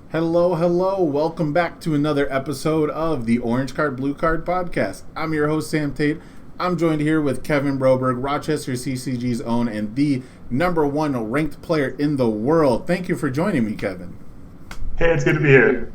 Hello, hello. Welcome back to another episode of the Orange Card, Blue Card podcast. I'm your host, Sam Tate. I'm joined here with Kevin Broberg, Rochester CCG's own and the number one ranked player in the world. Thank you for joining me, Kevin. Hey, it's good to be here.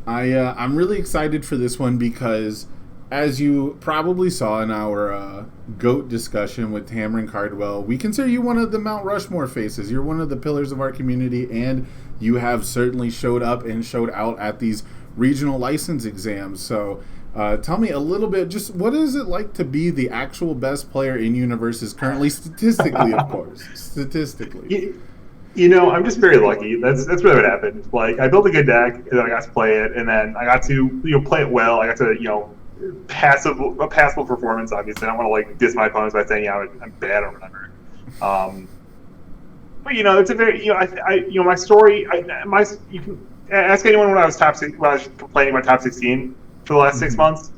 I'm really excited for this one because, as you probably saw in our GOAT discussion with Cameron Cardwell, we consider you one of the Mount Rushmore faces. You're one of the pillars of our community, and you have certainly showed up and showed out at these regional license exams. So tell me a little bit, just what is it like to be the actual best player in Universes currently, statistically, of course, statistically. I'm just very lucky. That's really what happened. Like, I built a good deck, and then I got to play it, and then I got to play it well. I got to a passable performance. Obviously, I don't want to diss my opponents by saying I'm bad or whatever. But it's a very my story. You can ask anyone when I was when I was complaining about top 16 for the last 6 months.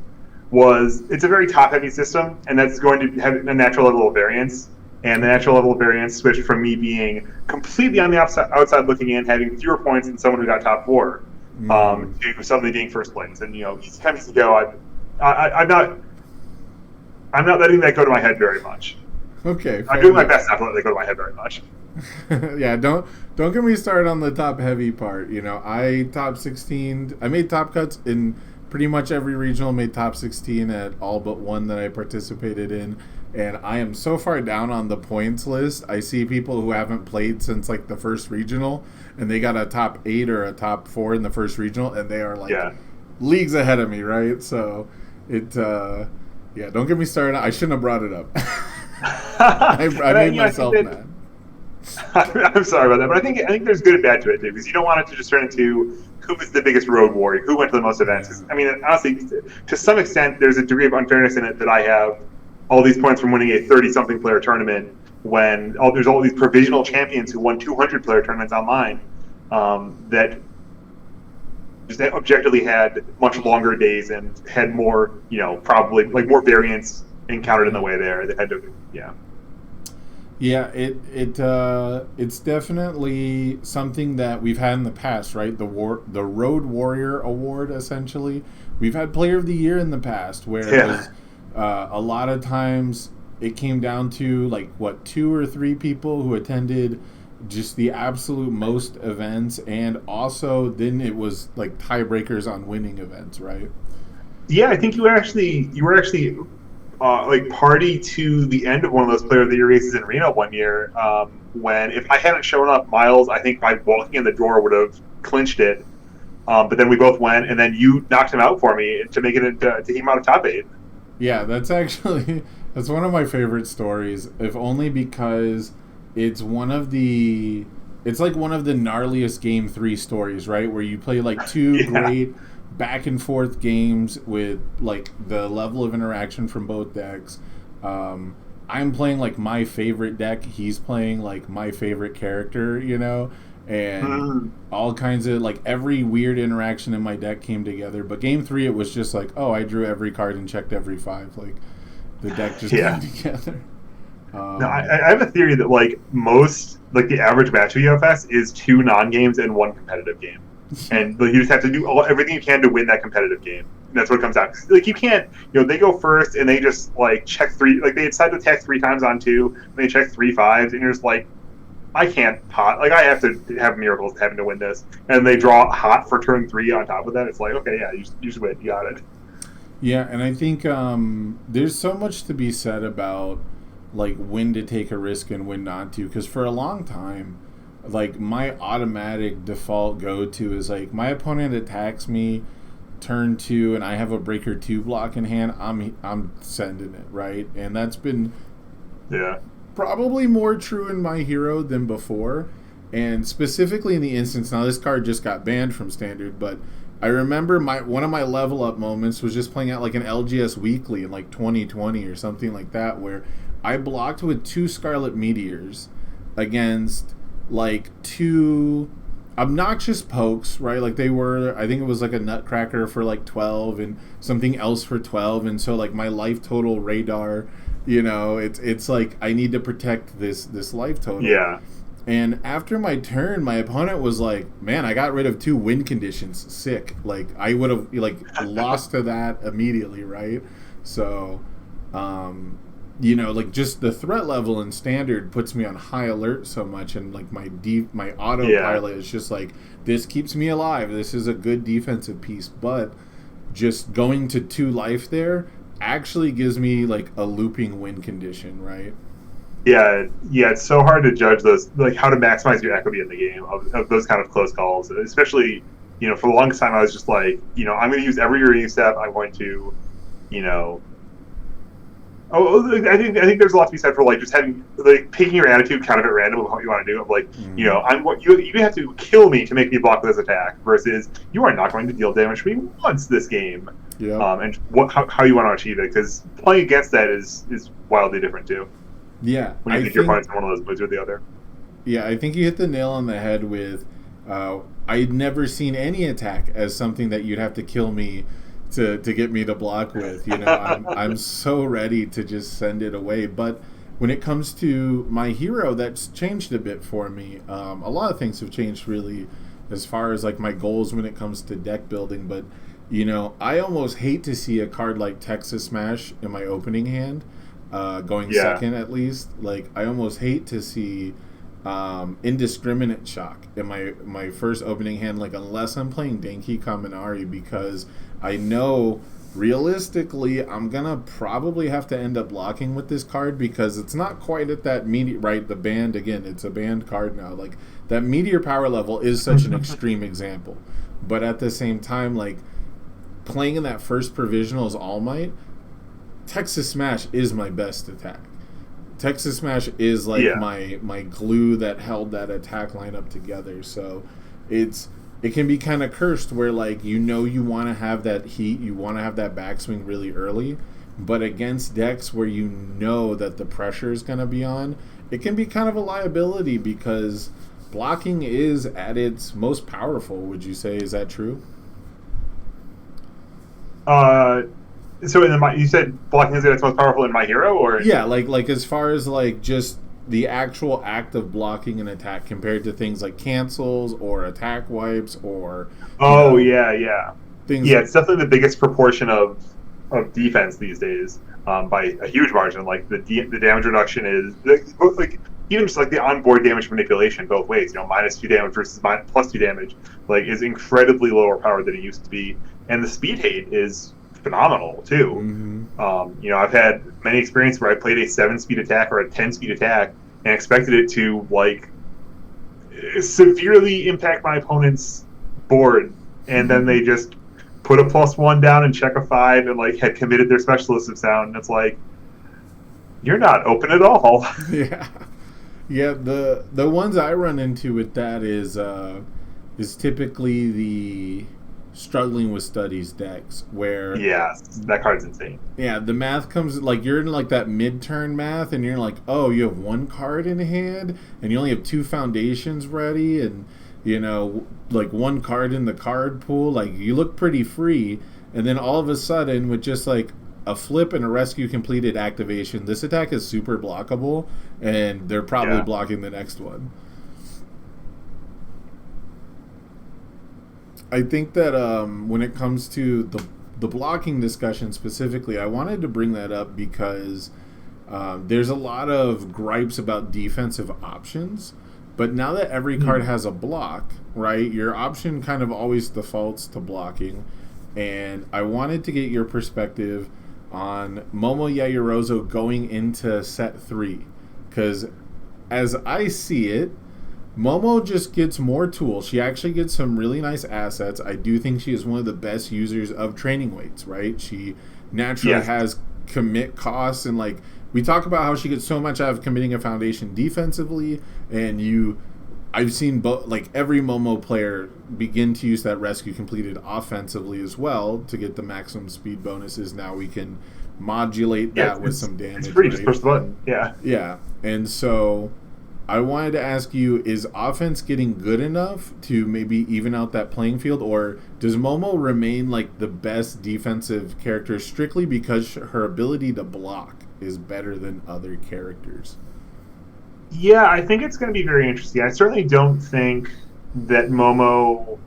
It's a very top heavy system, and that's going to have a natural level of variance. And the natural level of variance switched from me being completely on the outside looking in, having fewer points than someone who got top four, to suddenly being first place. And each time you go, I'm not letting that go to my head very much. Okay, I'm doing my best not to let that go to my head very much. Yeah, don't get me started on the top heavy part. I top 16. I made top cuts in pretty much every regional. Made top 16 at all but one that I participated in, and I am so far down on the points list. I see people who haven't played since the first regional, and they got a top 8 or a top 4 in the first regional, and they are leagues ahead of me, right? So don't get me started. I shouldn't have brought it up. I made myself mad. I'm sorry about that, but I think there's good and bad to it too, because you don't want it to just turn into who was the biggest road warrior, who went to the most events. I mean, honestly, to some extent, there's a degree of unfairness in it that I have all these points from winning a 30-something player tournament when there's all these provisional champions who won 200-player tournaments online that just objectively had much longer days and had more, probably more variance encountered in the way there. They had to, Yeah, it's definitely something that we've had in the past, right? The Road Warrior Award, essentially. We've had Player of the Year in the past, where it was a lot of times it came down to 2 or 3 people who attended just the absolute most events, and also then it was tiebreakers on winning events, right? Yeah, I think you were actually party to the end of one of those Player of the Year races in Reno one year, when if I hadn't shown up, Miles, I think by walking in the door would have clinched it. But then we both went, and then you knocked him out for me to make it to him out of top 8. Yeah, that's one of my favorite stories, if only because it's one of the gnarliest Game 3 stories, right? Where you play two great back and forth games with the level of interaction from both decks. I'm playing my favorite deck. He's playing my favorite character, and all kinds of every weird interaction in my deck came together. But Game 3, it was just I drew every card and checked every 5. The deck just came together. No, I have a theory that most the average match of UFS is 2 non-games and 1 competitive game. And you just have to do everything you can to win that competitive game. And that's what it comes out. You can't, they go first and they just check 3, they decide to attack 3 times on 2, and they check 3 5s, and you're just I can't pot. I have to have miracles having to win this. And they draw hot for turn 3 on top of that. It's okay, yeah, you should win. You got it. Yeah, and I think there's so much to be said about when to take a risk and when not to. Because for a long time, my automatic default go-to is my opponent attacks me turn 2 and I have a breaker 2 block in hand, I'm sending it, right? And that's been probably more true in my hero than before. And specifically in the instance, now this card just got banned from Standard, but I remember one of my level up moments was just playing out an LGS weekly in 2020 or something like that, where I blocked with 2 Scarlet Meteors against 2 obnoxious pokes, right? They were, I think it was a Nutcracker for 12 and something else for 12, and so my life total radar, it's I need to protect this life total. Yeah. And after my turn, my opponent was like, "Man, I got rid of 2 win conditions. Sick." Like I would have like lost to that immediately, right? So, like just the threat level in standard puts me on high alert so much, and like my autopilot is just like, this keeps me alive. This is a good defensive piece, but just going to 2 life there actually gives me like a looping win condition, right? Yeah, it's so hard to judge those, like how to maximize your equity in the game of those kind of close calls. Especially, for the longest time I was just like, I'm going to use every reading step. I'm going to, you know, I think there's a lot to be said for like just having like picking your attitude kind of at random of what you want to do. Of like, I'm what you have to kill me to make me block this attack versus you are not going to deal damage to me once this game. Yeah. And how you want to achieve it, because playing against that is wildly different too. Yeah, When you think your opponent's in one of those moods or the other. Yeah, I think you hit the nail on the head with I'd never seen any attack as something that you'd have to kill me to get me to block with. I'm so ready to just send it away. But when it comes to my hero, that's changed a bit for me. A lot of things have changed really as far as like my goals when it comes to deck building. But, I almost hate to see a card like Texas Smash in my opening hand. Going second at least. Like I almost hate to see indiscriminate shock in my first opening hand, like unless I'm playing Denki Kaminari, because I know realistically I'm gonna probably have to end up blocking with this card because it's not quite at that right, the band, again, it's a banned card now. Like that meteor power level is such an extreme example. But at the same time, like playing in that first provisional as All Might, Texas Smash is my best attack. Texas Smash is like my glue that held that attack lineup together. So it can be kind of cursed where like you want to have that heat, you want to have that backswing really early, but against decks where you know that the pressure is going to be on, it can be kind of a liability because blocking is at its most powerful. Would you say, is that true? So you said blocking is its most powerful in My Hero, or like as far as like just the actual act of blocking an attack compared to things like cancels or attack wipes or things. Yeah, it's definitely the biggest proportion of defense these days by a huge margin. Like the damage reduction is like even just like the onboard damage manipulation both ways. -2 damage versus +2 damage is incredibly lower powered than it used to be, and the speed hate is phenomenal too. Mm-hmm. I've had many experiences where I played a 7-speed attack or a 10-speed attack and expected it to severely impact my opponent's board, and then they just put a +1 down and check a 5 and had committed their specialist of sound, and it's like, you're not open at all. Yeah. The ones I run into with that is typically the struggling with studies decks where that card's insane. The math comes you're in that mid-turn math and you're like, oh, you have 1 card in hand and you only have 2 foundations ready and 1 card in the card pool, you look pretty free, and then all of a sudden with just a flip and a rescue completed activation, this attack is super blockable and they're probably blocking the next one. I think that when it comes to the blocking discussion specifically, I wanted to bring that up because there's a lot of gripes about defensive options. But now that every card has a block, right, your option kind of always defaults to blocking. And I wanted to get your perspective on Momo Yaoyorozu going into set 3. Because as I see it, Momo just gets more tools. She actually gets some really nice assets. I do think she is one of the best users of training weights, right? She naturally has commit costs, and we talk about how she gets so much out of committing a foundation defensively, and I've seen every Momo player begin to use that rescue completed offensively as well to get the maximum speed bonuses. Now we can modulate that with some damage. It's free, just push the button. Yeah. And so I wanted to ask you, is offense getting good enough to maybe even out that playing field, or does Momo remain the best defensive character strictly because her ability to block is better than other characters? Yeah, I think it's going to be very interesting. I certainly don't think that Momo.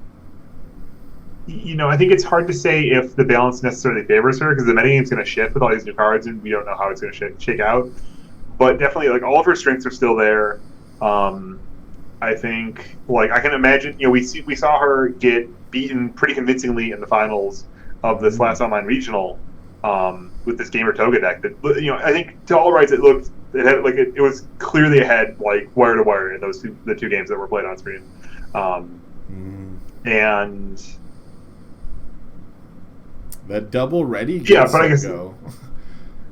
I think it's hard to say if the balance necessarily favors her because the metagame's going to shift with all these new cards, and we don't know how it's going to shake out. But definitely, like all of her strengths are still there. Um, I think, like I can imagine, we saw her get beaten pretty convincingly in the finals of this last online regional with this Gamer Toga deck. That I think to all rights, it was clearly ahead, like wire to wire in the two games that were played on screen, and that double ready. Yeah, but I guess go.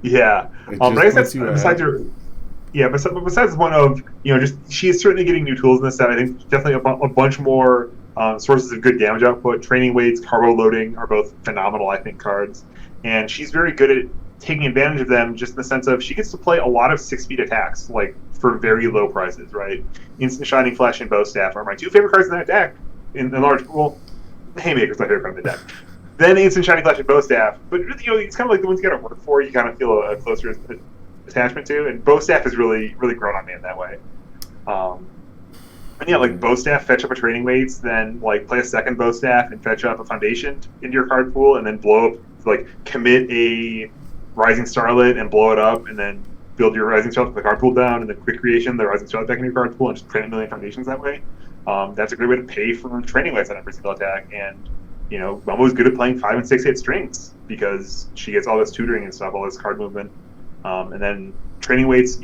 Yeah, but I guess that's besides her. Yeah, besides one of just she is certainly getting new tools in this set. I think definitely a bunch more sources of good damage output. Training weights, carbo loading are both phenomenal, I think, cards, and she's very good at taking advantage of them. Just in the sense of she gets to play a lot of 6-speed attacks, like for very low prices, right? Instant Shining Flash and Bow Staff are my two favorite cards in that deck. In large, well, Haymaker's my favorite card in the deck. Then Instant Shining Flash and Bow Staff, but it's kind of like the ones you got to work for. You kind of feel a closer attachment to, and Bow Staff has really grown on me in that way. And yeah, like Bow Staff, fetch up a training weights, then like play a second Bow Staff and fetch up a foundation into your card pool, and then blow up, like commit a Rising Starlet and blow it up, and then build your Rising Starlet with the card pool down, and then quick creation, the Rising Starlet back in your card pool, and just print a million foundations that way. That's a great way to pay for training weights on every single attack, and Momo's good at playing 5 and 6 hit strings because she gets all this tutoring and stuff, all this card movement. And then training weights,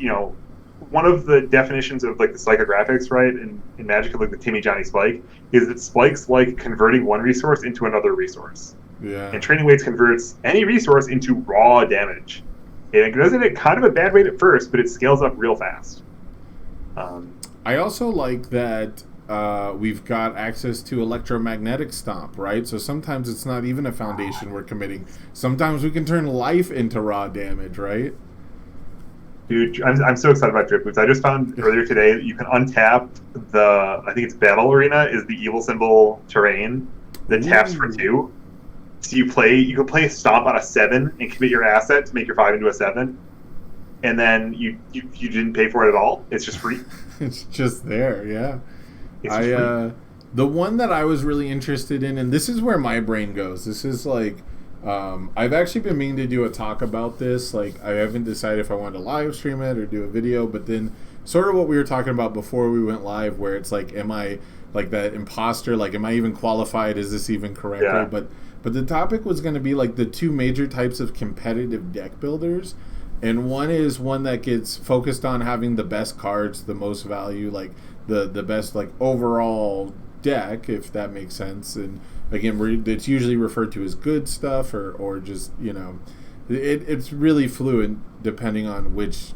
one of the definitions of like the psychographics, right, in Magic of like the Timmy Johnny Spike is that Spike's like converting one resource into another resource. Yeah. And training weights converts any resource into raw damage. And it does it at kind of a bad rate at first, but it scales up real fast. I also like that we've got access to electromagnetic stomp, right? So sometimes it's not even a foundation we're committing. Sometimes we can turn life into raw damage, right? Dude, I'm so excited about Drip Boots. I just found earlier today that you can untap I think it's Battle Arena is the evil symbol terrain that taps for 2. So you can play Stomp on a 7 and commit your asset to make your 5 into a 7. And then you didn't pay for it at all. It's just free. It's just there, yeah. The one that I was really interested in, and this is where my brain goes. This is like, I've actually been meaning to do a talk about this. Like, I haven't decided if I want to live stream it or do a video, but then sort of what we were talking about before we went live, where it's like, am I like that imposter? Like, am I even qualified? Is this even correct? Yeah. But the topic was going to be like the two major types of competitive deck builders. And one is one that gets focused on having the best cards, the most value, like the best like overall deck, if that makes sense. And again, it's usually referred to as good stuff or just, it's really fluid depending on which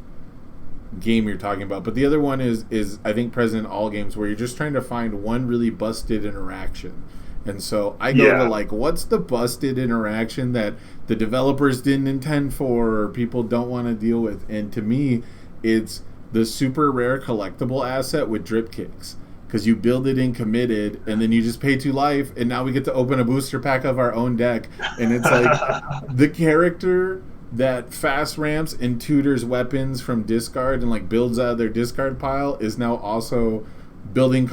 game you're talking about. But the other one is I think present in all games, where you're just trying to find one really busted interaction. And so I go to like, what's the busted interaction that the developers didn't intend for or people don't want to deal with? And to me, it's the super rare collectible asset with drip kicks. Because you build it in committed, and then you just pay 2 life, and now we get to open a booster pack of our own deck. And it's like the character that fast ramps and tutors weapons from discard and like builds out of their discard pile is now also building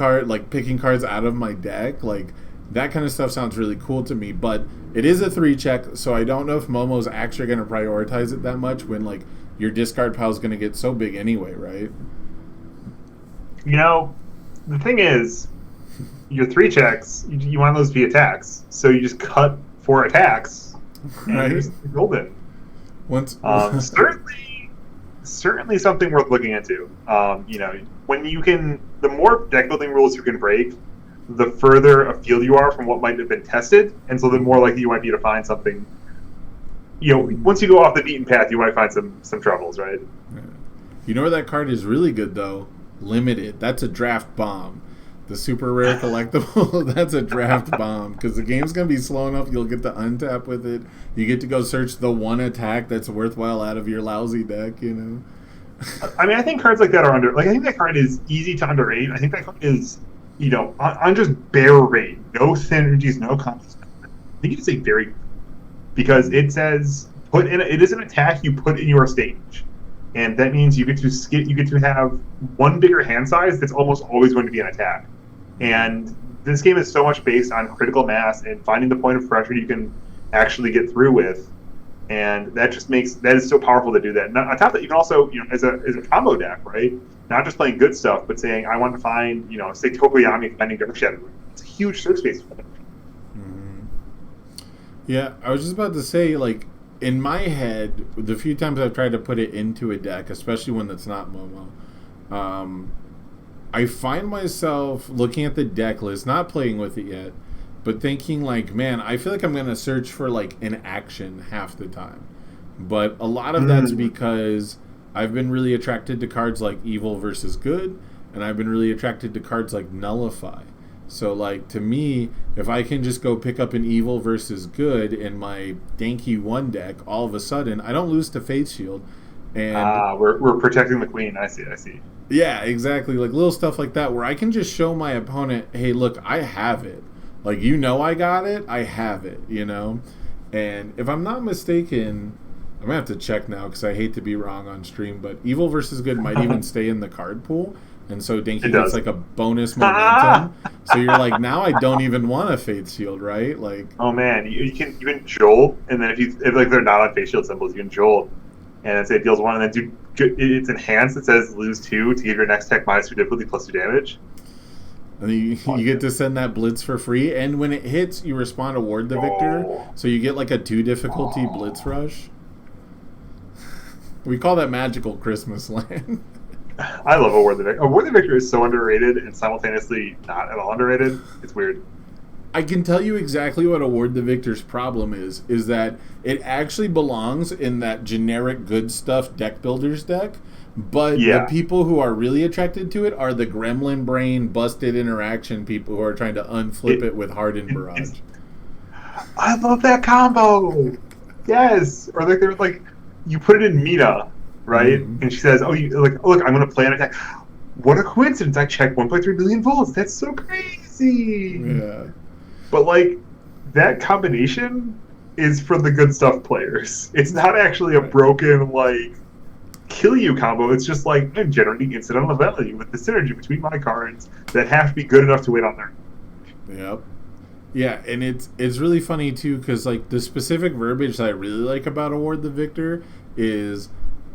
picking cards out of my deck. Like, that kind of stuff sounds really cool to me, but it is a 3 check, so I don't know if Momo's actually going to prioritize it that much when like your discard pile is going to get so big anyway, right? The thing is, your 3 checks, you want those to be attacks, so you just cut 4 attacks and right? just golden. Certainly something worth looking into. When the more deck building rules you can break, the further afield you are from what might have been tested, and so the more likely you might be to find something. Once you go off the beaten path, you might find some troubles, right? You know where that card is really good though? Limited. That's a draft bomb. The super rare collectible, that's a draft bomb, because the game's going to be slow enough, you'll get to untap with it. You get to go search the one attack that's worthwhile out of your lousy deck, I mean, I think cards like that are I think that card is easy to underrate. I think that card is, on just bare rate, no synergies, no combos. I think it's a very, because it says, it is an attack you put in your stage. and that means you get to have one bigger hand size that's almost always going to be an attack. And this game is so much based on critical mass and finding the point of pressure you can actually get through with, and that is so powerful to do that. And on top of that, you can also, as a combo deck, right? Not just playing good stuff, but saying I want to find, say Tokoyami finding Dark Shadow. It's a huge search space for them. Mm-hmm. Yeah, I was just about to say, like, in my head, the few times I've tried to put it into a deck, especially when it's not Momo, I find myself looking at the deck list, not playing with it yet, but thinking like, man, I feel like I'm going to search for like an action half the time. But a lot of that's because I've been really attracted to cards like Evil versus Good, and I've been really attracted to cards like Nullify. So, like, to me, if I can just go pick up an Evil versus Good in my Danky 1 deck, all of a sudden, I don't lose to Fate Shield. And we're protecting the queen. I see. Yeah, exactly. Like, little stuff like that where I can just show my opponent, hey, look, I have it. Like, I got it. I have it, And if I'm not mistaken, I'm going to have to check now because I hate to be wrong on stream, but Evil versus Good might even stay in the card pool. And so Danky gets like a bonus momentum. So you're like, now I don't even want a Fate Shield, right? Like, oh man, you can jolt, and then if they're not on Fate Shield symbols, you can jolt, and then say it deals 1, and then it's enhanced. It says lose 2 to give your next tech -2 difficulty +2 damage. And you get to send that Blitz for free, and when it hits, you respond to Ward the Victor, so you get like a 2 difficulty Blitz Rush. We call that magical Christmas land. I love Award the Victor. Award the Victor is so underrated and simultaneously not at all underrated. It's weird. I can tell you exactly what Award the Victor's problem is that it actually belongs in that generic good stuff deck builders deck, but the people who are really attracted to it are the gremlin brain, busted interaction people who are trying to unflip it with Hardened Barrage. I love that combo! Yes! Or like, they're like, you put it in Mina, right? Mm-hmm. And she says, look, I'm going to play an attack. What a coincidence. I checked 1.3 billion volts. That's so crazy. Yeah. But, like, that combination is for the good stuff players. It's not actually a broken, like, kill you combo. It's just like, I'm generating incidental value with the synergy between my cards that have to be good enough to wait on their. Yep. Yeah, and it's really funny, too, because, like, the specific verbiage that I really like about Award the Victor is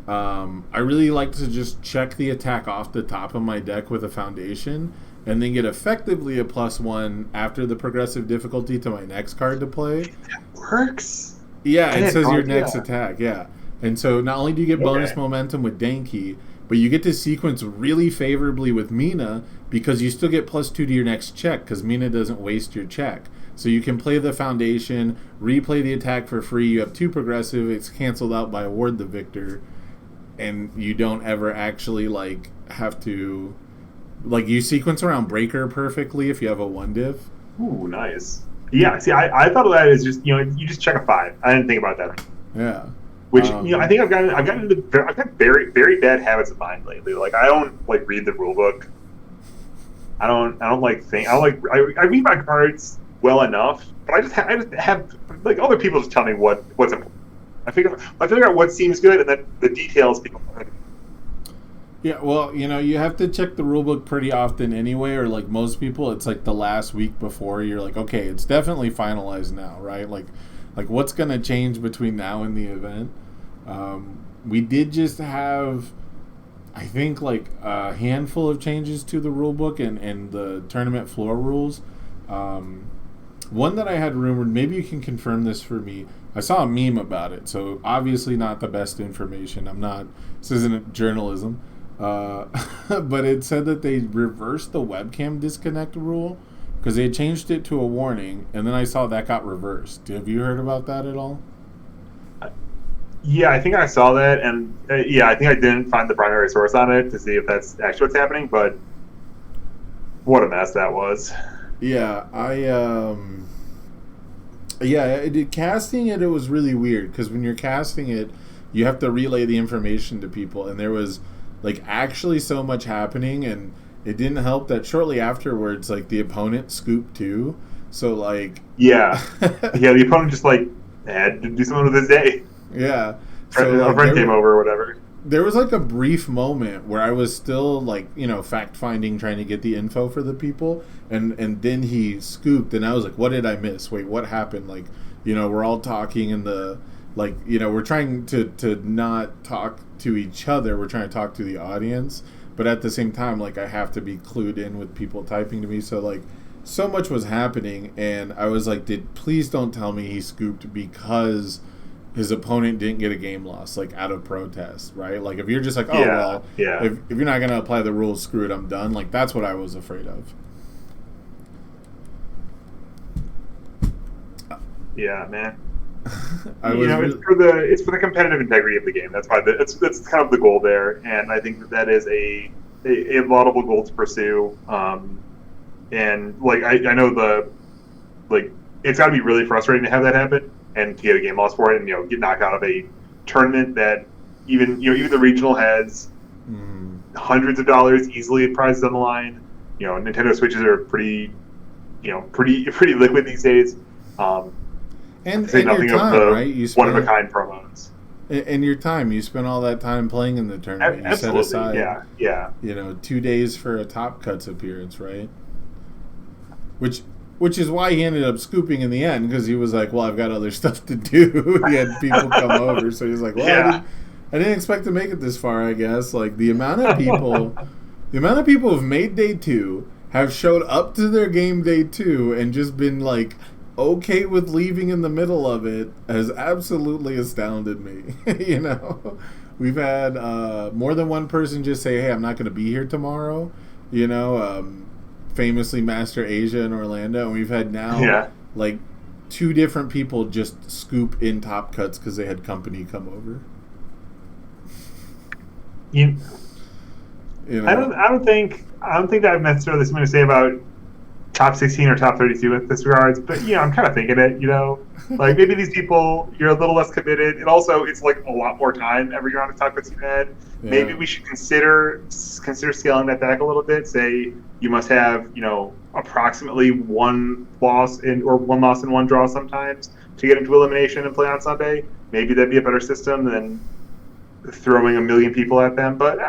I really like to just check the attack off the top of my deck with a foundation and then get effectively a +1 after the progressive difficulty to my next card to play. That works? Yeah, it says your next attack, yeah. And so not only do you get bonus momentum with Danky, but you get to sequence really favorably with Mina because you still get +2 to your next check because Mina doesn't waste your check. So you can play the foundation, replay the attack for free. You have 2 progressive. It's canceled out by Award the Victor. And you don't ever actually, like, have to... Like, you sequence around Breaker perfectly if you have a 1 diff. Ooh, nice. Yeah, see, I thought of that as just, you just check a 5. I didn't think about that. Yeah. Which, I think I've got very, very bad habits of mind lately. Like, I don't, like, read the rule book. I don't like think. I read my cards well enough, but I just have like other people just tell me what's important. I figure out what seems good, and then the details become. Yeah, well, you have to check the rulebook pretty often anyway, or like most people, it's like the last week before you're like, okay, it's definitely finalized now, right? Like what's going to change between now and the event? We did just have, I think, like a handful of changes to the rulebook and the tournament floor rules. One that I had rumored, maybe you can confirm this for me. I saw a meme about it, so obviously not the best information. This isn't journalism. But it said that they reversed the webcam disconnect rule because they changed it to a warning, and then I saw that got reversed. Have you heard about that at all? Yeah, I think I saw that, and I think I didn't find the primary source on it to see if that's actually what's happening, but what a mess that was. Yeah, casting it was really weird because when you're casting it, you have to relay the information to people, and there was like actually so much happening, and it didn't help that shortly afterwards, like the opponent scooped too. So like the opponent just like had to do something with his day. Yeah, so a friend came over or whatever. there was like a brief moment where I was still like, fact finding, trying to get the info for the people, and then he scooped, and I was like, what did I miss? Wait, what happened? Like, we're all talking in the we're trying to not talk to each other. We're trying to talk to the audience, but at the same time, like, I have to be clued in with people typing to me. So like, so much was happening, and I was like, please don't tell me he scooped because his opponent didn't get a game loss, like, out of protest, right? Like, if you're just like, if you're not going to apply the rules, screw it, I'm done. Like, that's what I was afraid of. Yeah, man. It's for the competitive integrity of the game. That's why that's kind of the goal there, and I think that is a laudable goal to pursue. And like I know it's got to be really frustrating to have that happen and to get a game loss for it, and get knocked out of a tournament that even the regional has hundreds of dollars easily in prizes on the line. Nintendo Switches are pretty liquid these days. And say your nothing time, of the right? You one of a kind promos. And your time, you spent all that time playing in the tournament. You set aside, 2 days for a Top Cuts appearance, right? Which is why he ended up scooping in the end, because he was like, well, I've got other stuff to do. He had people come over, so he was like, well, I didn't expect to make it this far, I guess. Like, the amount of people who've made day 2 have showed up to their game day 2 and just been like okay with leaving in the middle of it has absolutely astounded me. We've had more than one person just say, hey, I'm not going to be here tomorrow. Famously Master Asia in Orlando, and we've had now like 2 different people just scoop in Top Cuts because they had company come over. I don't think that I have necessarily something to say about top 16 or top 32 in this regards, but I'm kind of thinking it. Like, maybe these people, you're a little less committed, and also it's like a lot more time every round of Top Cuts you've had. Yeah. Maybe we should consider scaling that back a little bit. Say you must have approximately one loss and one draw sometimes to get into elimination and play on Sunday. Maybe that'd be a better system than throwing a million people at them. But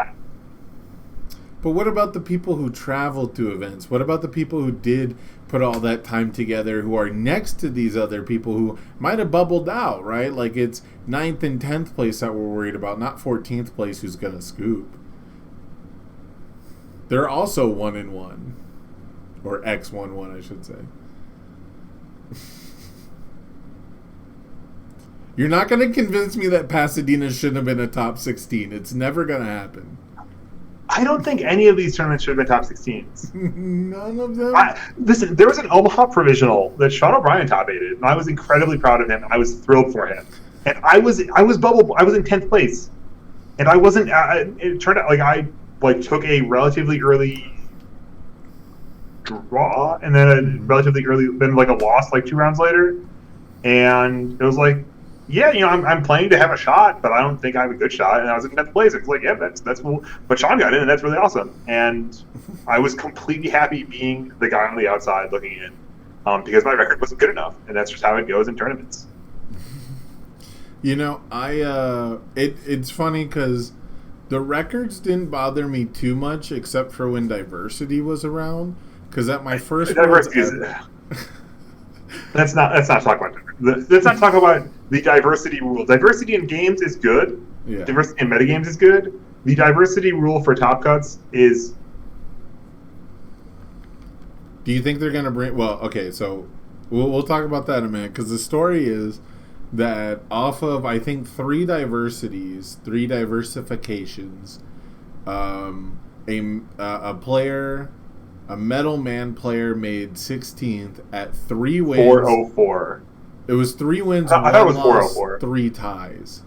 what about the people who traveled to events? What about the people who did put all that time together, who are next to these other people who might have bubbled out, right? Like, it's 9th and 10th place that we're worried about, not 14th place who's going to scoop. They're also 1-1. Or X1-1, I should say. You're not going to convince me that Pasadena shouldn't have been a top 16. It's never going to happen. I don't think any of these tournaments should have been top 16s. None of them? Listen, there was an Omaha Provisional that Sean O'Brien top-aided, and I was incredibly proud of him, and I was thrilled for him. And I was in 10th place. And I wasn't, it turned out, I took a relatively early draw, and then a loss, 2 rounds later. And it was like, I'm playing to have a shot, but I don't think I have a good shot. And I was in 10th place. It's like, that's cool. But Sean got in, and that's really awesome. And I was completely happy being the guy on the outside looking in, because my record wasn't good enough, and that's just how it goes in tournaments. It's funny because the records didn't bother me too much, except for when diversity was around. Because at my first Let's not talk about the diversity rule. Diversity in games is good. Yeah. Diversity in metagames is good. The diversity rule for Top Cuts is. Do you think they're going to bring? Well, okay, so we'll talk about that in a minute, because the story is that off of, I think, 3 diversifications, a Metal Man player made 16th at 3 wins. 404. It was 3 wins, I thought it was 404. 3 ties.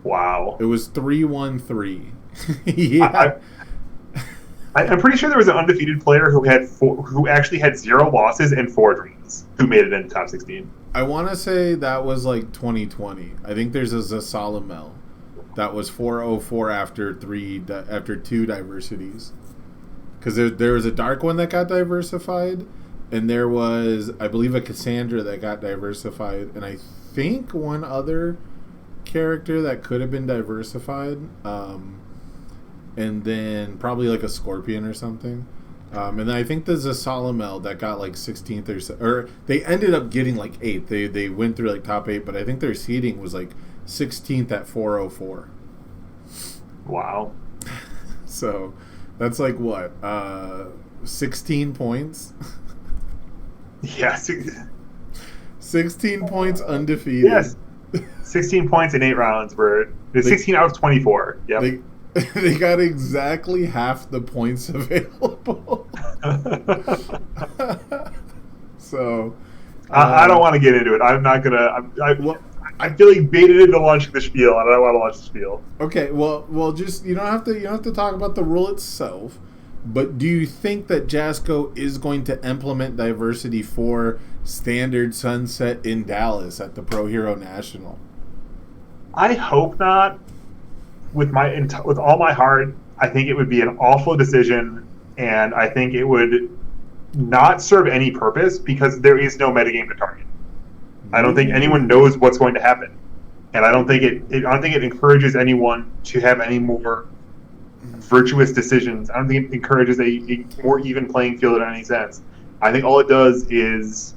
Wow. It was 3-1-3. Yeah. I'm pretty sure there was an undefeated player who actually had 0 losses and 4 draws who made it into top 16. I want to say that was 2020. I think there's a Zasalamel that was 404 after 2 diversities. Because there was a Dark One that got diversified, and there was, I believe, a Cassandra that got diversified, and I think one other character that could have been diversified, and then probably like a Scorpion or something. And then I think there's a Solomel that got like 16th or they ended up getting like 8th. They went through like top 8, but I think their seeding was like 16th at 404. Wow. So that's like what? 16 points? Yeah. 16 points undefeated. Yes. 16 points in 8 rounds. 16 out of 24. Yep. They got exactly half the points available. So I don't want to get into it. I'm not gonna. I'm feeling baited into launching the spiel, and I don't want to launch the spiel. Okay, well, just you don't have to talk about the rule itself. But do you think that Jasco is going to implement diversity for Standard Sunset in Dallas at the Pro Hero National? I hope not. With all my heart, I think it would be an awful decision, and I think it would not serve any purpose because there is no metagame to target. I don't think anyone knows what's going to happen, and I don't think it encourages anyone to have any more virtuous decisions. I don't think it encourages a more even playing field in any sense. I think all it does is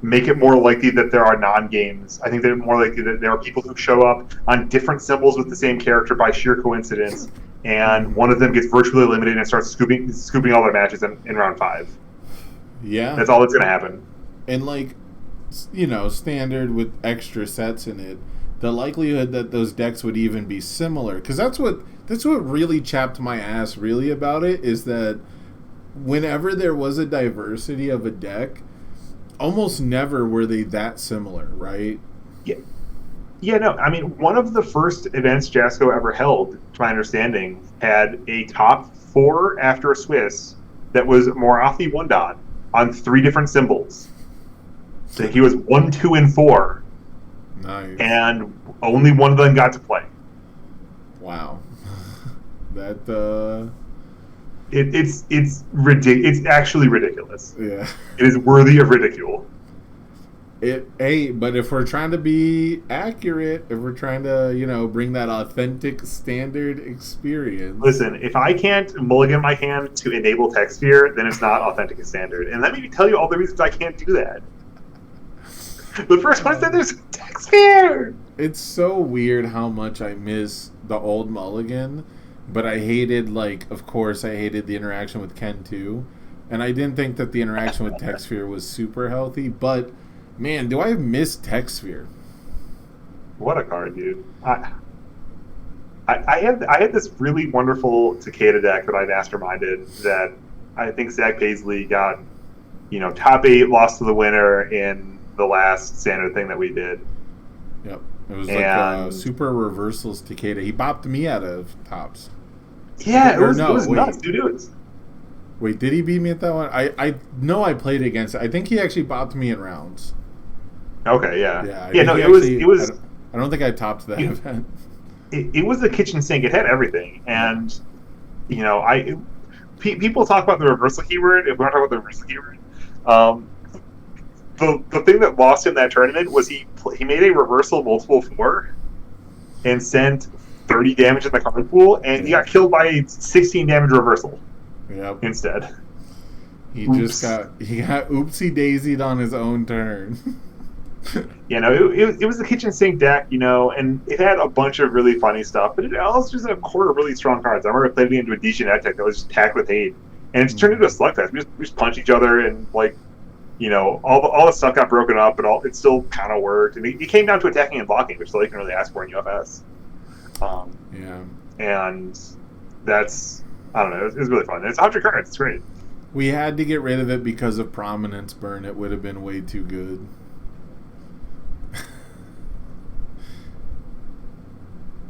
make it more likely that there are non-games. I think they're more likely that there are people who show up on different symbols with the same character by sheer coincidence, and one of them gets virtually eliminated and starts scooping all their matches in round 5. Yeah. That's all that's going to happen. And like, Standard with extra sets in it, the likelihood that those decks would even be similar, because that's what really chapped my ass really about it, is that whenever there was a diversity of a deck, almost never were they that similar, right? Yeah, no. I mean, one of the first events Jasco ever held, to my understanding, had a top 4 after a Swiss that was Morathi 1-dot on 3 different symbols. So he was 1, 2, and 4. Nice. And only one of them got to play. Wow. That It's ridiculous. It's actually ridiculous. Yeah. It is worthy of ridicule. But if we're trying to be accurate, if we're trying to, bring that authentic Standard experience. Listen, if I can't mulligan my hand to enable TextSphere, then it's not authentic and Standard. And let me tell you all the reasons I can't do that. The first one is that there's TextSphere! It's so weird how much I miss the old mulligan. But I hated, of course, I hated the interaction with Ken too. And I didn't think that the interaction with TextSphere was super healthy. But, man, do I miss TextSphere? What a card, dude. I had this really wonderful Takeda deck that I masterminded that I think Zach Paisley got, top 8, lost to the winner in the last Standard thing that we did. Yep. It was super reversals Takeda. He bopped me out of tops. Yeah, it was nuts, dude. Wait, did he beat me at that one? I know I played against it. I think he actually bopped me in rounds. Okay, yeah. It was. I don't think I topped that event. It was the kitchen sink. It had everything, and people talk about the reversal keyword. If we're not talking about the reversal keyword, the thing that lost him that tournament was he made a reversal multiple 4 and sent 30 damage in the card pool, and he got killed by a 16 damage reversal. Yep. Instead, he got oopsie daisied on his own turn. It was the kitchen sink deck, and it had a bunch of really funny stuff, but it also just had a core of really strong cards. I remember I played it into a Dejanette deck that was just tacked with hate, and it's turned into a slugfest. We just punch each other, and all the stuff got broken up, but it still kind of worked. And it came down to attacking and blocking, which is all you can really ask for in UFS. And that's, I don't know, it was really fun. It's 100 cards. It's great. We had to get rid of it because of Prominence Burn. It would have been way too good.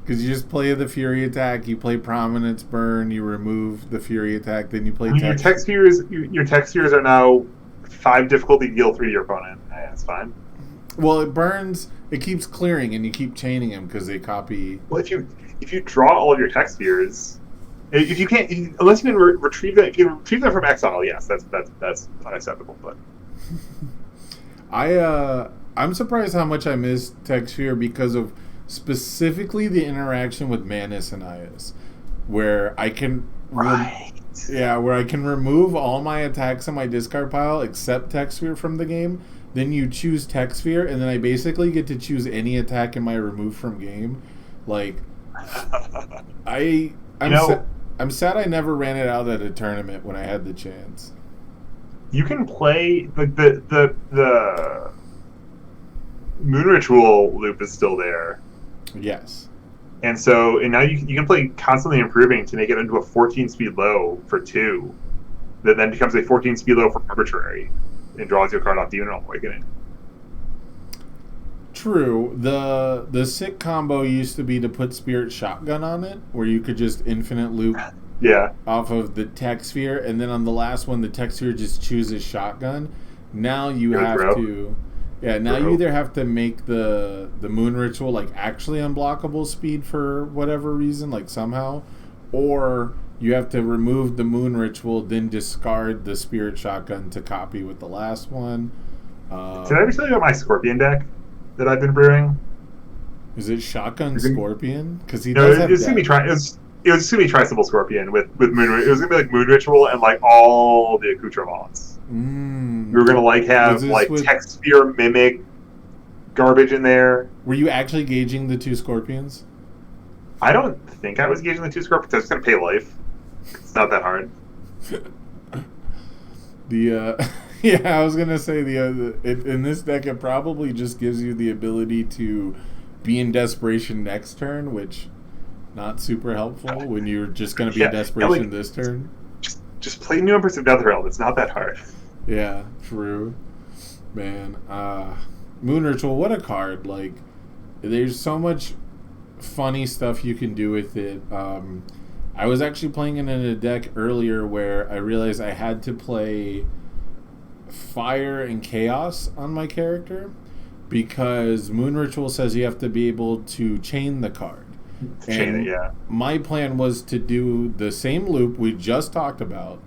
Because you just play the Fury attack, you play Prominence Burn, you remove the Fury attack, then you play your tech spheres are now 5 difficulty deal 3 to your opponent. Yeah, that's fine. Well, it burns. It keeps clearing, and you keep chaining them because they copy. Well, if you draw all of your tech spheres, if you can't, unless you can retrieve them, if you can retrieve them from exile, yes, that's unacceptable. But I'm surprised how much I miss tech sphere because of specifically the interaction with Manus and Ias, where I can where I can remove all my attacks on my discard pile except Tech Sphere from the game. Then you choose Tech Sphere, and then I basically get to choose any attack in my remove from game. Like, I'm sad I never ran it out at a tournament when I had the chance. You can play the Moon Ritual loop is still there. Yes. And now you can play Constantly Improving to make it into a 14 speed low for 2. That then becomes a 14 speed low for Arbitrary and draws you a card off the Eternal Awakening. True. The sick combo used to be to put Spirit Shotgun on it, where you could just infinite loop off of the Tech Sphere, and then on the last one, the Tech Sphere just chooses Shotgun. Now you have to... Yeah, now you either have to make the Moon Ritual like actually unblockable speed for whatever reason, like somehow, or you have to remove the Moon Ritual, then discard the Spirit Shotgun to copy with the last one. Did I ever tell you about my Scorpion deck that I've been brewing? Is it Shotgun Scorpion? Because he does have. It was gonna be Tri-Symbol Scorpion with Moon. It was gonna be like Moon Ritual and like all the accoutrements. We were gonna have Tech Sphere Mimic garbage in there. Were you actually gauging the 2 Scorpions? I don't think I was gauging the 2 Scorpions. I was gonna pay life. It's not that hard. I was gonna say in this deck it probably just gives you the ability to be in desperation next turn, which not super helpful when you're just gonna be in desperation this turn. Just play New Empress of Netherrealm. It's not that hard. Yeah, true. Man, Moon Ritual, what a card. Like, there's so much funny stuff you can do with it. I was actually playing it in a deck earlier where I realized I had to play Fire and Chaos on my character because Moon Ritual says you have to be able to chain the card. My plan was to do the same loop we just talked about,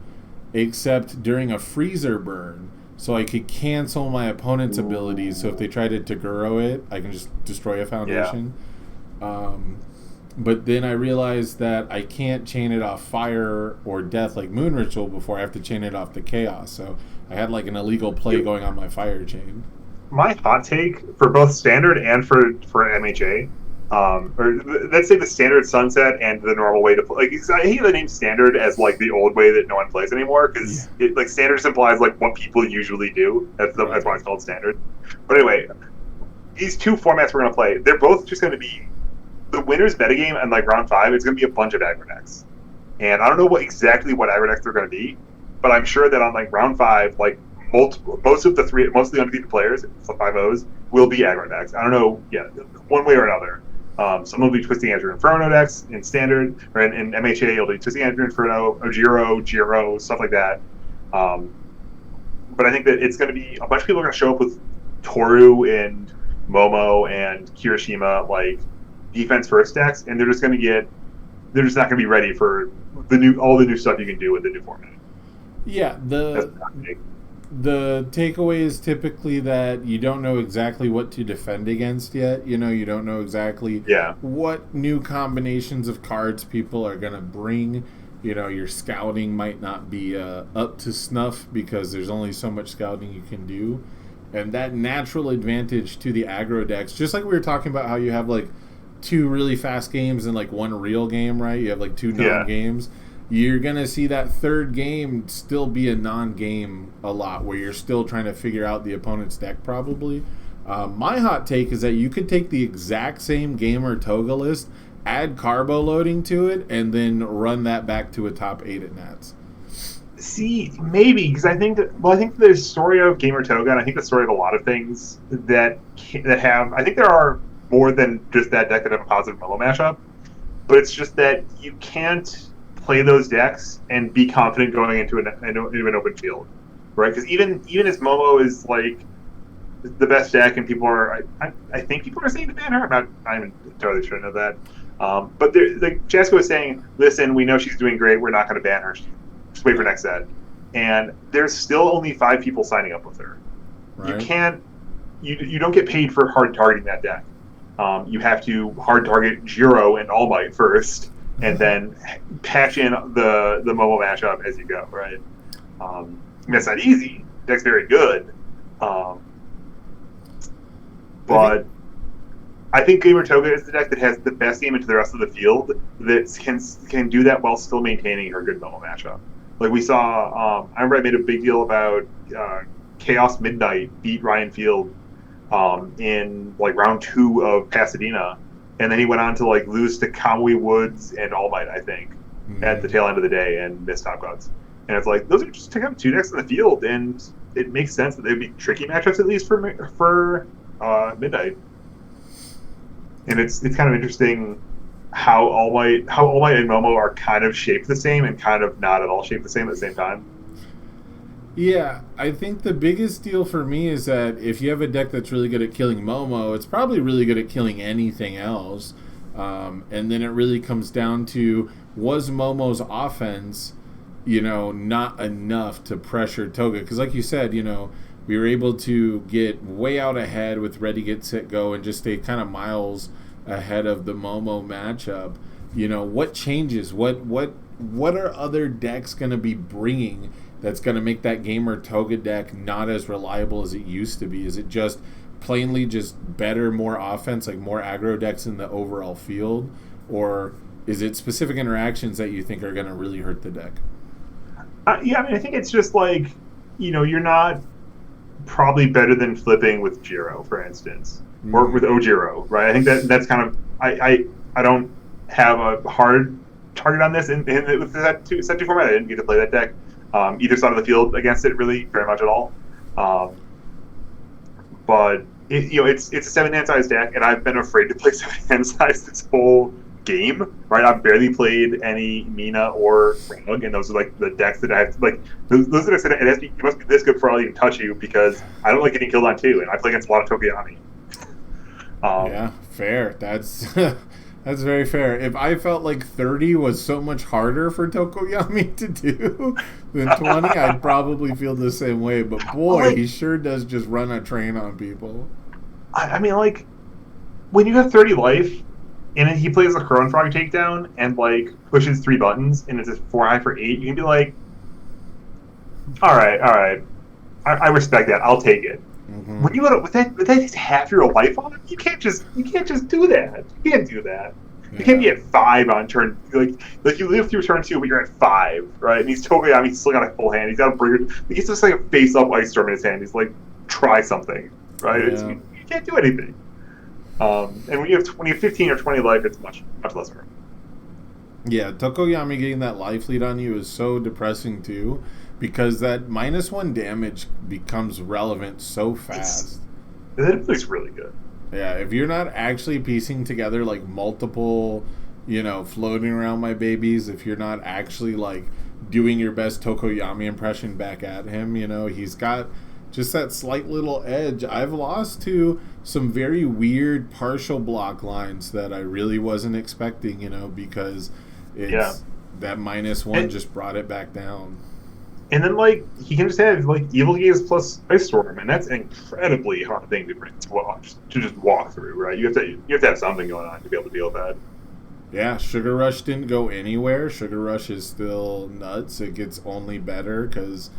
except during a freezer burn, so I could cancel my opponent's abilities. So if they try to Taguro it, I can just destroy a foundation. But then I realized that I can't chain it off Fire or Death like Moon Ritual before I have to chain it off the Chaos. So I had like an illegal play going on my Fire chain. My hot take for both Standard and for MHA, or let's say the Standard Sunset and the normal way to play. Like, I hate the name Standard as like the old way that no one plays anymore because like Standard implies like what people usually do. That's why it's called Standard. But anyway, these 2 formats we're gonna play, they're both just gonna be the winner's metagame and like round 5. It's gonna be a bunch of aggro decks, and I don't know exactly what aggro decks they're gonna be, but I'm sure that on like round 5, like most of the undefeated players, the 5-0s, will be aggro decks. I don't know, one way or another. Some will be Twisting Andrew Inferno decks in Standard, or in MHA, it'll be Twisting Andrew Inferno, Ojiro, stuff like that. But I think that it's going to be a bunch of people are going to show up with Toru and Momo and Kirishima, like defense first decks, and they're just not going to be ready for all the new stuff you can do with the new format. Yeah, the takeaway is typically that you don't know exactly what to defend against yet. You don't know exactly what new combinations of cards people are going to bring. Your scouting might not be up to snuff because there's only so much scouting you can do. And that natural advantage to the aggro decks, just like we were talking about how you have like 2 really fast games and like 1 real game, right? You have like 2 non-games. You're going to see that third game still be a non-game a lot, where you're still trying to figure out the opponent's deck probably. My hot take is that you could take the exact same Gamer Toga list, add carbo loading to it, and then run that back to a top 8 at Nats. See, maybe, because I think the story of Gamer Toga, and I think the story of a lot of things that have, I think there are more than just that deck that have a positive Momo mashup, but it's just that you can't play those decks and be confident going into an open field, right? Because even as Momo is like the best deck, and people are, I think people are saying to ban her. I'm totally sure of that. But like Jessica was saying, listen, we know she's doing great. We're not going to ban her. Just wait for next set. And there's still only 5 people signing up with her. Right. You don't get paid for hard targeting that deck. You have to hard target Jiro and All Might first, and then patch in the Momo matchup as you go, right? That's not easy. Deck's very good. But I think Gamer Toga is the deck that has the best game into the rest of the field that can do that while still maintaining her good Momo matchup. Like we saw, I remember I made a big deal about Chaos Midnight beat Ryan Field in like round 2 of Pasadena, and then he went on to like lose to Kamui Woods and All Might, I think, at the tail end of the day and missed Top Gods. And it's like those are just kind of 2 decks in the field, and it makes sense that they'd be tricky matchups at least for Midnight. And it's kind of interesting how All Might and Momo are kind of shaped the same and kind of not at all shaped the same at the same time. Yeah, I think the biggest deal for me is that if you have a deck that's really good at killing Momo, it's probably really good at killing anything else. And then it really comes down to, was Momo's offense, not enough to pressure Toga? Because like you said, we were able to get way out ahead with Ready, Get, Set, Go and just stay kind of miles ahead of the Momo matchup. What changes? What are other decks going to be bringing that's going to make that Gamer Toga deck not as reliable as it used to be? Is it just plainly just better, more offense, like more aggro decks in the overall field? Or is it specific interactions that you think are going to really hurt the deck? Yeah, I think it's just like, you're not probably better than flipping with Jiro, for instance, or with Ojiro, right? I think that's kind of, I don't have a hard target on this, and with that set 2 format, I didn't get to play that deck either side of the field against it really very much at all. But it's a 7-hand size deck, and I've been afraid to play 7-hand size this whole game, right? I've barely played any Mina or Rug, and those are like the decks that I have. Like those are the decks that it must be this good for all you can touch you, because I don't like getting killed on 2, and I play against a lot of Tokoyami. Yeah, fair. That's that's very fair. If I felt like 30 was so much harder for Tokoyami to do than 20, I'd probably feel the same way. But boy, he sure does just run a train on people. I mean, like, when you have 30 life, and he plays a Crone Frog takedown and like pushes 3 buttons, and it's a 4-high for 8, you can be like, all right, I respect that. I'll take it. Mm-hmm. When you go to, with that half your life on him, you can't just do that. You can't do that. You can't be at 5 on turn, like you live through turn 2, but you're at 5, right? And he's he's still got a full hand. He's got a bringer. He's just like a face up Ice Storm in his hand. He's like, try something, right? Yeah. You can't do anything. And when you have 15 or 20 life, it's much less hard. Yeah, Tokoyami getting that life lead on you is so depressing too, because that -1 damage becomes relevant so fast. That plays really good. Yeah, if you're not actually piecing together like multiple, floating around my babies, if you're not actually like doing your best Tokoyami impression back at him, he's got just that slight little edge. I've lost to some very weird partial block lines that I really wasn't expecting, because it's that -1 just brought it back down. And then, like, he can just have, like, Evil Gaze plus Ice Storm, and that's an incredibly hard thing to just walk through, right? You have to have something going on to be able to deal with that. Yeah, Sugar Rush didn't go anywhere. Sugar Rush is still nuts. It gets only better because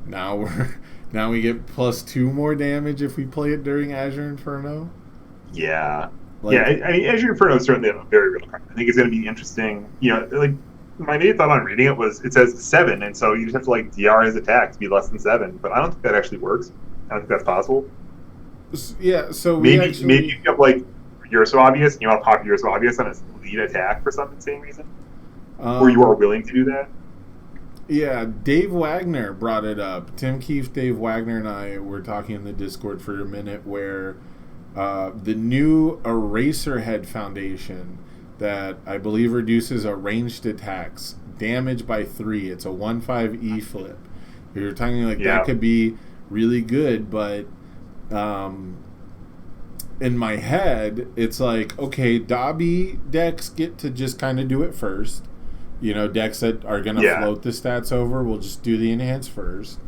now we get +2 more damage if we play it during Azure Inferno. Yeah. I mean, Azure Inferno is certainly a very real card. I think it's going to be interesting. My main thought on reading it says 7, and so you just have to like DR his attack to be less than 7. But I don't think that actually works. I don't think that's possible. Yeah, so maybe you have like You're So Obvious, and you want to pop You're So Obvious on his lead attack for some insane reason, or you are willing to do that. Yeah, Dave Wagner brought it up. Tim Keefe, Dave Wagner, and I were talking in the Discord for a minute where the new Eraserhead Foundation that I believe reduces a ranged attacks damage by 3. It's a 1/5 E flip. You're talking like that could be really good, but in my head, it's like, okay, Dobby decks get to just kind of do it first. Decks that are going to float the stats over will just do the enhance first.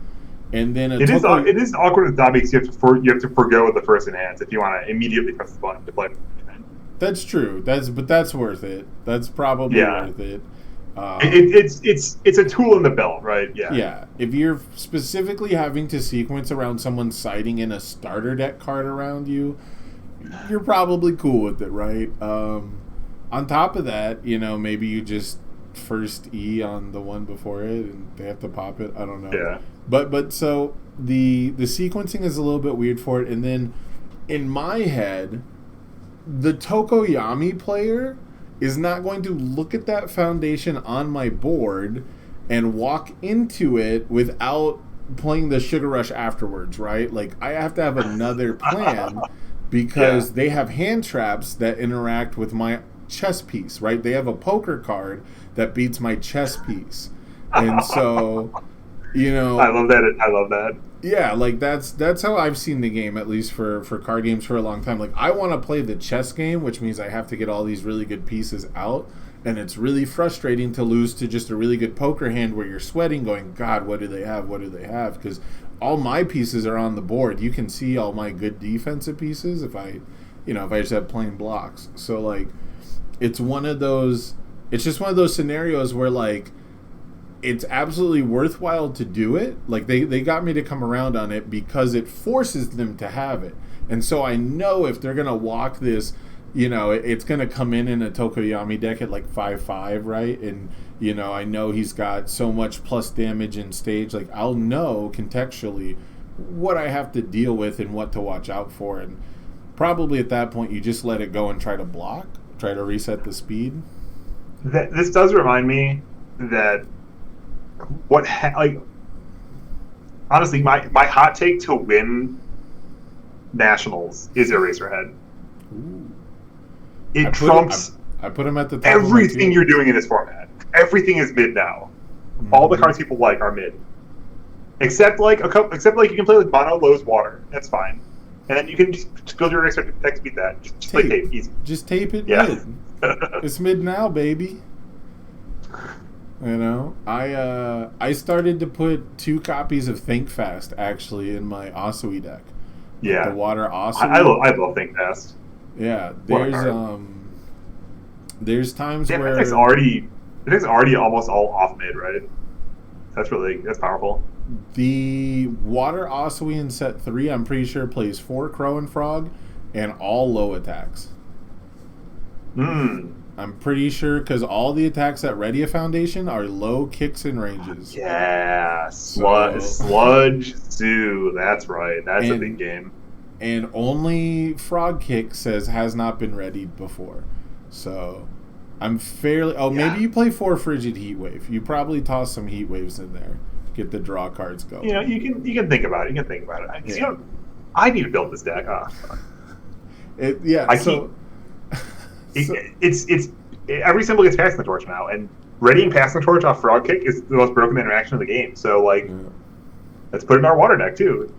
And then it is awkward with Dobby because you have to forgo the first enhance if you want to immediately press the button to play it. That's true. That's worth it. That's probably worth it. It's a tool in the belt, right? Yeah. Yeah. If you're specifically having to sequence around someone sighting in a starter deck card around you, you're probably cool with it, right? On top of that, maybe you just first E on the one before it and they have to pop it. I don't know. Yeah. But so the sequencing is a little bit weird for it, and then in my head, the Tokoyami player is not going to look at that foundation on my board and walk into it without playing the Sugar Rush afterwards, right? Like, I have to have another plan because they have hand traps that interact with my chess piece, right? They have a poker card that beats my chess piece. And so, I love that. Yeah, like that's how I've seen the game, at least for card games for a long time. Like, I want to play the chess game, which means I have to get all these really good pieces out, and it's really frustrating to lose to just a really good poker hand where you're sweating going, God, what do they have? What do they have? Because all my pieces are on the board. You can see all my good defensive pieces if I just have plain blocks. So, like, it's just one of those scenarios where, like, it's absolutely worthwhile to do it. Like, they got me to come around on it because it forces them to have it. And so I know if they're going to walk this, it's going to come in a Tokoyami deck at like 5/5, right? And, I know he's got so much plus damage in stage. Like, I'll know contextually what I have to deal with and what to watch out for. And probably at that point, you just let it go and try to block, try to reset the speed. This does remind me that honestly, my hot take to win Nationals is Eraserhead. Ooh. It trumps I put him at the top everything you're doing in this format. Everything is mid now. Mm-hmm. All the cards people like are mid, except like you can play like Mono Lowe's Water. That's fine, and then you can just build your Eraser deck to beat that. Just play tape, easy. Just tape it mid. It's mid now, baby. I started to put 2 copies of Think Fast actually in my Asui deck. Yeah, the water Asui. I love Think Fast. Yeah, there's times where it's already almost all off mid, right? That's powerful. The water Asui in set 3, I'm pretty sure plays 4 Crow and Frog and all low attacks. I'm pretty sure because all the attacks at Redia Foundation are low kicks and ranges. Yeah, Sludge Zoo. That's right. That's a big game. And only Frog Kick has not been readied before. So I'm fairly... maybe you play 4 Frigid Heat Wave. You probably toss some Heat Waves in there. Get the draw cards going. You can think about it. I need to build this deck. It's every symbol gets passing the torch now, and readying passing the torch off Frog Kick is the most broken interaction of the game. So let's put it in our water deck too.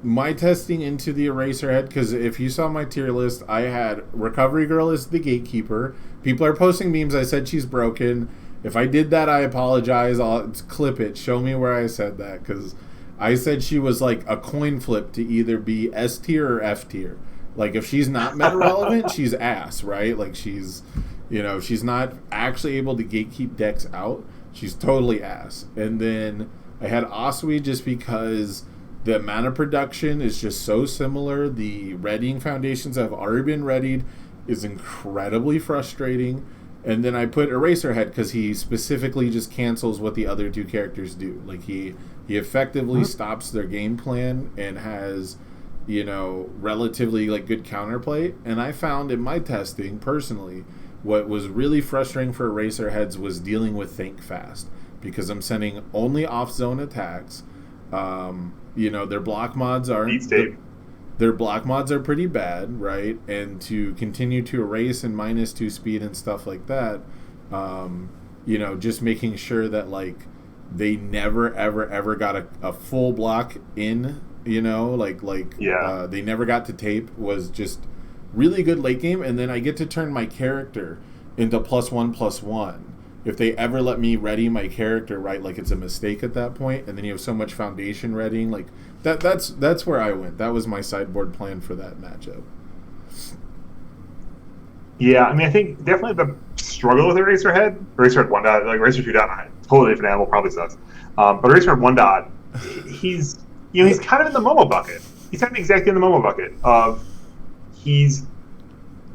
My testing into the Eraserhead, because if you saw my tier list, I had Recovery Girl as the gatekeeper. People are posting memes. I said she's broken. If I did that, I apologize. I'll clip it. Show me where I said that, because I said she was like a coin flip to either be S tier or F tier. Like, if she's not meta relevant, she's ass, right? Like, she's not actually able to gatekeep decks out. She's totally ass. And then I had Asui just because the mana production is just so similar. The readying foundations that have already been readied is incredibly frustrating. And then I put Eraserhead because he specifically just cancels what the other 2 characters do. Like, he effectively stops their game plan and has... relatively like good counterplay. And I found in my testing personally, what was really frustrating for Eraserheads was dealing with Think Fast, because I'm sending only off zone attacks. Their block mods are pretty bad, right? And to continue to erase and -2 speed and stuff like that, just making sure that like they never ever got a full block in. They never got to tape was just really good late game. And then I get to turn my character into +1/+1 if they ever let me ready my character right, like it's a mistake at that point, and then you have so much foundation readying, like that's where I went. That was my sideboard plan for that matchup. Yeah, I mean, I think definitely the struggle with Eraserhead 1 dot, like Eraser 2 dot, totally different animal, probably sucks. But Eraserhead 1 dot, he's kind of in the Momo bucket. He's kind of exactly in the Momo bucket of he's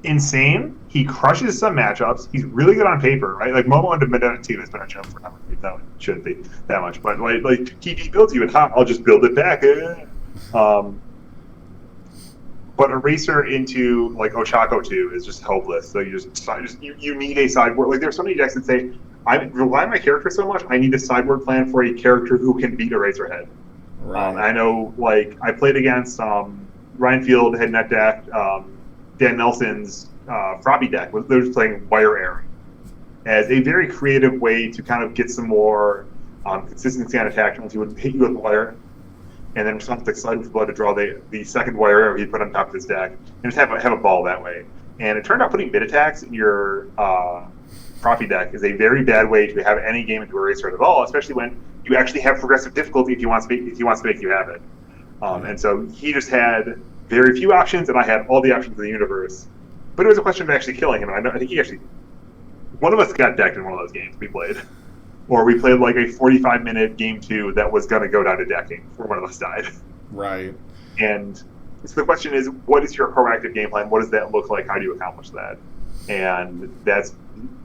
insane. He crushes some matchups. He's really good on paper, right? Like Momo and Medina team has been a jump for him. No, it shouldn't be that much, but like he builds you, and I'll just build it back. But Eraser into like Ochako 2 is just hopeless. So you need a sideboard. Like there's so many decks that say, I rely on my character so much, I need a sideboard plan for a character who can beat Eraserhead. Right. I know, like I played against Ryan Field head net deck, Dan Nelson's Froppy deck. They were just playing Wire Airing as a very creative way to kind of get some more consistency on attack. Once he would hit you with Wire, and then something like Slide with Blood to draw the second Wire Arrow he'd put on top of his deck, and just have a ball that way. And it turned out putting mid attacks in your Froppy deck is a very bad way to have any game into Eraser at all, especially when you actually have progressive difficulty if he wants to make you have it. And so he just had very few options, and I had all the options in the universe. But it was a question of actually killing him. And I think one of us got decked in one of those games we played. Or we played like a 45-minute game 2 that was going to go down to decking before one of us died. Right. And so the question is, what is your proactive game plan? What does that look like? How do you accomplish that? And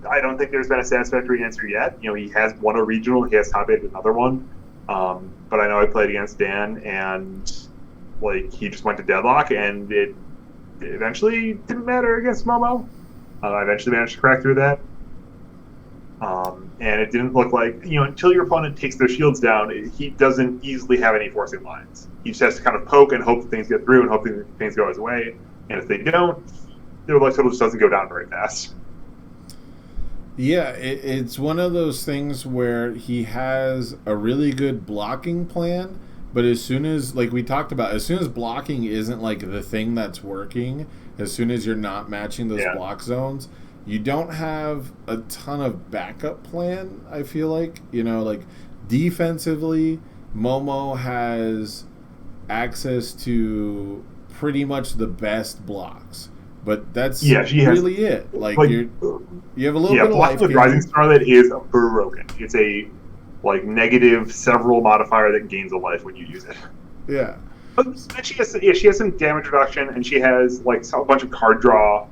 I don't think there's been a satisfactory answer yet. He has won a regional. He has top 8 another one. But I know I played against Dan, and like he just went to deadlock, and it eventually didn't matter against Momo. I eventually managed to crack through that. And it didn't look like, until your opponent takes their shields down, he doesn't easily have any forcing lines. He just has to kind of poke and hope that things get through and hope that things go his way. And if they don't, their life total just doesn't go down very fast. Yeah, it's one of those things where he has a really good blocking plan, but as soon as, like we talked about, as soon as blocking isn't like the thing that's working, as soon as you're not matching those block zones, you don't have a ton of backup plan, I feel like. Like defensively, Momo has access to pretty much the best blocks. But that's really it. Like you have a little bit of life. With Rising Starlight is broken. It's a negative several modifier that gains a life when you use it. Yeah. But she has some damage reduction, and she has a bunch of card draw.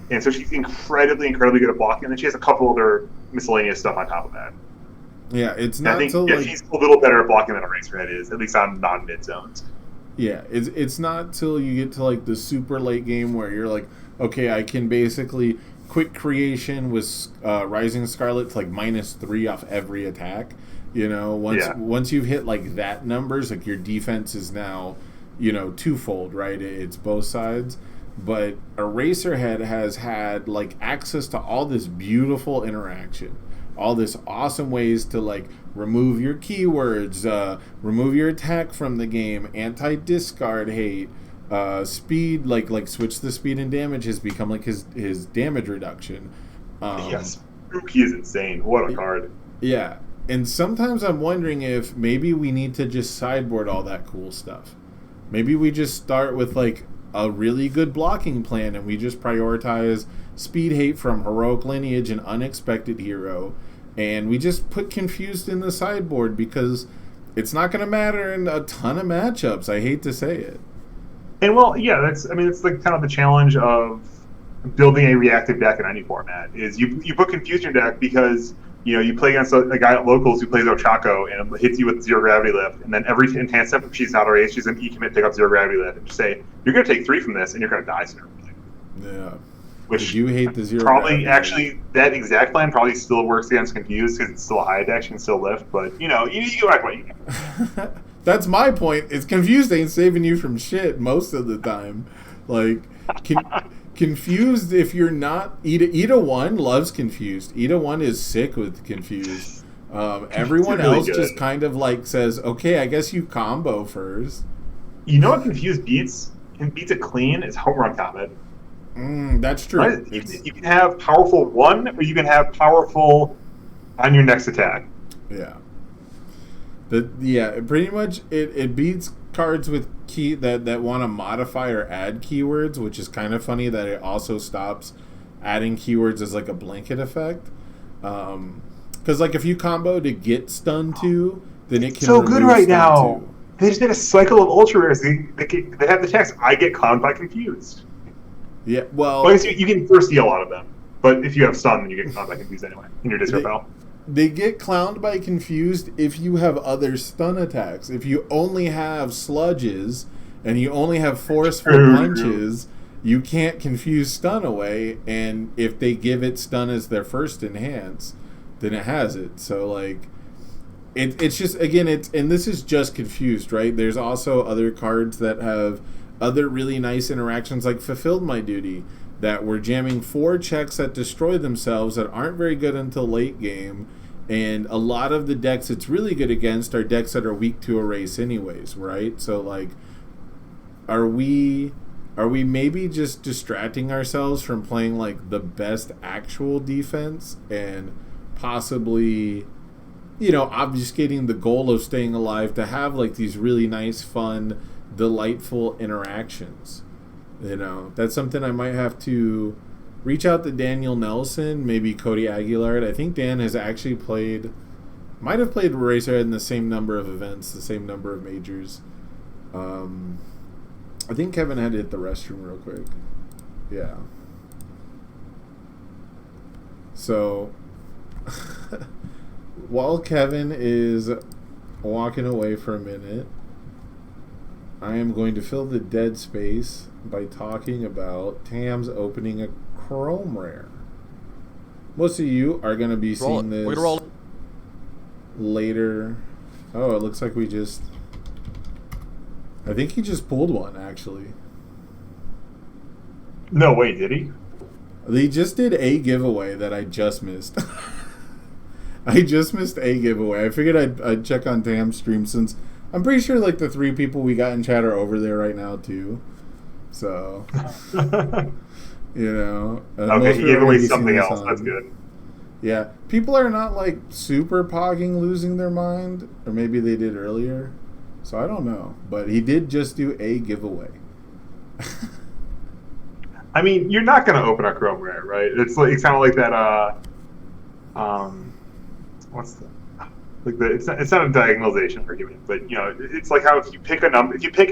And so she's incredibly good at blocking, and then she has a couple other miscellaneous stuff on top of that. Yeah, it's not she's a little better at blocking than Eraserhead is, at least on non-mid zones. Yeah, it's not till you get to the super late game where you're like, okay, I can basically quick creation with Rising Scarlet to -3 off every attack. Once you've hit that numbers, your defense is now, twofold, right? It's both sides. But Eraserhead has had access to all this beautiful interaction, all this awesome ways to remove your keywords, remove your attack from the game, anti-discard hate, speed, switch the speed and damage has become his damage reduction. Yes, Spooky is insane. What a card. Yeah, and sometimes I'm wondering if maybe we need to just sideboard all that cool stuff. Maybe we just start with a really good blocking plan, and we just prioritize speed hate from Heroic Lineage and Unexpected Hero, and we just put Confused in the sideboard because it's not going to matter in a ton of matchups. I hate to say it. And it's kind of the challenge of building a reactive deck in any format is you put Confused in your deck because you play against a guy at locals who plays Ochako and hits you with 0 gravity lift, and then every enhanced step she's out of race, she's an E-commit, pick up 0 gravity lift, and just say, you're going to take 3 from this, and you're going to die sooner. Yeah. Which you hate the 0 probably, gravity actually, that exact plan probably still works against Confused because it's still a high attack, she can still lift, but, you go back what you can. That's my point. It's Confused ain't saving you from shit most of the time. Confused, if you're not... Ida 1 loves Confused. Ida 1 is sick with Confused. Everyone really else just kind of says, okay, I guess you combo first. You know what Confused beats? It beats it clean. It's Home Run Comet. That's true. Right? You can have powerful 1, or you can have powerful on your next attack. Yeah. Pretty much it beats cards with key that want to modify or add keywords, which is kind of funny that it also stops adding keywords as like a blanket effect. Because like if you combo to get stun 2, then it can so good right stun now. 2. They just did a cycle of ultra rares. They have the text. I get clowned by confused. Yeah, well, I guess you can first steal a lot of them, but if you have stun, then you get clowned by confused anyway in your discard pile. They get clowned by confused if you have other stun attacks. If you only have sludges and you only have forceful punches, you can't confuse stun away. And if they give it stun as their first enhance, then it has it. So like, it's just again and this is just confused, right? There's also other cards that have other really nice interactions, like Fulfilled My Duty, that we're jamming 4 checks that destroy themselves that aren't very good until late game, and a lot of the decks it's really good against are decks that are weak to erase anyways, right? So like, are we maybe just distracting ourselves from playing like the best actual defense and possibly, obfuscating the goal of staying alive to have like these really nice, fun, delightful interactions? That's something I might have to reach out to Daniel Nelson, maybe Cody Aguilar. I think Dan has actually might have played Eraserhead in the same number of events, the same number of majors. I think Kevin had to hit the restroom real quick. Yeah. So, while Kevin is walking away for a minute, I am going to fill the dead space by talking about Tam's opening a Chrome Rare. Most of you are going to be seeing this later. Oh, it looks like I think he just pulled one, actually. No, wait, did he? They just did a giveaway that I just missed. I just missed a giveaway. I figured I'd check on Tam's stream since I'm pretty sure like the 3 people we got in chat are over there right now too. So, Okay, he gave away something else. That's good. Yeah, people are not like super pogging losing their mind, or maybe they did earlier. So I don't know, but he did just do a giveaway. I mean, you're not going to open a Chrome Rare, right? It's kind of like that. It's not a diagonalization argument, but it's like how if you pick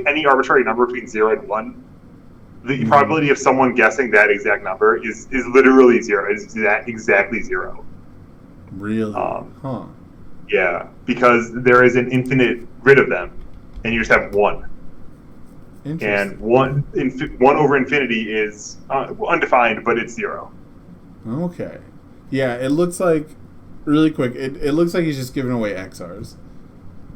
any arbitrary number between 0 and 1, the probability of someone guessing that exact number is literally 0. It's exactly 0. Really? Huh. Yeah, because there is an infinite grid of them, and you just have 1. And 1 over infinity is undefined, but it's 0. Okay. Yeah, it looks like, really quick, it looks like he's just giving away XRs.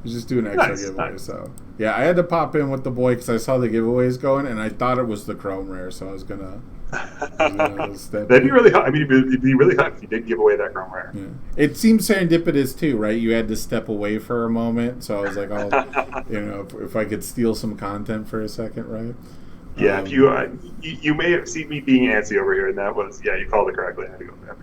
He's just doing XR giveaway. Nice. So, yeah, I had to pop in with the boy because I saw the giveaways going, and I thought it was the Chrome Rare, so I was going to step That'd be really hot. I mean, it'd be really hot if you did give away that Chrome Rare. Yeah. It seemed serendipitous, too, right? You had to step away for a moment, so I was like, if I could steal some content for a second, right? Yeah, if you may have seen me being antsy over here, and that was, you called it correctly. I had to go back.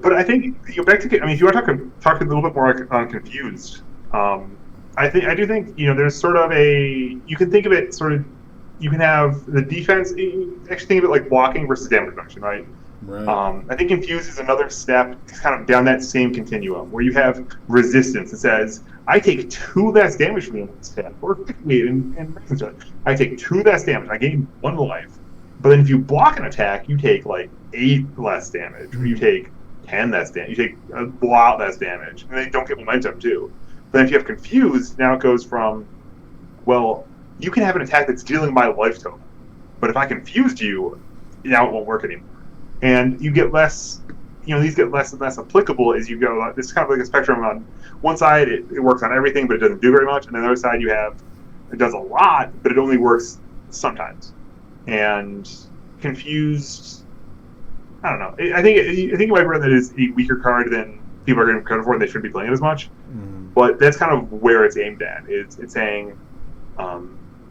But I think back to, if you want to talk a little bit more on confused, I do think there's sort of you can think of it sort of, you can have the defense, actually think of it like blocking versus damage reduction, right? Right. I think confused is another step kind of down that same continuum where you have resistance. It says I take 2 less damage from the attack, or I take 2 less damage. I gain 1 life. But then if you block an attack, you take like 8 less damage, or you take 10 less damage. You take a lot less damage, and they don't get momentum too. But if you have confused, now it goes from, well, you can have an attack that's dealing my life total, but if I confused you, now it won't work anymore. And you get less, these get less and less applicable as you go. It's kind of like a spectrum. On one side, it works on everything, but it doesn't do very much. And on the other side, it does a lot, but it only works sometimes. And confused, I don't know. I think you might run that is a weaker card than people are going to credit for, and they shouldn't be playing it as much. But that's kind of where it's aimed at. It's saying,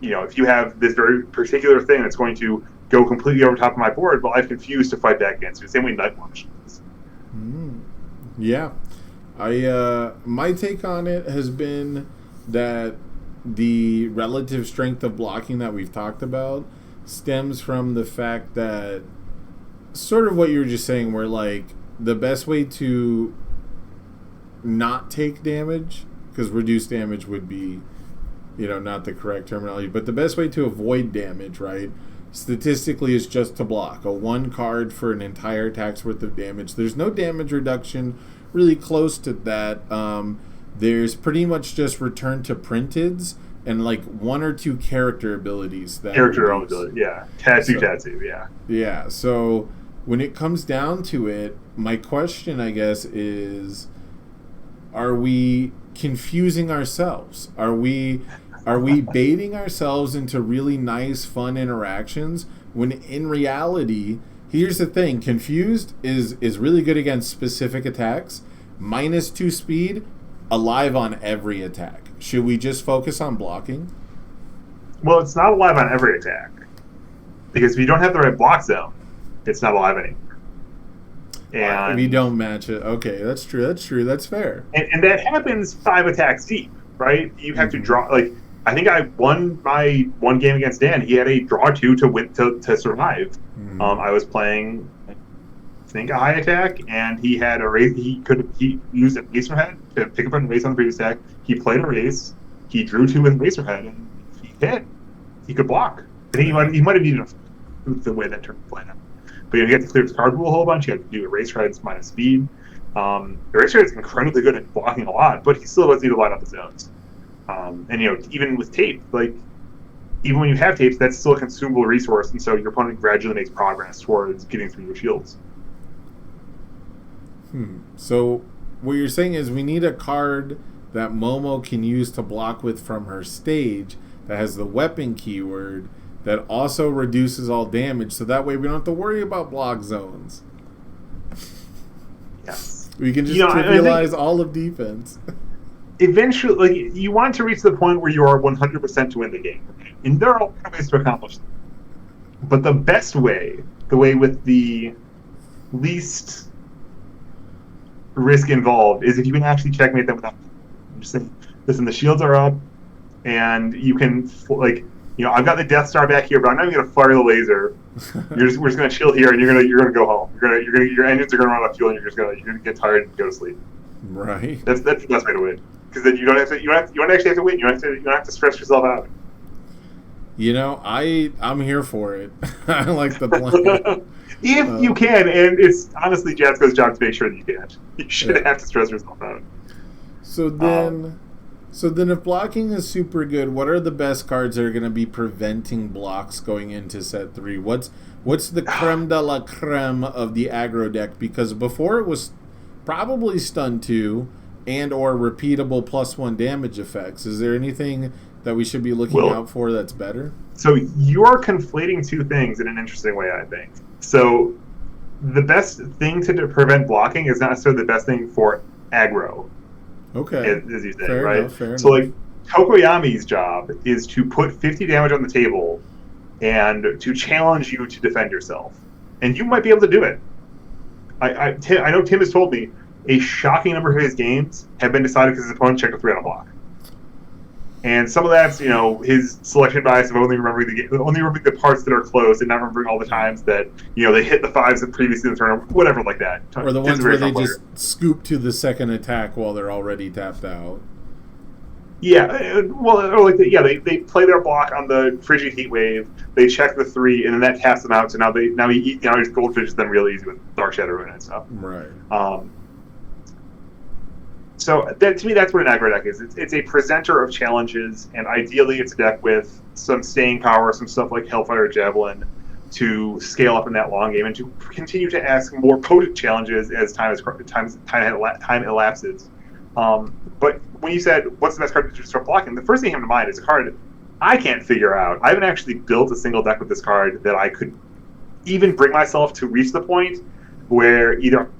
if you have this very particular thing that's going to go completely over top of my board, well, I've confused to fight back against it. Same way Nightwatch is. Yeah. My take on it has been that the relative strength of blocking that we've talked about stems from the fact that sort of what you were just saying, where like the best way to not take damage, because reduced damage would be, not the correct terminology, but the best way to avoid damage, right, statistically is just to block. A 1 card for an entire attack's worth of damage. There's no damage reduction really close to that. There's pretty much just return to printeds and like 1 or 2 character abilities. Character ability, yeah. Tattoo, yeah. Yeah, so when it comes down to it, my question, I guess, is, are we confusing ourselves? Are we baiting ourselves into really nice, fun interactions when in reality, here's the thing, confused is really good against specific attacks, -2 speed, alive on every attack. Should we just focus on blocking? Well, it's not alive on every attack. Because if you don't have the right block zone, it's not alive anymore. And if you don't match it. Okay, that's true, that's fair. And that happens 5 attacks deep, right? You have to draw, like, I think I won my one game against Dan. He had a draw 2 to win to survive. I was playing, I think, a high attack, and he had a raise. He used a Racerhead to pick up a race on the previous attack. He played a race. He drew 2 with Racerhead, and he hit. He could block. I think he might have needed the way that turn played out. But he had to clear his card rule a whole bunch. He had to do Eraserheads minus speed. Eraserhead is incredibly good at blocking a lot, but he still does need to line up the zones. And even with tape, like even when you have tapes, that's still a consumable resource, and so your opponent gradually makes progress towards getting through your shields. So what you're saying is we need a card that Momo can use to block with from her stage that has the weapon keyword that also reduces all damage, so that way we don't have to worry about block zones. Yes. We can just trivialize all of defense. Eventually, you want to reach the point where you are 100% to win the game. And there are all kinds of ways to accomplish that. But the best way, the way with the least risk involved, is if you can actually checkmate them without... I'm just saying, listen, the shields are up, and you can, I've got the Death Star back here, but I'm not even going to fire the laser. We're just going to chill here, and you're going to go home. Your engines are going to run out of fuel, and you're going to get tired and go to sleep. Right. That's the best way to win, because then you don't actually have to win. You don't have to stress yourself out. I'm here for it. I like the plan. If you can, and it's honestly Jatsko's job to make sure that you can. You shouldn't have to stress yourself out. So then if blocking is super good, what are the best cards that are going to be preventing blocks going into set 3? What's the creme de la creme of the aggro deck? Because before it was probably stun 2 and or repeatable +1 damage effects. Is there anything that we should be looking out for that's better? So you're conflating 2 things in an interesting way, I think. So the best thing to prevent blocking is not necessarily the best thing for aggro. Okay. As you say, fair right? Enough, fair so, enough. Tokoyami's job is to put 50 damage on the table and to challenge you to defend yourself. And you might be able to do it. I know Tim has told me a shocking number of his games have been decided because his opponent checked a 3 on a block. And some of that's, his selection bias of only remembering the parts that are close and not remembering all the times that, they hit the 5s that previously in the turn, or whatever like that. Or the ones where they just scoop to the second attack while they're already tapped out. Yeah, they play their block on the Frigid Heat Wave, they check the 3, and then that taps them out, so now his Goldfish is then real easy with Dark Shadow and stuff. Right. So to me, that's what an aggro deck is. It's a presenter of challenges, and ideally it's a deck with some staying power, some stuff like Hellfire Javelin to scale up in that long game and to continue to ask more potent challenges as time elapses. But when you said, what's the best card to start blocking, the first thing that came to mind is a card I can't figure out. I haven't actually built a single deck with this card that I could even bring myself to reach the point where either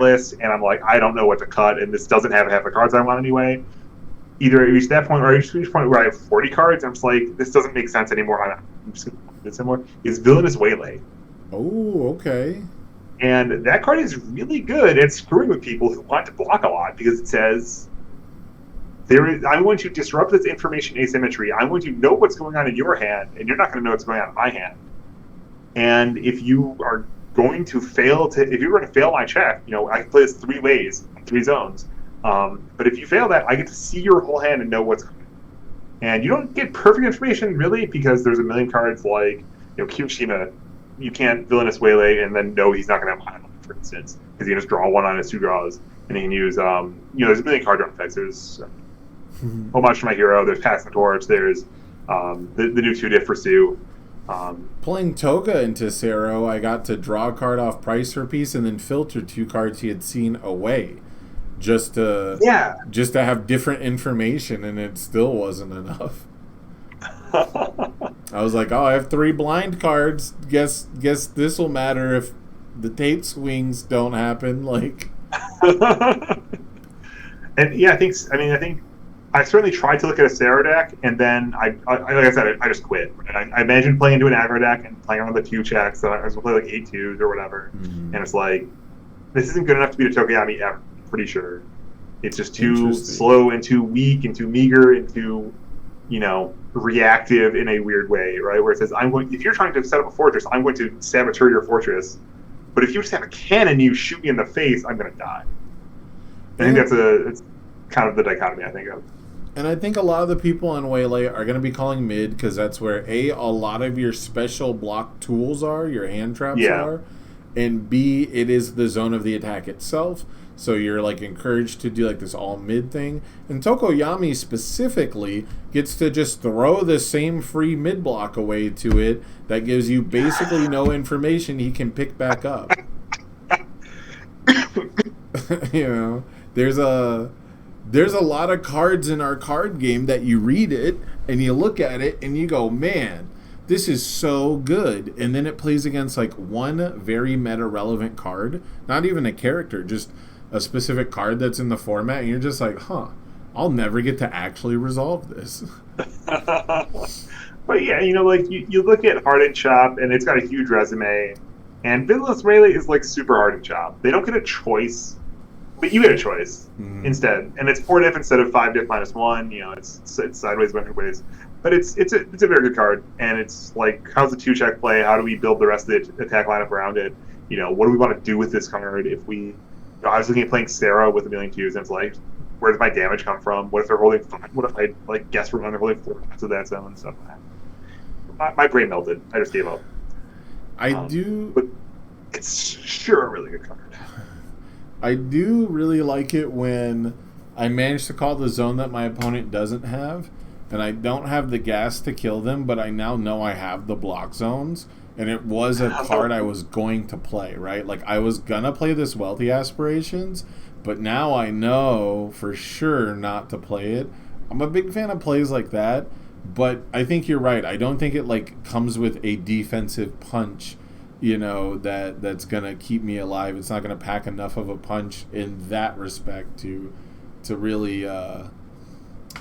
list and I'm like, I don't know what to cut, and this doesn't have half the cards I want anyway. either I reach that point or I reach a point where I have 40 cards. I'm just like, this doesn't make sense anymore. I'm just going to play this anymore. Is Villainous Waylay. Oh, okay. And that card is really good at screwing with people who want to block a lot because it says, I'm going to disrupt this information asymmetry. I'm going to know what's going on in your hand, and you're not going to know what's going on in my hand. And if you are going to if you're going to fail my check, I can play this 3 ways, 3 zones. But if you fail that, I get to see your whole hand and know what's going on. And you don't get perfect information, really, because there's a million cards like, Kirishima. You can't Villainous Waylay and then know he's not going to have Highlight, for instance, because he can just draw 1 on his 2 draws, and he can use, there's a million card draw effects. There's Homage to My Hero, there's Pass the Torch, there's the new 2-diff for Sue. Playing Toga into Sero, I got to draw a card off price per piece and then filter 2 cards he had seen away, just to have different information, and it still wasn't enough. I was like, I have 3 blind cards. Guess this will matter if the tape swings don't happen. Like, and yeah, I think I certainly tried to look at a Sarah deck, and then I like I said, I just quit. And I imagined playing into an aggro deck and playing on the 2 checks. So I was going to play like 8-2s or whatever. And it's like, this isn't good enough to beat a Tokoyami ever. I'm pretty sure. It's just too slow and too weak and too meager and too, reactive in a weird way, right? Where it says, if you're trying to set up a fortress, I'm going to saboteur your fortress. But if you just have a cannon and you shoot me in the face, I'm going to die. I think it's kind of the dichotomy I think of. And I think a lot of the people on Waylay are going to be calling mid because that's where A, a lot of your special block tools are, your hand traps are, and B, it is the zone of the attack itself. So you're like encouraged to do like this all mid thing. And Tokoyami specifically gets to just throw the same free mid block away to it that gives you basically no information he can pick back up. There's a lot of cards in our card game that you read it and you look at it and you go, man, this is so good. And then it plays against like one very meta relevant card, not even a character, just a specific card that's in the format, and you're just like, I'll never get to actually resolve this. But yeah, you look at Hardened Chop, and it's got a huge resume, and Villainous Waylay is like super Hardened Chop. They don't get a choice, but you get a choice instead, and it's 4-diff instead of 5-diff -1. It's sideways, 100 ways, but it's a very good card, and it's like, how's the 2-check play? How do we build the rest of the attack lineup around it? What do we want to do with this card if we? I was looking at playing Sarah with 1,000,000 and it's like, where does my damage come from? What if they're holding 5? What if I guess we're holding 4 of that zone and stuff? My brain melted. I just gave up. But it's sure a really good card. I do really like it when I manage to call the zone that my opponent doesn't have, and I don't have the gas to kill them, but I now know I have the block zones. And it was a card I was going to play, right? Like, I was going to play this Wealthy Aspirations, but now I know for sure not to play it. I'm a big fan of plays like that, but I think you're right. I don't think it, like, comes with a defensive punch, that's going to keep me alive. It's not going to pack enough of a punch in that respect to really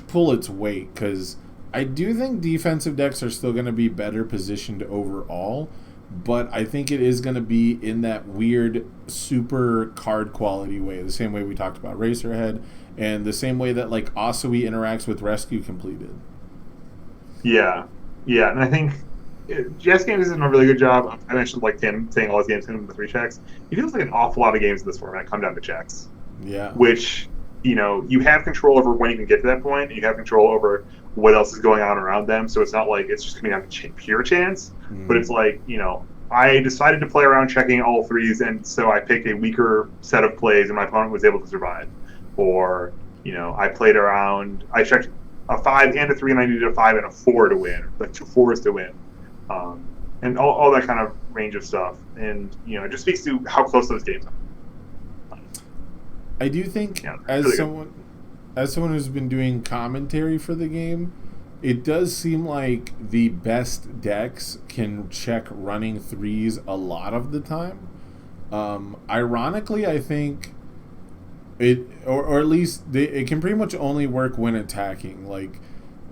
pull its weight, because I do think defensive decks are still going to be better positioned overall, but I think it is going to be in that weird super card quality way, the same way we talked about Racerhead, and the same way that like Asui interacts with Rescue Completed. Yeah, and I think Jess Games is doing a really good job. I mentioned like Tim saying all his games in the 3 checks. It feels like an awful lot of games in this format come down to checks. Yeah. Which, you have control over when you can get to that point, and you have control over what else is going on around them, so it's not like it's just coming down to pure chance, but it's like, I decided to play around checking all 3s, and so I picked a weaker set of plays, and my opponent was able to survive. Or, I played around, I checked a 5 and a 3, and I needed a 5 and a 4 to win, like 2 4s to win. And all that kind of range of stuff. And, it just speaks to how close those games are. I do think, as someone who's been doing commentary for the game, it does seem like the best decks can check running 3s a lot of the time. Ironically, I think or at least it can pretty much only work when attacking. Like,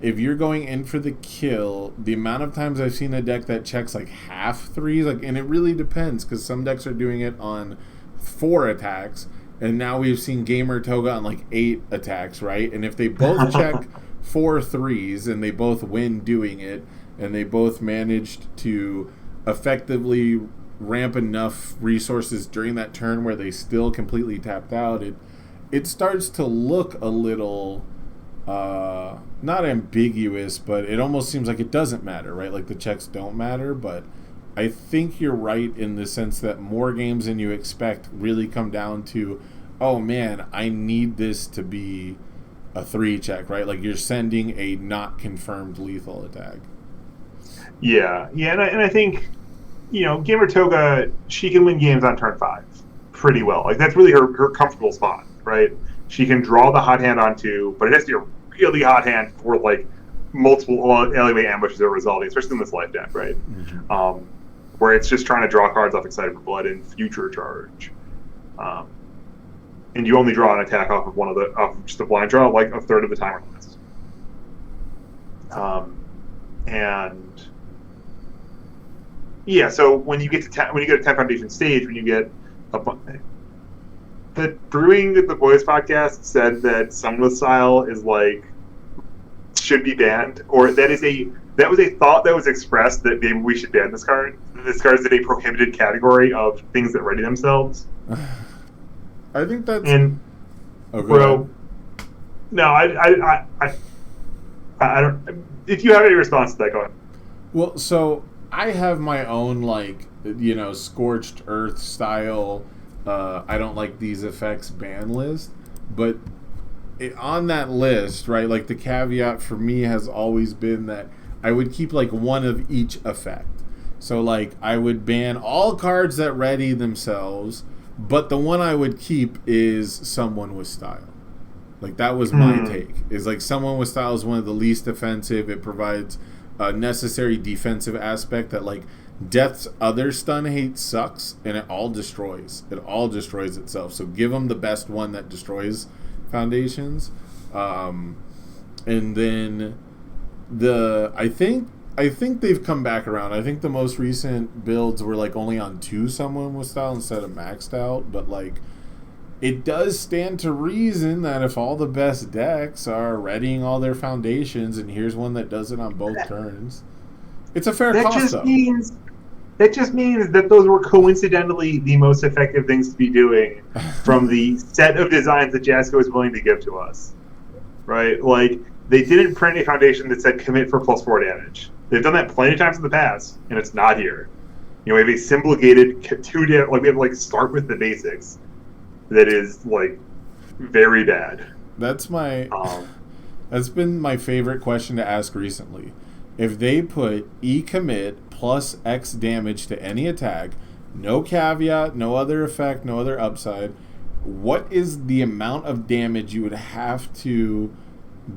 if you're going in for the kill, the amount of times I've seen a deck that checks like half threes, like, and it really depends because some decks are doing it on 4 attacks, and now we've seen Gamer Toga on like 8 attacks, right? And if they both check 4 threes and they both win doing it, and they both managed to effectively ramp enough resources during that turn where they still completely tapped out, it starts to look a little not ambiguous, but it almost seems like it doesn't matter, right? Like the checks don't matter. But I think you're right in the sense that more games than you expect really come down to, oh man, I need this to be a 3 check, right? Like you're sending a not confirmed lethal attack. Yeah, and I think, Gamer Toga, she can win games on turn 5 pretty well. Like that's really her comfortable spot, right? She can draw the hot hand on 2, but it has to be a really hot hand for like multiple alleyway ambushes are resolving, especially in this life deck, right? Mm-hmm. Where it's just trying to draw cards off Excited for Blood and Future Charge, and you only draw an attack off of just a blind draw like a third of the time or less. And yeah, so when you get to 10 Foundation stage, when you get the Brewing the Boys podcast said that Sunless Style is like should be banned, or that was a thought that was expressed that maybe we should ban this card. This card is in a prohibited category of things that ready themselves. I think that's bro. No, I don't. If you have any response to that, go ahead. Well, so I have my own Scorched Earth style. I don't like these effects ban list, but on that list, right, like the caveat for me has always been that I would keep like one of each effect. So like I would ban all cards that ready themselves, but the one I would keep is Someone with Style. Like that was my take. Is like Someone with Style is one of the least offensive. It provides a necessary defensive aspect that like Death's other stun hate sucks, and it all destroys. It all destroys itself. So give them the best one that destroys foundations. And then I think they've come back around. I think the most recent builds were like only on 2 Someone with Style instead of maxed out. But like it does stand to reason that if all the best decks are readying all their foundations, and here's one that does it on both turns, it's a fair cost though. That just means that those were coincidentally the most effective things to be doing from the set of designs that Jasko was willing to give to us, right? Like, they didn't print a foundation that said commit for +4 damage. They've done that plenty of times in the past, and it's not here. We have a simple gated 2 damage, like we have like start with the basics that is like very bad. That's been my favorite question to ask recently. If they put E-commit plus X damage to any attack, no caveat, no other effect, no other upside, what is the amount of damage you would have to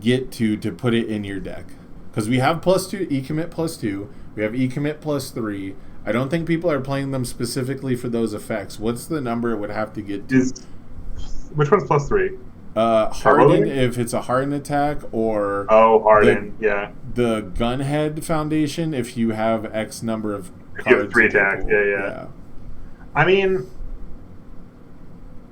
get to put it in your deck? Because we have +2, E-commit +2, we have E-commit +3. I don't think people are playing them specifically for those effects. What's the number it would have to get to? Which one's +3? Harden, if it's a Harden attack, or Harden, yeah. The Gunhead Foundation, if you have X number of cards. 3 attack, yeah. I mean,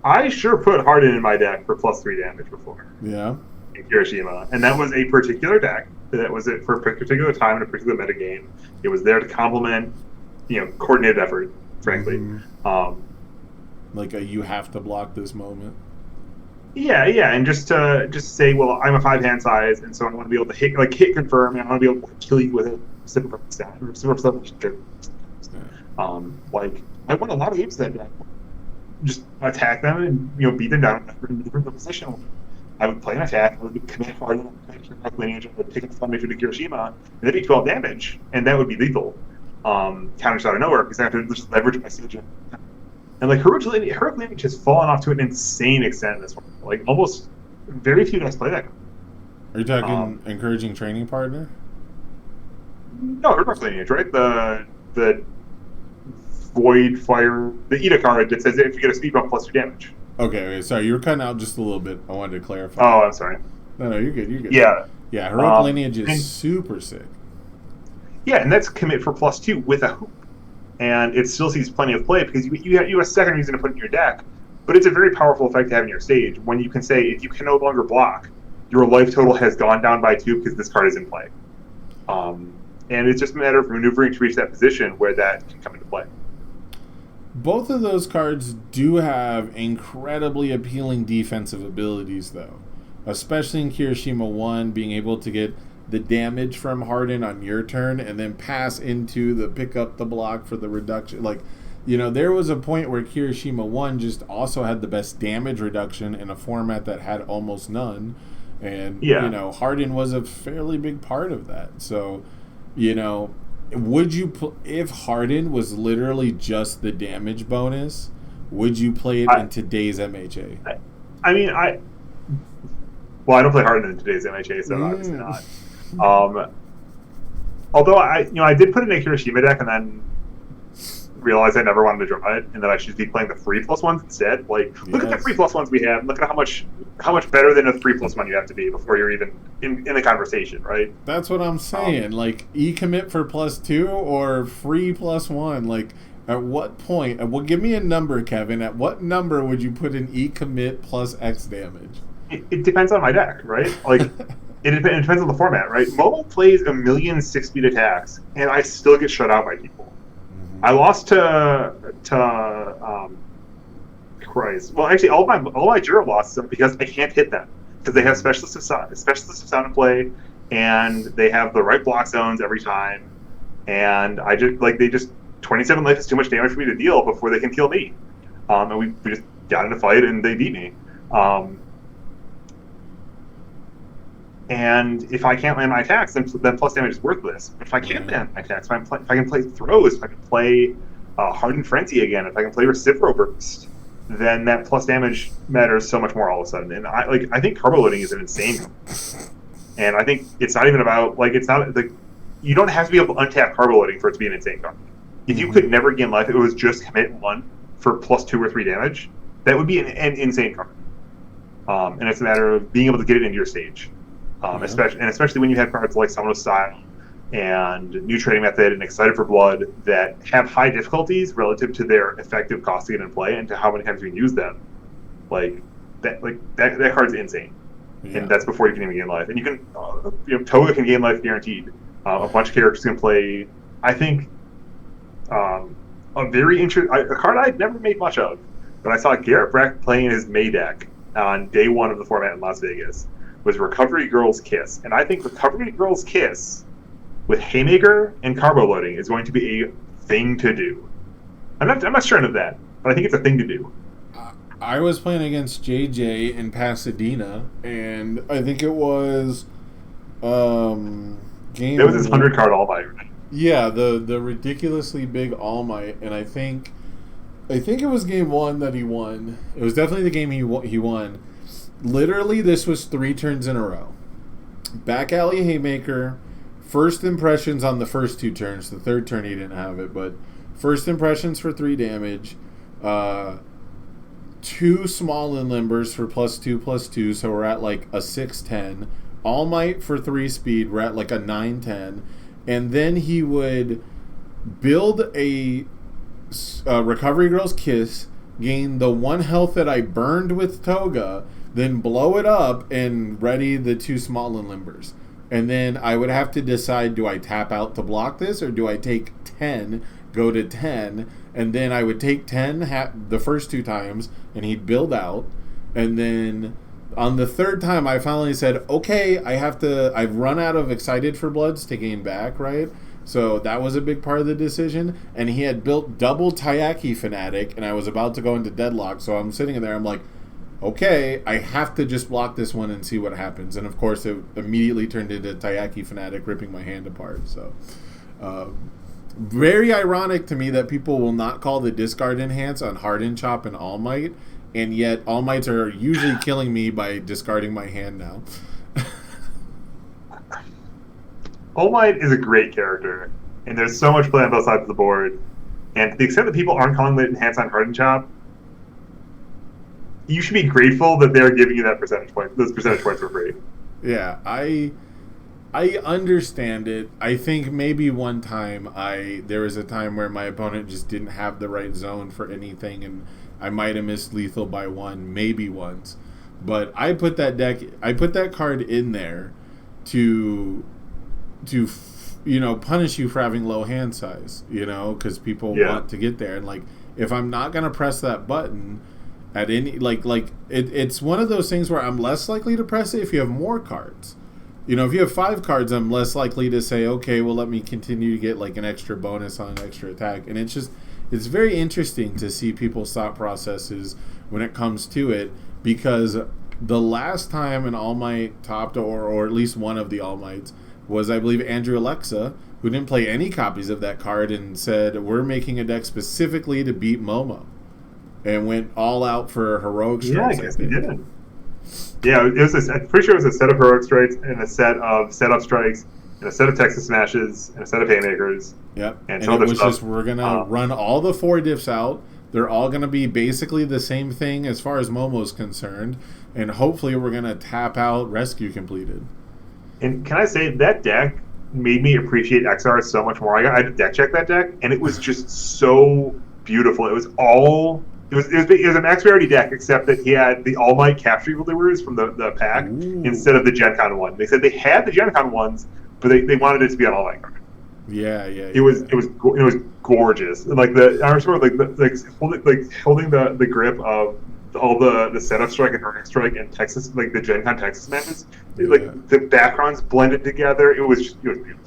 I sure put Harden in my deck for +3 damage before. Yeah. In Kirishima, and that was a particular deck. That was it for a particular time in a particular metagame. It was there to complement, coordinated effort, frankly. Mm-hmm. Like you have to block this moment. Yeah, and just to say, well, I'm a 5-hand size, and so I want to be able to hit confirm, and I want to be able to kill you with a super stat or super submission. Like I won a lot of games that day. Just attack them and beat them down in different position. I would play an attack, I would commit hard, lineage, I would take a foundation to Kirishima, and that'd be 12 damage, and that would be lethal. Counters out of nowhere because I have to just leverage my siege. And like Heroic Lineage has fallen off to an insane extent in this one. Like almost very few guys play that. Are you talking encouraging training partner? No, Heroic Lineage, right? The Void Fire, the Ida card that says if you get a speed bump +2 damage. Okay, sorry, you were cutting out just a little bit. I wanted to clarify. Oh, I'm sorry. No, you're good. You're good. Yeah. Yeah, heroic lineage is and, super sick. Yeah, and that's commit for +2 with a hoop. And it still sees plenty of play because you have a second reason to put in your deck, but it's a very powerful effect to have in your stage when you can say, if you can no longer block, your life total has gone down by 2 because this card is in play. And it's just a matter of maneuvering to reach that position where that can come into play. Both of those cards do have incredibly appealing defensive abilities, though. Especially in Kirishima 1, being able to get the damage from Harden on your turn and then pass into the pick up the block for the reduction. Like, there was a point where Kirishima 1 just also had the best damage reduction in a format that had almost none. And, Harden was a fairly big part of that. So, would you if Harden was literally just the damage bonus, would you play it in today's MHA? Well, I don't play Harden in today's MHA, so obviously not. Although I did put in a Kirishima deck and then realized I never wanted to draw it, and that I should be playing the 3+1s instead. Like, look at the 3+1s we have. Look at how much better than a 3+1 you have to be before you're even in the conversation, right? That's what I'm saying. Like, commit for +2 or free +1. Like, at what point? Well, give me a number, Kevin. At what number would you put in commit plus X damage? It depends on my deck, right? Like. It depends on the format, right? Mobile plays 1,000,000 6-speed attacks, and I still get shut out by people. I lost to Christ. Well, actually, all my Jura losses because I can't hit them because they have specialists of sound in play, and they have the right block zones every time, and I just 27 life is too much damage for me to deal before they can kill me, and we just got in a fight and they beat me. And if I can't land my attacks, then plus damage is worthless. If I can't land my attacks, if I can play throws, if I can play Hardened Frenzy again, if I can play Referral Burst, then that plus damage matters so much more all of a sudden. And I think carbo loading is an insane card. And I think it's not even about you don't have to be able to untap carbo loading for it to be an insane card. If you could never gain life, it was just commit 1 for +2 or 3 damage, that would be an insane card. And it's a matter of being able to get it into your stage. Especially when you have cards like Summon of Style and New Trading Method and Excited for Blood that have high difficulties relative to their effective cost to get in play and to how many times you can use them. That card's insane, and that's before you can even gain life. And you can, Toga can gain life guaranteed. A bunch of characters can play. I think a card I'd never made much of, but I saw Garrett Breck playing his May deck on day 1 of the format in Las Vegas. Was Recovery Girl's Kiss. And I think Recovery Girl's Kiss with Haymaker and carbo loading is going to be a thing to do. I'm not sure of that, but I think it's a thing to do. I was playing against JJ in Pasadena, and I think it was game. It was his 100-card All Might. Yeah, the ridiculously big All Might, and I think it was game 1 that he won. It was definitely the game he won. Literally, this was 3 turns in a row. Back alley Haymaker, first impressions on the first 2 turns. The third turn he didn't have it, but first impressions for 3 damage. 2 small and limbers for +2/+2, so we're at like a 6/10. All Might for 3 speed, we're at like a 9/10. And then he would build a Recovery Girl's Kiss, gain the 1 health that I burned with Toga, then blow it up and ready the 2 small and limbers. And then I would have to decide, do I tap out to block this or do I take 10, go to 10, and then I would take 10 the first 2 times and he'd build out. And then on the 3rd time I finally said, okay, I've run out of Excited for Bloods to gain back, right? So that was a big part of the decision. And he had built double Taiyaki Fanatic and I was about to go into deadlock. So I'm sitting there, I'm like, okay, I have to just block this one and see what happens. And of course, it immediately turned into Taiyaki Fanatic, ripping my hand apart. So, very ironic to me that people will not call the discard enhance on Harden Chop and All Might, and yet All Mights are usually killing me by discarding my hand now. All Might is a great character, and there's so much play on both sides of the board. And to the extent that people aren't calling the enhance on Harden Chop, you should be grateful that they're giving you those percentage points for free. Yeah, I understand it. I think maybe one time there was a time where my opponent just didn't have the right zone for anything, and I might have missed lethal by one, maybe once. But I put that card in there to punish you for having low hand size, because people want to get there, and like if I'm not gonna press that button at any it's one of those things where I'm less likely to press it if you have more cards. If you have 5 cards, I'm less likely to say, okay, well, let me continue to get like an extra bonus on an extra attack. And it's very interesting to see people's thought processes when it comes to it, because the last time an All Might topped, or at least one of the All Mights, was, I believe, Andrew Alexa, who didn't play any copies of that card and said, we're making a deck specifically to beat Momo, and went all out for heroic strikes. Yeah, I guess he did. Yeah, I'm pretty sure it was a set of heroic strikes and a set of setup strikes and a set of Texas smashes and a set of haymakers. Yep. And it was stuff. Just, we're going to run all the 4 diffs out. They're all going to be basically the same thing as far as Momo's concerned. And hopefully we're going to tap out Rescue Completed. And can I say, that deck made me appreciate XR so much more. I had to deck check that deck, and it was just so beautiful. It was all... It was a max rarity deck, except that he had the All Might Capture Evildoers from the pack instead of the Gen Con one. They said they had the Gen Con ones, but they wanted it to be an All Might card. Yeah. It was gorgeous. And I remember holding the grip of all the setup strike and heroic strike and Texas, like the Gen Con Texas matches. The backgrounds blended together. It was beautiful.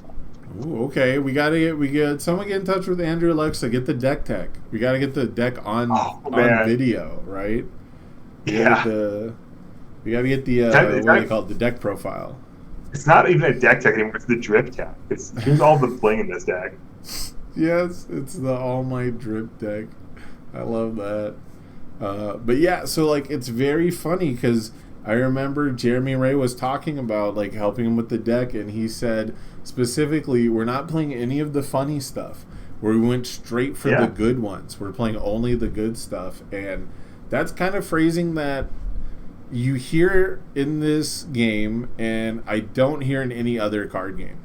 Ooh, okay, we get someone get in touch with Andrew Alexa. Get the deck tech. We got to get the deck on video, right? We got to get the what do they call it? The deck profile. It's not even a deck tech anymore. It's the drip tech. Here's all the bling in this deck. Yes, it's the All Might drip deck. I love that. But yeah, so like it's very funny because I remember Jeremy Ray was talking about like helping him with the deck, and he said specifically, we're not playing any of the funny stuff. We went straight for the good ones. We're playing only the good stuff, and that's kind of phrasing that you hear in this game, and I don't hear in any other card game.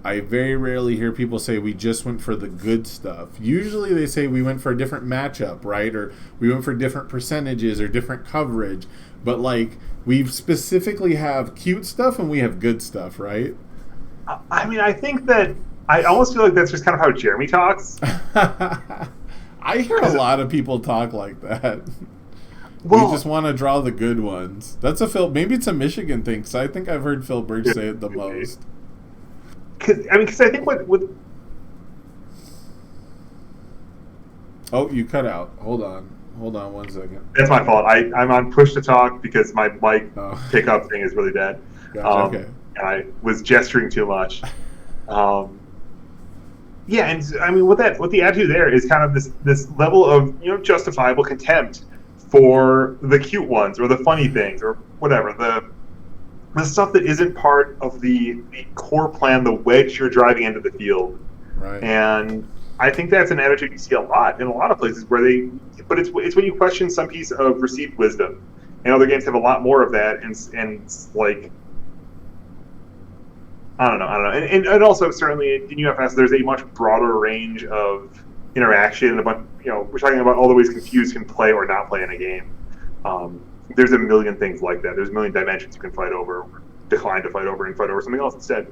I very rarely hear people say we just went for the good stuff. Usually they say we went for a different matchup, right? Or we went for different percentages or different coverage. But like we specifically have cute stuff and we have good stuff, right? I mean, I think that I almost feel like that's just kind of how Jeremy talks. I hear a lot of people talk like that. Well, we just want to draw the good ones. That's maybe it's a Michigan thing, because I think I've heard Phil Birch say it the most. Because I think what Oh, you cut out. Hold on 1 second. That's my fault. I'm on push to talk because my mic pickup thing is really dead. Gotcha, okay. And I was gesturing too much. Yeah, and I mean, what the attitude there is kind of this level of justifiable contempt for the cute ones or the funny things or whatever, the stuff that isn't part of the core plan, the wedge you're driving into the field. Right. And I think that's an attitude you see a lot in a lot of places but it's when you question some piece of received wisdom, and other games have a lot more of that, and like I don't know, and also certainly in UFS there's a much broader range of interaction, we're talking about all the ways confused can play or not play in a game. There's a million things like that. There's a million dimensions you can fight over, decline to fight over, and fight over something else instead.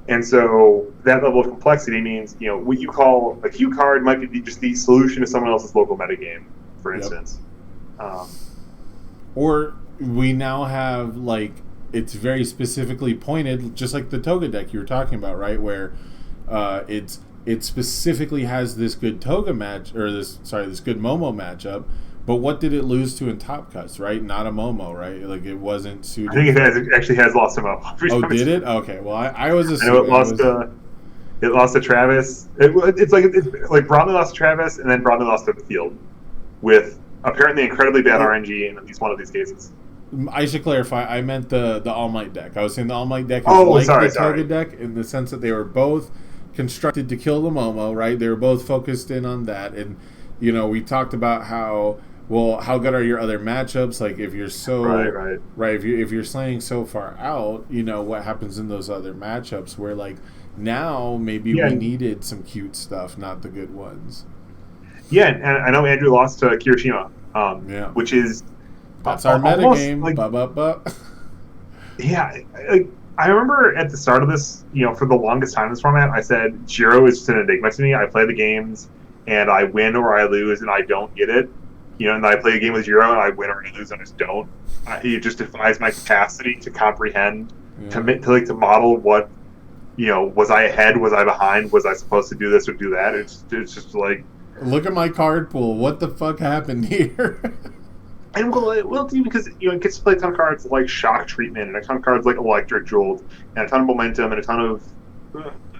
And so that level of complexity means, what you call a cue card might be just the solution to someone else's local metagame, for instance. Or we now have, it's very specifically pointed, just like the Toga deck you were talking about, right? Where it specifically has this good Toga match, or this good Momo matchup. But what did it lose to in Top Cuts, right? Not a Momo, right? Like, it wasn't suited. I think it actually has lost to Momo. Oh, did it? Okay, well, I was assuming. I know it lost to Travis. It's like Bromley lost to Travis, and then Bromley lost to Field, with apparently incredibly bad RNG in at least one of these cases. I should clarify. I meant the All Might deck. I was saying the All Might deck is the Toga deck in the sense that they were both constructed to kill the Momo, right? They were both focused in on that. And, we talked about how well, how good are your other matchups? Like if you're so right. if you're slaying so far out, what happens in those other matchups where like now maybe Yeah, we needed some cute stuff, not the good ones. yeah, and I know Andrew lost to Kirishima, Yeah, which is that's our almost metagame. like, Ba ba ba. yeah, like, I remember at the start of this, for the longest time in this format, I said Jiro is just an enigma to me. I play the games and I win or I lose and I don't get it. And I play a game with Jiro and I win or I lose and I just don't. It just defies my capacity to comprehend, Yeah. to model what, was I ahead? Was I behind? Was I supposed to do this or do that? It's just like, Look at my card pool. What the fuck happened here? and well, because it gets to play a ton of cards like Shock Treatment and a ton of cards like Electric Jolt and a ton of Momentum and a ton of.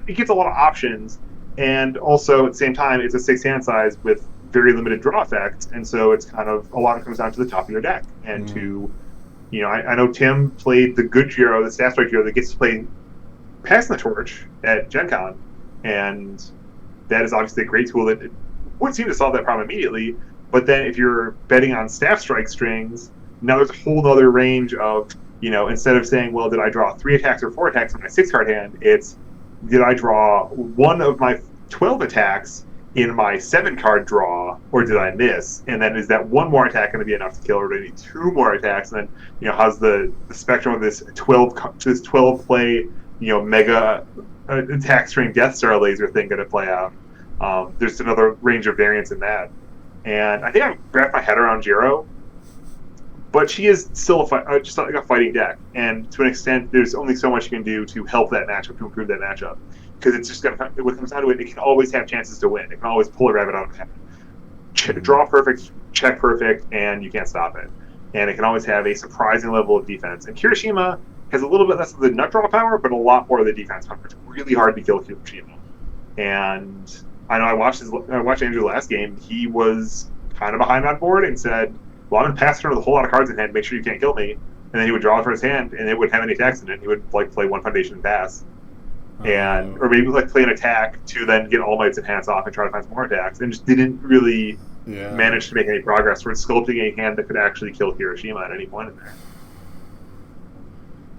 It gets a lot of options, and also at the same time, it's a 6-hand size with very limited draw effects, and so it's kind of a lot of it comes down to the top of your deck and to. I know Tim played the good Giro, the Staff Strike Giro that gets to play Passing the Torch at Gen Con, and that is obviously a great tool that would seem to solve that problem immediately. But then if you're betting on Staff Strike strings, now there's a whole other range of, instead of saying, well, did I draw 3 attacks or 4 attacks on my 6-card hand, it's, did I draw one of my 12 attacks in my 7-card draw, or did I miss? And then is that one more attack going to be enough to kill, or do I need 2 more attacks? And then, how's the spectrum of this 12 play, mega attack string Death Star laser thing going to play out? There's another range of variants in that. And I think I wrapped my head around Jiro, but she is still just like a fighting deck. And to an extent, there's only so much you can do to help that matchup, to improve that matchup. Because it's just going to, when it comes down to it, it can always have chances to win. It can always pull a rabbit out of the hat. Draw perfect, check perfect, and you can't stop it. And it can always have a surprising level of defense. And Kirishima has a little bit less of the nut draw power, but a lot more of the defense power. It's really hard to kill Kirishima. And I know I watched Andrew's last game. He was kind of behind on board and said, well, I'm going to pass turn with a whole lot of cards in hand, make sure you can't kill me. And then he would draw it for his hand, and it wouldn't have any attacks in it. He would play 1 foundation and pass. Or maybe play an attack to then get All Might's and hands off and try to find some more attacks, and just didn't really manage to make any progress towards sculpting a hand that could actually kill Kirishima at any point in there.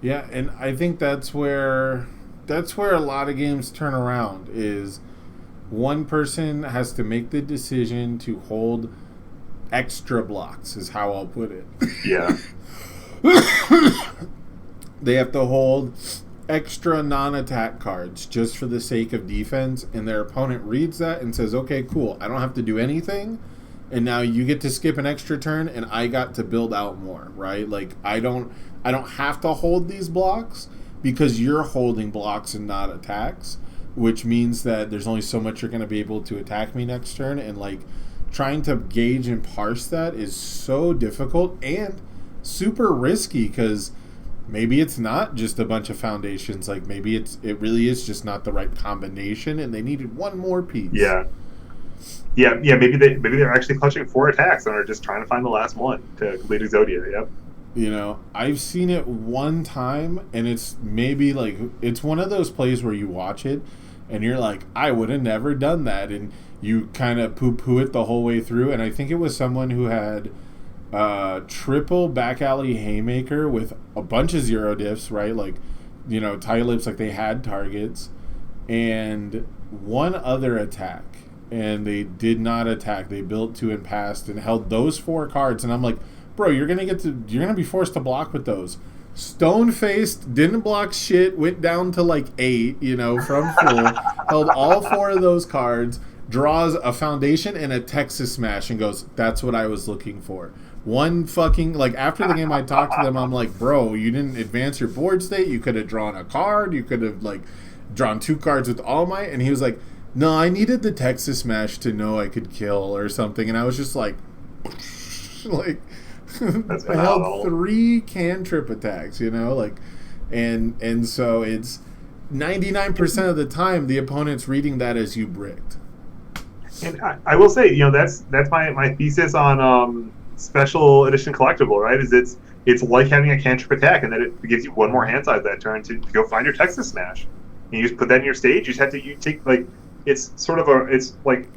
Yeah, and I think that's where a lot of games turn around is one person has to make the decision to hold extra blocks, is how I'll put it. Yeah. They have to hold extra non-attack cards just for the sake of defense, and their opponent reads that and says, okay, cool, I don't have to do anything, and now you get to skip an extra turn and I got to build out more, right? Like I don't have to hold these blocks because you're holding blocks and not attacks, which means that there's only so much you're going to be able to attack me next turn, and like trying to gauge and parse that is so difficult and super risky because maybe it's not just a bunch of foundations. Like maybe it really is just not the right combination, and they needed one more piece. Yeah. Maybe they're actually clutching 4 attacks and are just trying to find the last one to complete Exodia. Yep. I've seen it one time, and it's maybe like it's one of those plays where you watch it, and you're like, I would have never done that, and you kind of poo-poo it the whole way through. And I think it was someone who had triple back alley haymaker with a bunch of 0 diffs, right? Like, tie lips, like they had targets, and one other attack, and they did not attack. They built 2 and passed and held those 4 cards, and I'm like, bro, you're gonna be forced to block with those. Stone faced, didn't block shit, went down to like 8, from full, held all 4 of those cards, draws a foundation and a Texas Smash, and goes, that's what I was looking for. One fucking, like, after the game I talked to them, I'm like, bro, you didn't advance your board state, you could have drawn a card, you could have, like, drawn 2 cards with All Might, and he was like, no, I needed the Texas Smash to know I could kill or something, and I was just like, That's I held 3 cantrip attacks, like, and so it's 99% of the time the opponent's reading that as you bricked. And I will say, that's my thesis on special edition collectible, right? Is it's like having a cantrip attack, and that it gives you 1 more hand size that turn to go find your Texas Smash, and you just put that in your stage. You just have to take like it's sort of it's like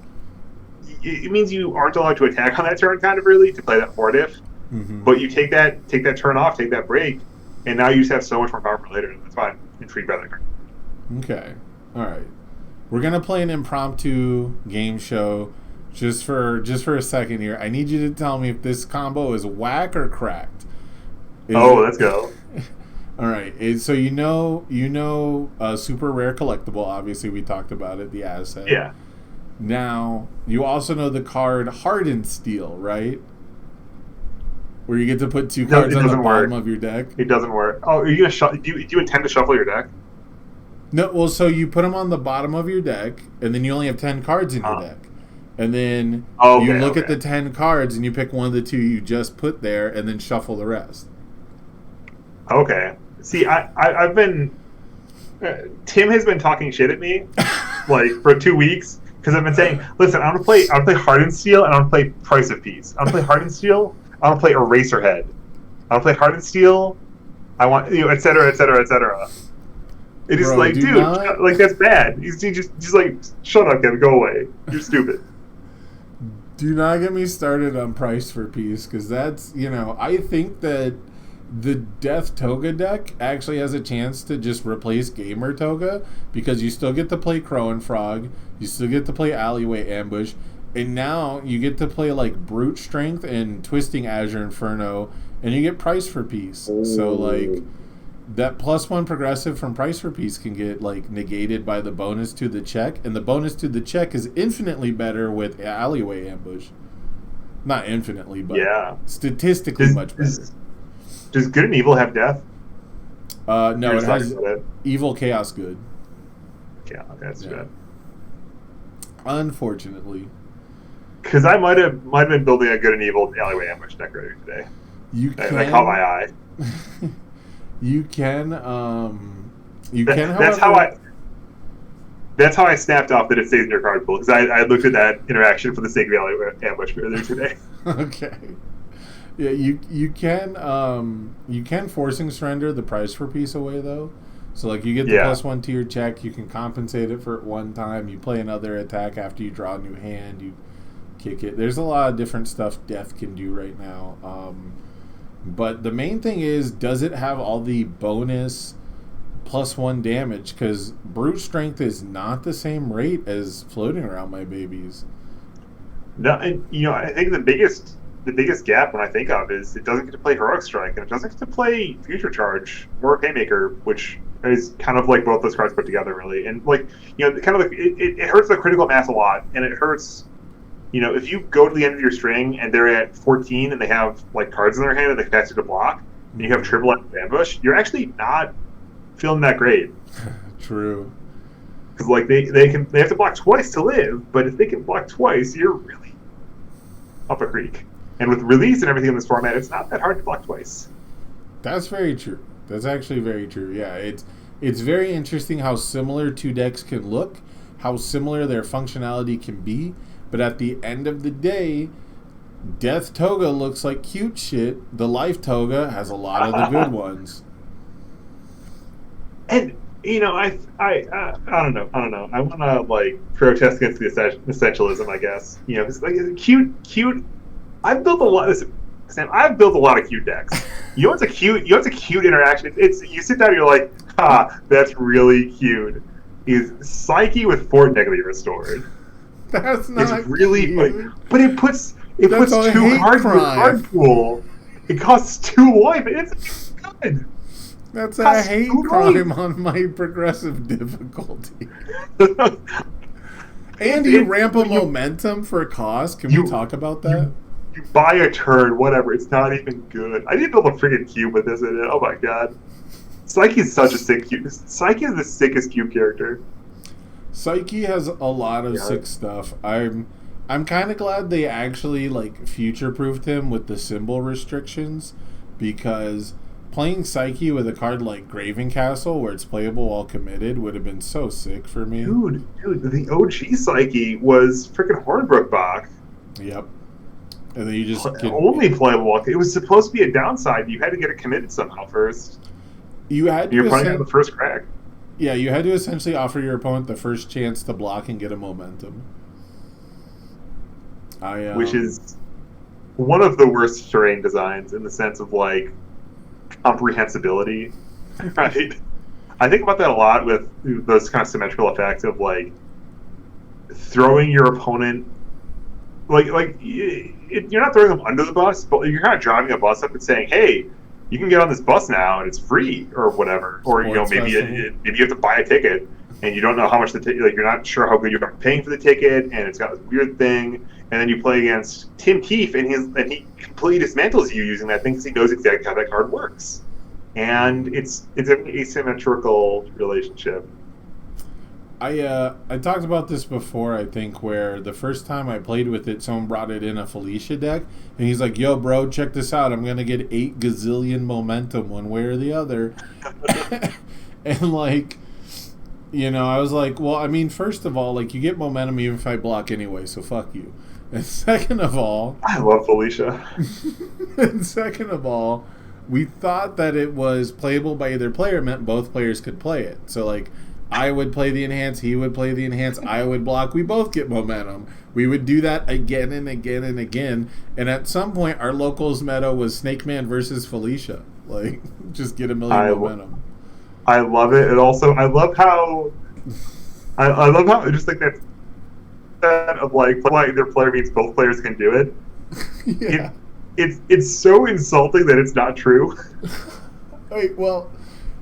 it means you aren't allowed to attack on that turn, kind of really, to play that forward if. Mm-hmm. But you take that turn off, take that break, and now you just have so much more power for later. That's why I'm intrigued by that card. Okay. All right. We're gonna play an impromptu game show, just for a second here. I need you to tell me if this combo is whack or cracked. Let's go. All right. So you know, a super rare collectible. Obviously, we talked about it. The asset. Yeah. Now you also know the card Hardened Steel, right? Where you get to put two cards on the bottom of your deck. It doesn't work. Oh, are you gonna do you intend to shuffle your deck? No, well, so you put them on the bottom of your deck, and then you only have 10 cards in your deck. And then you look at the 10 cards, and you pick one of the two you just put there, and then shuffle the rest. Okay. See, I've been... Tim has been talking shit at me, like, for 2 weeks, because I've been saying, listen, I'm going to play Hardened Steel, and I'm going to play Price of Peace. I'm going to play Hardened Steel, I'm going to play Eraserhead. I'm going to play Hardened Steel, I want, et cetera, et cetera, et cetera. It is like, dude, like, that's bad. He's just like, shut up, Kevin, go away. You're stupid. Do not get me started on Price for Peace, because that's, I think that the Death Toga deck actually has a chance to just replace Gamer Toga, because you still get to play Crow and Frog, you still get to play Alleyway Ambush, and now you get to play, like, Brute Strength and Twisting Azure Inferno, and you get Price for Peace. Ooh. So, like... that +1 progressive from Price for Peace can get, like, negated by the bonus to the check, and the bonus to the check is infinitely better with Alleyway Ambush. Not infinitely, but statistically much better. Does Good and Evil have death? No, it has Evil, Chaos, Good. Yeah, okay, that's too bad. Unfortunately. Because I might have been building a Good and Evil Alleyway Ambush deck earlier today. I caught my eye. You can that's how I snapped off that it stays in your card pool, because I looked at that interaction for the sake of Alleyway Ambush earlier today. Okay. Yeah, you can Forcing Surrender the Price for Peace away, though. So, like, you get the +1 to your check, you can compensate it for one time, you play another attack after you draw a new hand, you kick it. There's a lot of different stuff Death can do right now. But the main thing is, does it have all the bonus +1 damage? Because Brute Strength is not the same rate as Floating Around My Babies. No, and I think the biggest gap when I think of is it doesn't get to play Heroic Strike, and it doesn't get to play Future Charge or Paymaker, which is kind of like both those cards put together, really. And like kind of like it hurts the critical mass a lot, and it hurts. If you go to the end of your string and they're at 14 and they have, like, cards in their hand and they capacity to block, and you have triple ambush, you're actually not feeling that great. True. Because, like, they have to block twice to live, but if they can block twice, you're really up a creek. And with release and everything in this format, it's not that hard to block twice. That's very true. That's actually very true. Yeah, it's very interesting how similar two decks can look, how similar their functionality can be. But at the end of the day, Death Toga looks like cute shit. The Life Toga has a lot of the good ones. And I don't know. I want to, like, protest against the essentialism, I guess. It's like cute. I've built a lot. Sam, I've built a lot of cute decks. What's a cute interaction? It's you sit down and you're like, that's really cute. Is Psyche with Fort Negatively Restored. That's not. It's really cute. But it puts 2 cards in the card pool. It costs 2 life. It's good. That's a hate crime on my progressive difficulty. And you ramp a momentum for a cost. Can we talk about that? You buy a turn, whatever. It's not even good. I need to build a friggin' cube with this in it. Oh my god. Psyche is such a sick cube. Psyche is the sickest cube character. Psyche has a lot of sick stuff. I'm kind of glad they actually, like, future-proofed him with the symbol restrictions, because playing Psyche with a card like Graven Castle, where it's playable while committed, would have been so sick for me. Dude, the OG Psyche was freaking Hornbrook Bach. Yep. And then you just only playable while it was supposed to be a downside. You had to get it committed somehow first. You're playing on the first crack. Yeah, you had to essentially offer your opponent the first chance to block and get a momentum. which is one of the worst terrain designs in the sense of like comprehensibility, right? I think about that a lot with those kind of symmetrical effects of like throwing your opponent, you're not throwing them under the bus, but you're kind of driving a bus up and saying, "Hey, you can get on this bus now and it's free or whatever," or maybe you have to buy a ticket and you don't know how much the ticket, like you're not sure how good you're paying for the ticket, and it's got this weird thing, and then you play against Tim Keefe and he completely dismantles you using that thing because he knows exactly how that card works, and it's an asymmetrical relationship. I talked about this before, I think, where the first time I played with it, someone brought it in a Felicia deck, and he's like, "Yo, bro, check this out. I'm going to get 8 gazillion momentum one way or the other." And, like, you know, I was like, well, I mean, first of all, like, you get momentum even if I block anyway, so fuck you. And second of all... I love Felicia. And second of all, we thought that it was playable by either player meant both players could play it. So, like... I would play the enhance, he would play the enhance, I would block, we both get momentum. We would do that again and again and again, and at some point our locals meta was Snake Man versus Felicia. Like, just get a million momentum. I love it, and also I love how just like that of like either player means both players can do it. Yeah. It's so insulting that it's not true. Wait, well...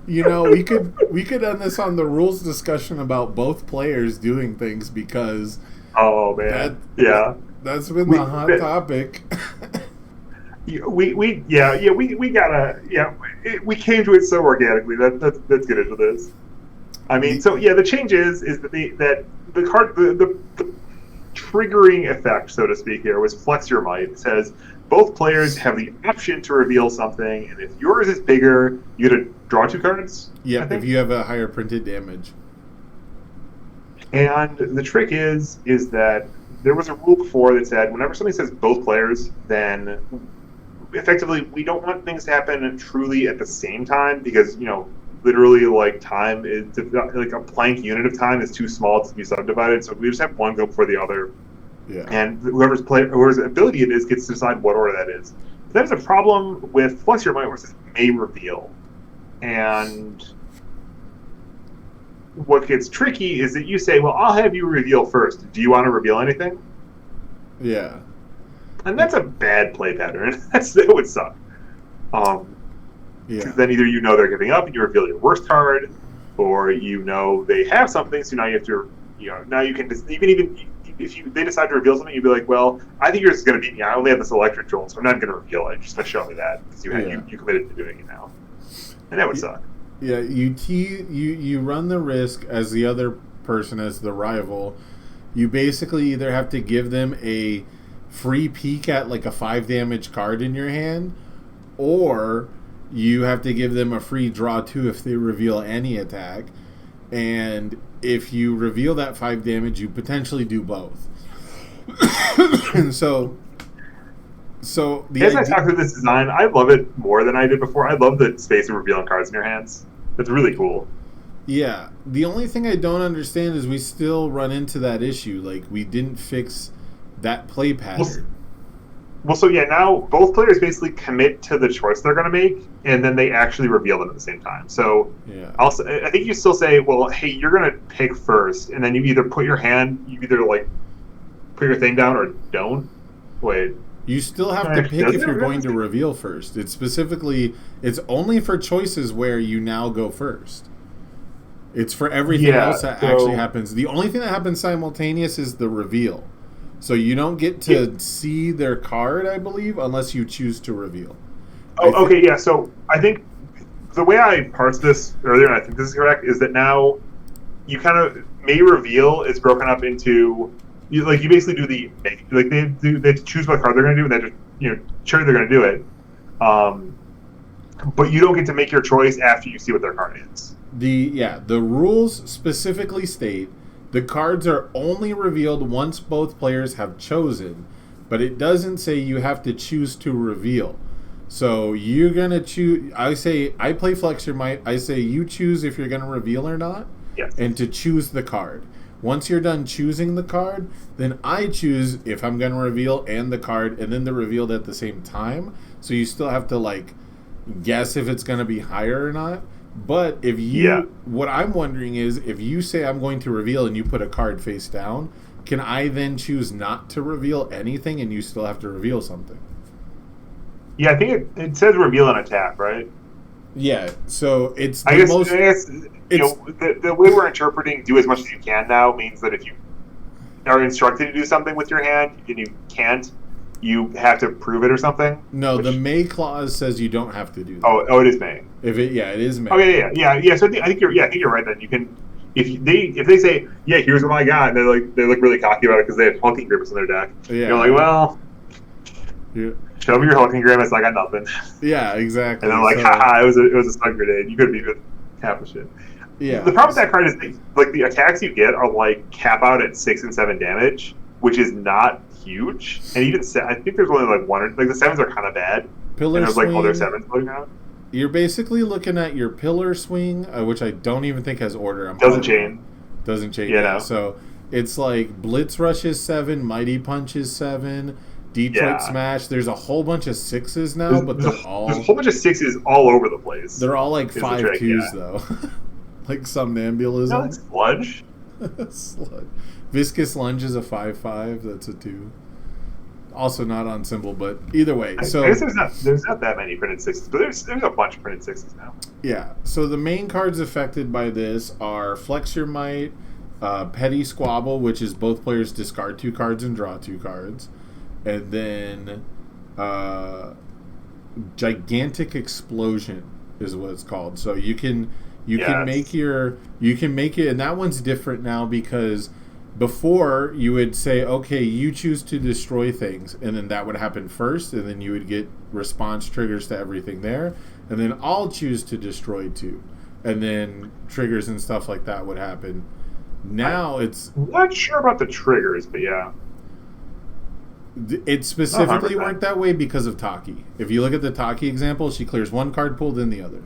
You know, we could end this on the rules discussion about both players doing things because oh man, that's been the hot topic. We came to it so organically. Let's get into this. I mean, so yeah, the change is that the triggering effect, so to speak, here was Flex Your Might. It says both players have the option to reveal something, and if yours is bigger, you get to draw 2 cards. Yeah, if you have a higher printed damage. And the trick is that there was a rule before that said whenever somebody says both players, then effectively we don't want things to happen truly at the same time because, you know, literally like time is like a Planck unit of time is too small to be subdivided, so we just have one go before the other. Yeah. And whoever's ability it is gets to decide what order that is. There's a problem with Flex Your Might where it says may reveal. And what gets tricky is that you say, well, I'll have you reveal first. Do you want to reveal anything? Yeah. And that's a bad play pattern. That would suck. Yeah. Then either you know they're giving up and you reveal your worst card, or you know they have something, so now you have to, you know, now you can just, even if they decide to reveal something, you'd be like, well, I think yours is going to beat me. I only have this electric jolt, so I'm not going to reveal it. Just to show me that because you committed to doing it now, and that would suck. Yeah, you run the risk as the other person, as the rival. You basically either have to give them a free peek at like a 5 damage card in your hand, or you have to give them a free draw 2 if they reveal any attack. And if you reveal that 5 damage, you potentially do both. And so as I talk through this design, I love it more than I did before. I love the space of revealing cards in your hands. It's really cool. Yeah. The only thing I don't understand is we still run into that issue. Like, we didn't fix that play pattern. So now both players basically commit to the choice they're going to make, and then they actually reveal them at the same time. So I think you still say, well, hey, you're going to pick first, and then you either put your thing down or don't. Wait. You still have to pick if you're going to reveal first. It's only for choices where you now go first. It's for everything else that actually happens. The only thing that happens simultaneous is the reveal. So you don't get to see their card, I believe, unless you choose to reveal. So I think the way I parsed this earlier, and I think this is correct, is that now you kind of may reveal is broken up into you basically do they choose what card they're going to do, and they just sure they're going to do it, but you don't get to make your choice after you see what their card is. The rules specifically state the cards are only revealed once both players have chosen, but it doesn't say you have to choose to reveal. So you're going to choose. I play Flex Your Might. I say you choose if you're going to reveal or not, and to choose the card. Once you're done choosing the card, then I choose if I'm going to reveal and the card, and then they're revealed at the same time. So you still have to like guess if it's going to be higher or not. But if you, what I'm wondering is, if you say I'm going to reveal and you put a card face down, can I then choose not to reveal anything and you still have to reveal something? Yeah, I think it says reveal and attack, right? Yeah, so it's the I guess the way we're interpreting do as much as you can now means that if you are instructed to do something with your hand and you can't, you have to prove it or something. No, the may clause says you don't have to do that. Oh, it is may. If it, it is may. Okay, yeah. So I think you're right. Then you can, if they say, yeah, here's what I got, and they look really cocky about it because they have hulking grimace in their deck. Yeah. You're like, well, show me your hulking grimace. I got nothing. Yeah, exactly. And they're like, haha, it was a stun grenade. You could be with half the shit. Yeah. The problem with that card is like the attacks you get are like cap out at 6 and 7 damage, which is not huge. And even I think there's only like one, like the 7s are kind of bad. Pillar and there's swing, like other 7s floating around. You're basically looking at your pillar swing, which I don't even think has order. Doesn't chain. Doesn't chain. Yeah, no. So it's like Blitz Rush is 7, Mighty Punch is 7, Detroit Smash. There's a whole bunch of 6s now, but they're all... There's a whole bunch of 6s all over the place. They're all like 5/2s, though. Like somnambulism. No, it's Sludge. Sludge. Viscous Lunge is a 5/5. That's a 2. Also not on symbol, but either way. So I guess there's not that many printed 6s, but there's a bunch of printed 6s now. Yeah. So the main cards affected by this are Flex Your Might, Petty Squabble, which is both players discard 2 cards and draw 2 cards, and then Gigantic Explosion is what it's called. So you can make it, and that one's different now because before you would say, okay, you choose to destroy things, and then that would happen first, and then you would get response triggers to everything there, and then I'll choose to destroy 2, and then triggers and stuff like that would happen. Now it's not sure about the triggers, but yeah. It specifically worked that way because of Taki. If you look at the Taki example, she clears one card pool, then the other.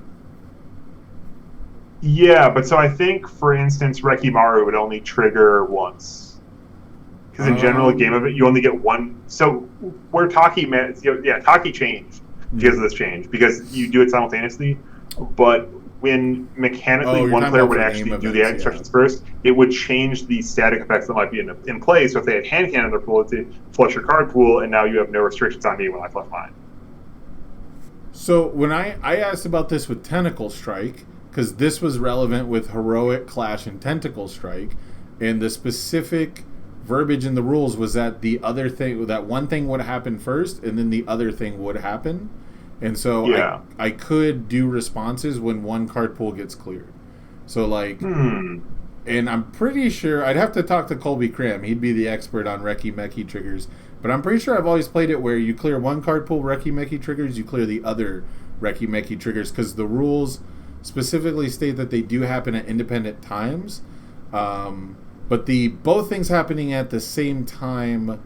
Yeah, but so I think, for instance, Rekimaru would only trigger once. Because in general, a game of it, you only get one. So where Taki Taki changed because of this change, because you do it simultaneously. But when mechanically one player would actually do the instructions first, it would change the static effects that might be in play. So if they had hand cannon in their pool, it'd flush your card pool, and now you have no restrictions on me when I flush mine. So when I asked about this with Tentacle Strike, because this was relevant with Heroic, Clash, and Tentacle Strike, and the specific verbiage in the rules was that the other thing, that one thing would happen first, and then the other thing would happen. And so I could do responses when one card pool gets cleared. So like, and I'm pretty sure, I'd have to talk to Colby Cram, he'd be the expert on Reki Meki triggers, but I'm pretty sure I've always played it where you clear one card pool Reki Meki triggers, you clear the other Reki Meki triggers, because the rules specifically state that they do happen at independent times, but the both things happening at the same time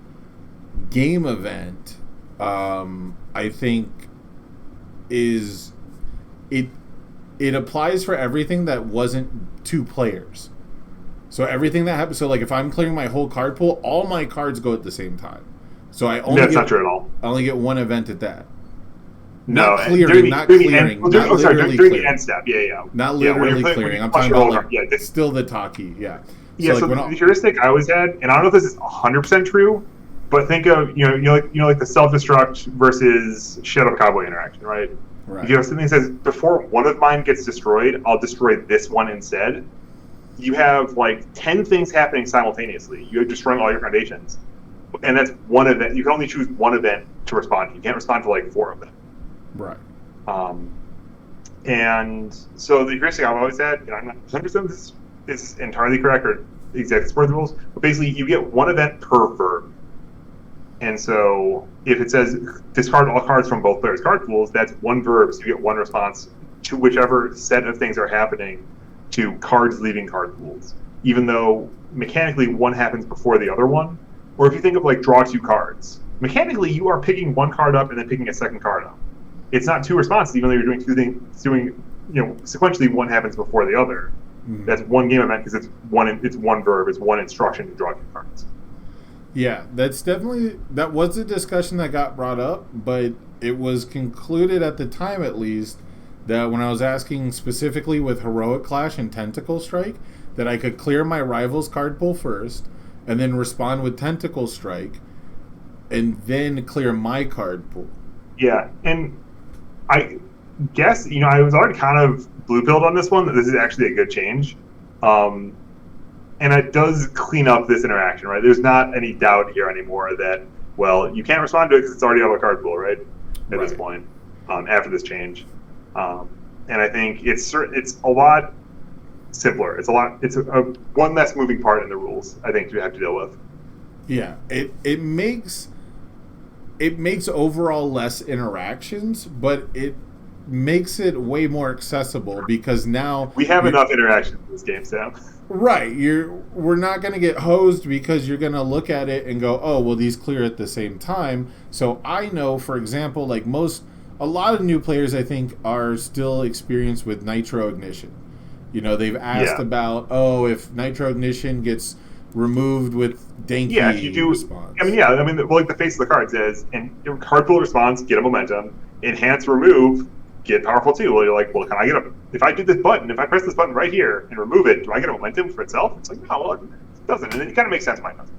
game event, I think is it applies for everything that wasn't 2 players. So everything that happens, so like if I'm clearing my whole card pool, all my cards go at the same time. So I only not true at all. I only get one event at that. No, not clearing, not clearing. During the end step, Not literally clearing. I'm talking about like, still the Taki, So the heuristic I always had, and I don't know if this is 100% true, but think of like the self-destruct versus Shadow Cowboy interaction, right? If you have something that says before one of mine gets destroyed, I'll destroy this one instead. You have like 10 things happening simultaneously. You're destroying all your foundations, and that's one event. You can only choose one event to respond to. You can't respond to like 4 of them. Right. And so the heuristic I've always had, and I'm not 100% this is entirely correct or exactly support the rules, but basically you get one event per verb. And so if it says discard all cards from both players' card pools, that's one verb, so you get one response to whichever set of things are happening to cards leaving card pools, even though mechanically one happens before the other one. Or if you think of like draw 2 cards, mechanically you are picking one card up and then picking a second card up. It's not 2 responses, even though you're doing 2 things, sequentially one happens before the other. That's one game event because it's one verb, it's one instruction to draw two cards. Yeah, that was a discussion that got brought up, but it was concluded at the time, at least, that when I was asking specifically with Heroic Clash and Tentacle Strike, that I could clear my rival's card pool first, and then respond with Tentacle Strike, and then clear my card pool. Yeah, and I guess, I was already kind of blue-pilled on this one, that this is actually a good change. And it does clean up this interaction, right? There's not any doubt here anymore that, well, you can't respond to it because it's already on a card pool, right? At this point, after this change. And I think it's a lot simpler. It's a one less moving part in the rules, I think, to have to deal with. Yeah, it makes overall less interactions, but it makes it way more accessible because now we have enough interactions in this game, Sam. Right, we're not going to get hosed because you're going to look at it and go, oh, well, these clear at the same time. So I know, for example, like a lot of new players, I think, are still experienced with Nitro Ignition. They've asked about, if Nitro Ignition gets removed with Danky if you do, response. Like the face of the card says, and card pool response, get a momentum. Enhance remove, get powerful too. Well, you're like, well, can I get if I do this button, if I press this button right here and remove it, do I get a momentum for itself? It's like, no, well, it doesn't. And it kind of makes sense, mine doesn't.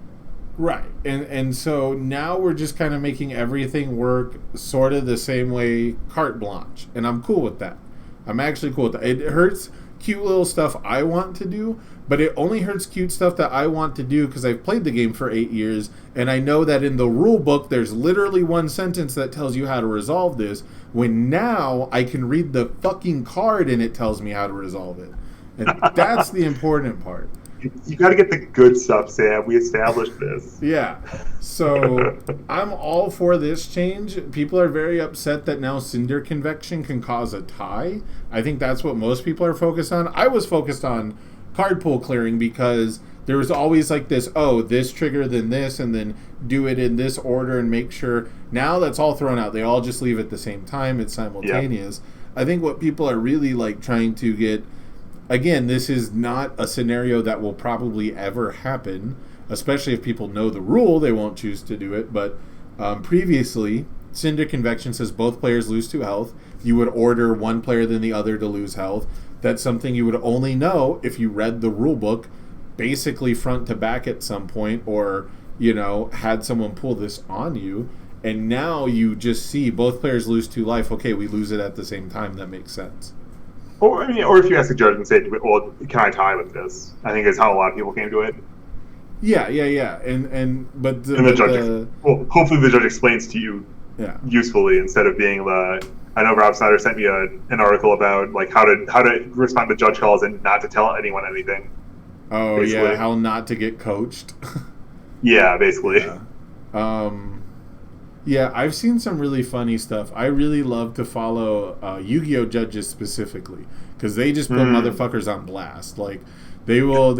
Right. And so now we're just kind of making everything work sort of the same way carte blanche. And I'm cool with that. I'm actually cool with that. It hurts cute little stuff I want to do, but it only hurts cute stuff that I want to do because I've played the game for 8 years, and I know that in the rule book there's literally one sentence that tells you how to resolve this, when now I can read the fucking card and it tells me how to resolve it. And that's the important part. You got to get the good stuff, Sam. We established this. Yeah. So I'm all for this change. People are very upset that now Cinder Convection can cause a tie. I think that's what most people are focused on. I was focused on card pool clearing because there was always like this, this trigger, then this, and then do it in this order and make sure. Now that's all thrown out. They all just leave at the same time. It's simultaneous. Yep. I think what people are really like trying to get, again, this is not a scenario that will probably ever happen, especially if people know the rule, they won't choose to do it. But previously, Cinder Convection says both players lose 2 health. You would order one player than the other to lose health. That's something you would only know if you read the rule book basically front to back at some point, or had someone pull this on you, and now you just see both players lose 2 life. Okay, we lose it at the same time. That makes sense. Or if you ask the judge and say, well, can I tie with this? I think is how a lot of people came to it. Yeah. But the judge, hopefully the judge explains to you usefully instead of being I know Rob Snyder sent me an article about like how to respond to judge calls and not to tell anyone anything. Oh, basically. Yeah, how not to get coached. Yeah, basically. Yeah, I've seen some really funny stuff. I really love to follow Yu-Gi-Oh! Judges specifically because they just put motherfuckers on blast. Like they will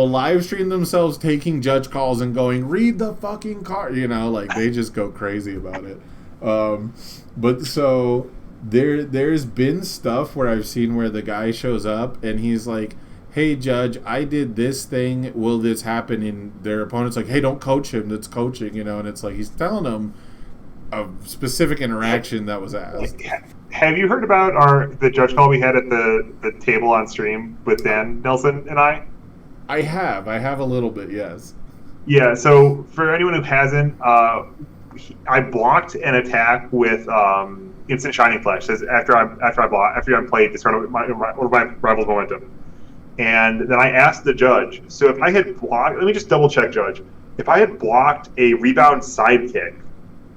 live stream themselves taking judge calls and going, read the fucking card. Like they just go crazy about it. But so there's been stuff where I've seen where the guy shows up and he's like, hey, judge, I did this thing. Will this happen? And their opponent's like, hey, don't coach him. That's coaching, And it's like he's telling them a specific interaction that was asked. Have you heard about the judge call we had at the table on stream with Dan Nelson and I? I have a little bit, yes. Yeah, so for anyone who hasn't, I blocked an attack with Instant Shining Flash. Says after I played this one of my rival's momentum. And then I asked the judge, so if I had blocked, let me just double check, judge. If I had blocked a rebound sidekick,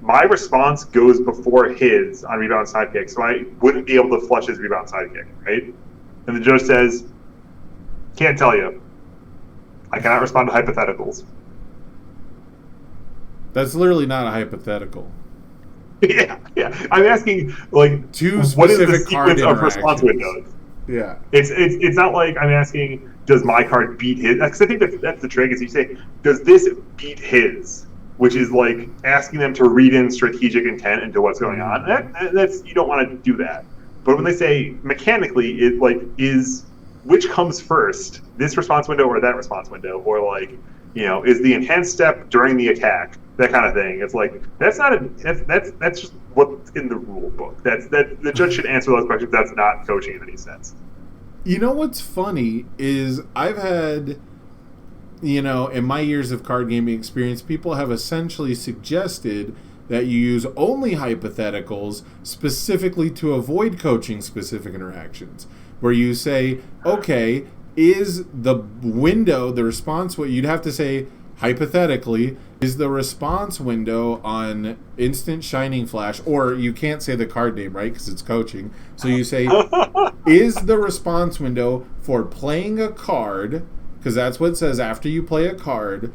my response goes before his on rebound sidekick, so I wouldn't be able to flush his rebound sidekick, right? And the judge says, can't tell you. I cannot respond to hypotheticals. That's literally not a hypothetical. Yeah. I'm asking, like, two what is the specific sequence of response windows? Yeah. It's not like I'm asking, does my card beat his? Because I think that's the trick, is you say, does this beat his? Which is like asking them to read in strategic intent into what's going on. That's you don't want to do that. But when they say mechanically, it like is which comes first, this response window or that response window, or like, is the enhanced step during the attack, that kind of thing. It's like that's just what's in the rule book. That the judge should answer those questions. That's not coaching in any sense. You know what's funny is I've had, in my years of card gaming experience, people have essentially suggested that you use only hypotheticals specifically to avoid coaching specific interactions, where you say, okay, is the window, the response, what you'd have to say hypothetically, is the response window on Instant Shining Flash, or you can't say the card name, right, because it's coaching, so you say, is the response window for playing a card, because that's what it says after you play a card,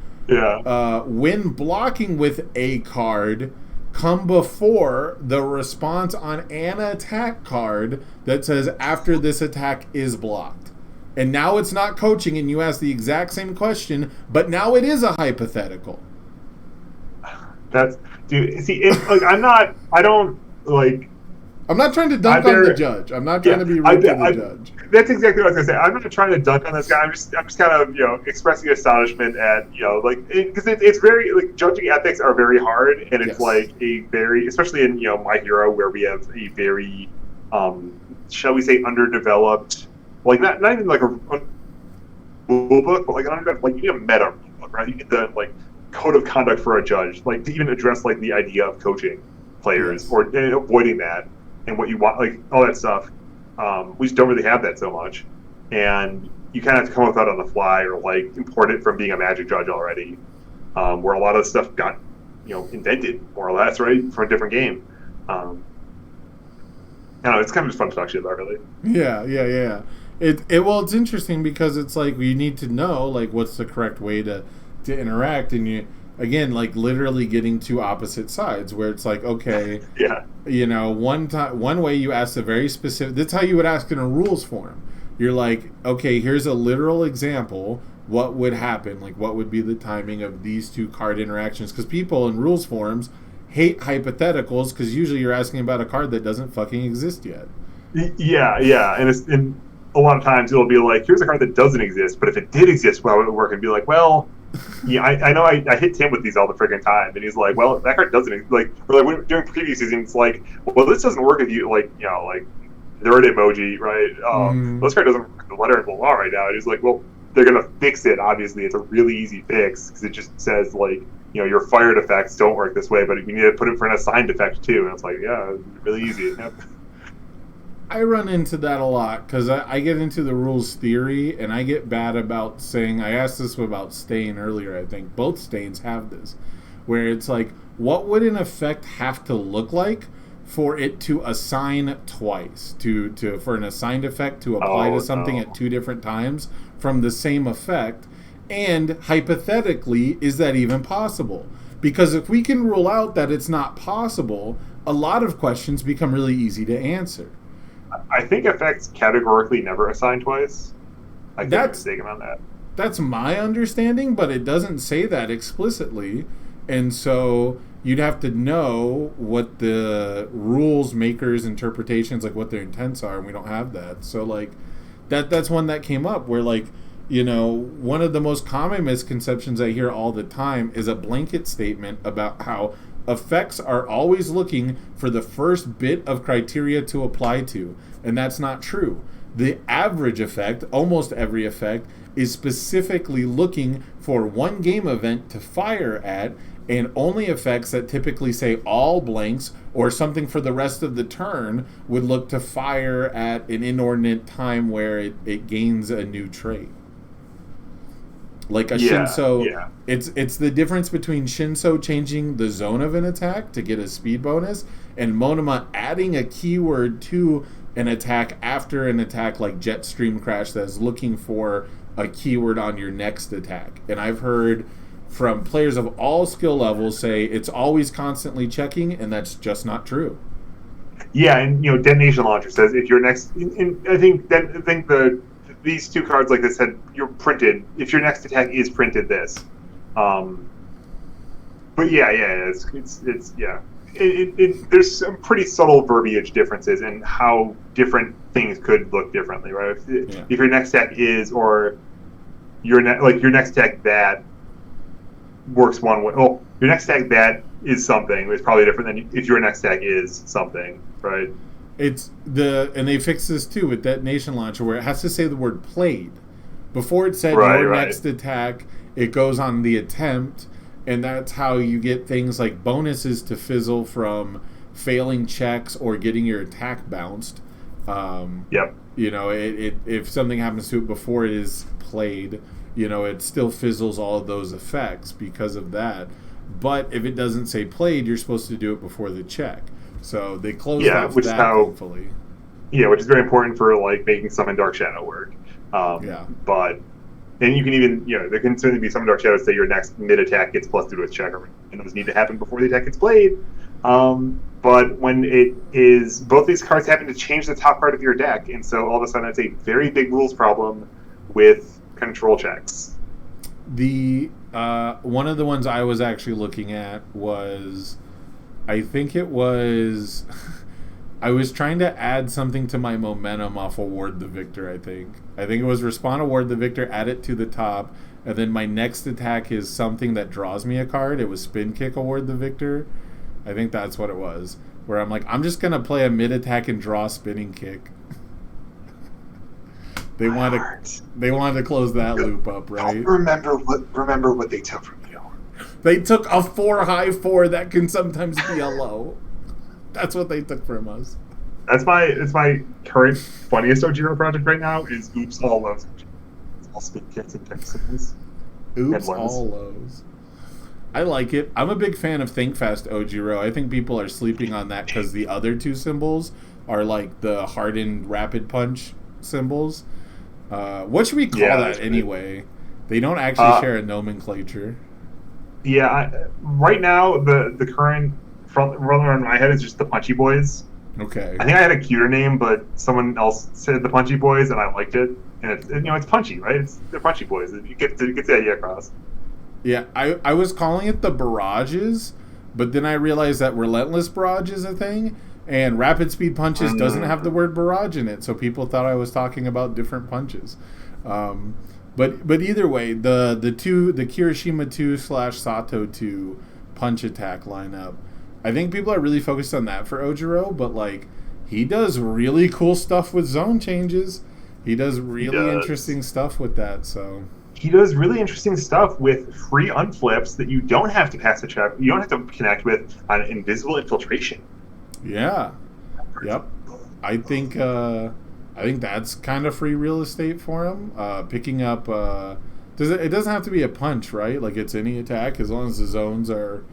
when blocking with a card, come before the response on an attack card that says after this attack is blocked. And now it's not coaching, and you ask the exact same question, but now it is a hypothetical. I'm not trying to dunk on the judge. I'm not trying to be rude to the judge. That's exactly what I was going to say. I'm not trying to dunk on this guy. I'm just kind of, expressing astonishment at, because it's very, judging ethics are very hard, and it's like a very, especially in, My Hero, where we have a very, shall we say, underdeveloped, not even like a rule book, but you need a meta rule book, right? You need the, code of conduct for a judge, to even address, the idea of coaching players or avoiding that. And what you want, all that stuff, we just don't really have that so much, and you kind of have to come up with that on the fly, or import it from being a Magic judge already, where a lot of the stuff got, invented more or less, right, from a different game. I don't know, it's kind of just fun to talk shit about, really. Yeah. It's interesting because it's you need to know what's the correct way to interact, and you. Again, literally getting two opposite sides, where it's okay, one way you ask a very specific, that's how you would ask in a rules form. You're okay, here's a literal example, what would happen, what would be the timing of these two card interactions, because people in rules forms hate hypotheticals, because usually you're asking about a card that doesn't fucking exist yet. Yeah, and a lot of times it'll be here's a card that doesn't exist, but if it did exist, well, it would work, and be well, yeah, I know I hit Tim with these all the freaking time, and he's well, that card doesn't, or during preview season, it's well, this doesn't work if you, nerd emoji, right? This card doesn't work in the letter of the law right now. And he's well, they're going to fix it, obviously. It's a really easy fix, because it just says, your fired effects don't work this way, but you need to put it for an assigned effect, too. And it's yeah, it's really easy. Yep. I run into that a lot because I get into the rules theory, and I get bad about saying, I asked this about Stain earlier, I think. Both Stains have this, where it's what would an effect have to look like for it to assign twice, for an assigned effect to apply to something at two different times from the same effect, and hypothetically, is that even possible? Because if we can rule out that it's not possible, a lot of questions become really easy to answer. I think effects categorically never assign twice. I could be mistaken on that. That's my understanding, but it doesn't say that explicitly. And so you'd have to know what the rules makers' interpretations, what their intents are, and we don't have that. So, that's one that came up where, one of the most common misconceptions I hear all the time is a blanket statement about how effects are always looking for the first bit of criteria to apply to, and that's not true. The average effect, almost every effect, is specifically looking for one game event to fire at, and only effects that typically say all blanks or something for the rest of the turn would look to fire at an inordinate time where it gains a new trait. Shinso, it's the difference between Shinso changing the zone of an attack to get a speed bonus, and Monoma adding a keyword to an attack after an attack like Jetstream Crash that is looking for a keyword on your next attack. And I've heard from players of all skill levels say it's always constantly checking, and that's just not true. Yeah, and Detonation Launcher says if your next, I think these two cards like this you're printed. If your next attack is printed this, but it's there's some pretty subtle verbiage differences in how different things could look differently, right? If your next tech is, or your next tech that works one way. Well, your next tag that is something is probably different than if your next tag is something, right? And they fixed this too with Detonation Launcher, where it has to say the word played. Before it said your next attack, it goes on the attempt, and that's how you get things like bonuses to fizzle from failing checks or getting your attack bounced. Yep. You know, if something happens to it before it is played, you know, it still fizzles all of those effects because of that. But if it doesn't say played, you're supposed to do it before the check. So they closed off that, thankfully. Yeah, which is very important for like making Summon Dark Shadow work. But and you can even, you know, there can certainly be some Dark Shadows say your next mid attack gets +2 to its check, and those need to happen before the attack gets played. But when it is, both these cards happen to change the top part of your deck, and so all of a sudden it's a very big rules problem with control checks. The one of the ones I was actually looking at was, I think it was, I was trying to add something to my momentum off Award the Victor, I think it was Respond Award the Victor, add it to the top, and then my next attack is something that draws me a card. It was Spin Kick Award the Victor. I think that's what it was, where I'm like, I'm just going to play a mid attack and draw Spinning Kick. They wanted to close that loop up, right? Remember what they took from you. They took a 4/4 that can sometimes be a low. That's what they took from us. That's my current funniest Ojiro project right now is Oops All Lows. All spin kicks and Texans. Oops All Lows. I like it. I'm a big fan of Think Fast Ojiro. I think people are sleeping on that because the other two symbols are like the hardened rapid punch symbols. What should we call that anyway? They don't actually share a nomenclature. Yeah, right now the current front runner in my head is just the Punchy Boys. Okay. I think I had a cuter name, but someone else said the Punchy Boys, and I liked it. And it's punchy, right? They're Punchy Boys. You get the idea across. Yeah, I was calling it the Barrages, but then I realized that Relentless Barrage is a thing, and Rapid Speed Punches doesn't have the word barrage in it, so people thought I was talking about different punches. But either way, the Kirishima 2/Sato 2 punch attack lineup, I think people are really focused on that for Ojiro, but like he does really cool stuff with zone changes. He does really interesting stuff with that. So he does really interesting stuff with free unflips that you don't have to pass a check. You don't have to connect with on Invisible Infiltration. Yeah. Yep. I think that's kind of free real estate for him. Picking up it doesn't have to be a punch, right? Like it's any attack as long as the zones are.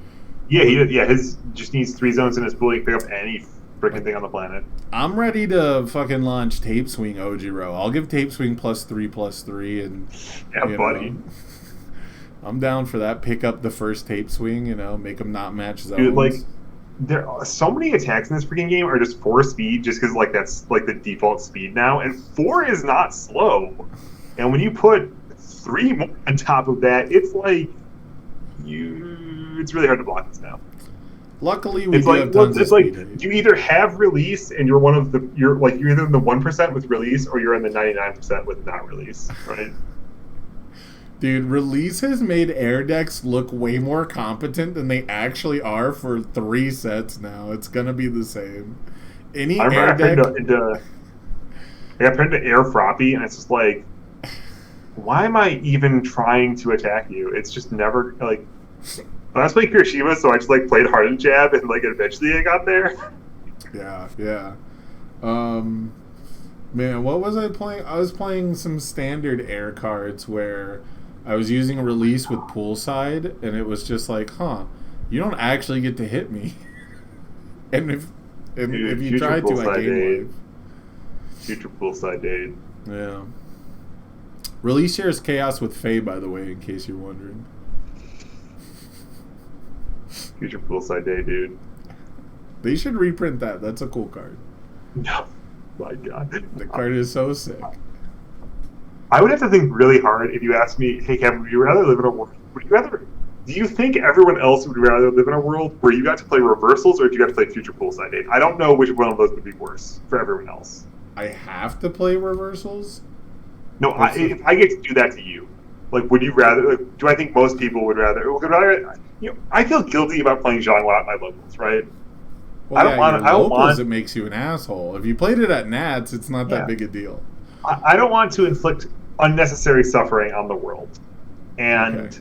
Yeah, his just needs 3 zones in his pool. He can pick up any freaking thing on the planet. I'm ready to fucking launch Tape Swing Ojiro. I'll give Tape Swing +3/+3 and buddy. I'm down for that. Pick up the first Tape Swing, make them not match zones. Dude, like there are so many attacks in this freaking game are just 4 speed, just because like that's like the default speed now, and 4 is not slow. And when you put 3 more on top of that, it's like it's really hard to block this now. Luckily, have tons of speed. You either have release, and you're you're either in the 1% with release, or you're in the 99% with not release, right? Dude, release has made air decks look way more competent than they actually are for 3 sets now. It's gonna be the same. I got put into air Froppy, and it's just like, why am I even trying to attack you? It's just never like. I was playing Kirishima, so I just like played hard and jab, and like eventually I got there. Yeah. Man, what was I playing? I was playing some standard air cards where I was using release with poolside, and it was just like, you don't actually get to hit me. And if you tried to, I game live. Future poolside date. Yeah. Release shares chaos with Faye, by the way, in case you're wondering. Future poolside day, dude. They should reprint that. That's a cool card. No, my God. The card is so sick. I would have to think really hard if you asked me, hey, Kevin, would you rather live in a world? Would you rather Do you think everyone else would rather live in a world where you got to play reversals or if you got to play future poolside date? I don't know which one of those would be worse for everyone else. I have to play reversals? No, if I get to do that to you, like, would you rather? Like, do I think most people would rather? You know, I feel guilty about playing Zhangla at my locals, right? Well, I don't want. It makes you an asshole. If you played it at Nats, it's not that big a deal. I don't want to inflict unnecessary suffering on the world, and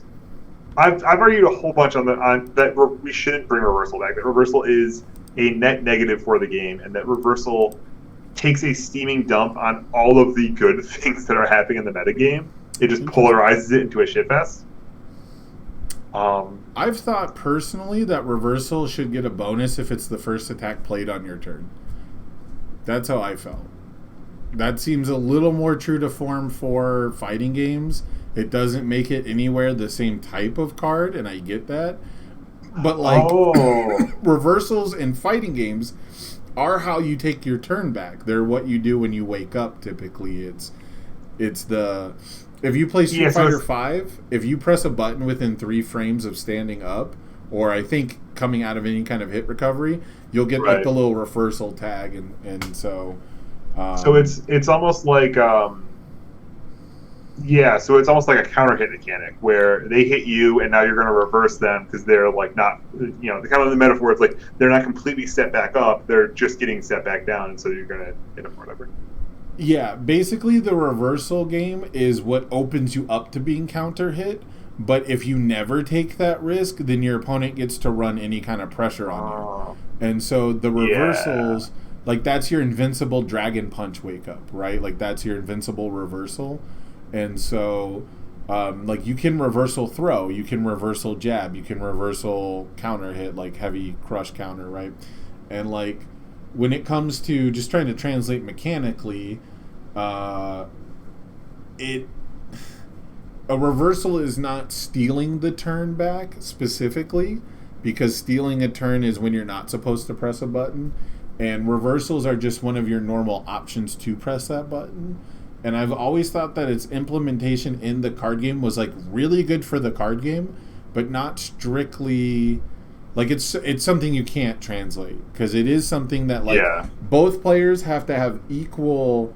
I've argued a whole bunch on that we shouldn't bring reversal back. That reversal is a net negative for the game, and that reversal takes a steaming dump on all of the good things that are happening in the metagame. It just polarizes it into a shitfest. I've thought personally that reversal should get a bonus if it's the first attack played on your turn. That's how I felt. That seems a little more true to form for fighting games. It doesn't make it anywhere the same type of card, and I get that. But reversals in fighting games are how you take your turn back. They're what you do when you wake up. Typically, if you play Street Fighter 5, if you press a button within 3 frames of standing up, or I think coming out of any kind of hit recovery, you'll get like the little reversal tag, and so. So it's almost like so it's almost like a counter hit mechanic where they hit you and now you're going to reverse them because they're like not, you know, the kind of the metaphor is like they're not completely set back up, they're just getting set back down, and so you're going to hit them or whatever. Yeah, basically the reversal game is what opens you up to being counter hit, but if you never take that risk, then your opponent gets to run any kind of pressure on you. And so the reversals, like that's your invincible dragon punch wake up, right? Like that's your invincible reversal. And so like you can reversal throw, you can reversal jab, you can reversal counter hit, like heavy crush counter, right? And like when it comes to just trying to translate mechanically, a reversal is not stealing the turn back specifically, because stealing a turn is when you're not supposed to press a button, and reversals are just one of your normal options to press that button. And I've always thought that its implementation in the card game was like really good for the card game, but not strictly. Like it's something you can't translate because it is something that like both players have to have equal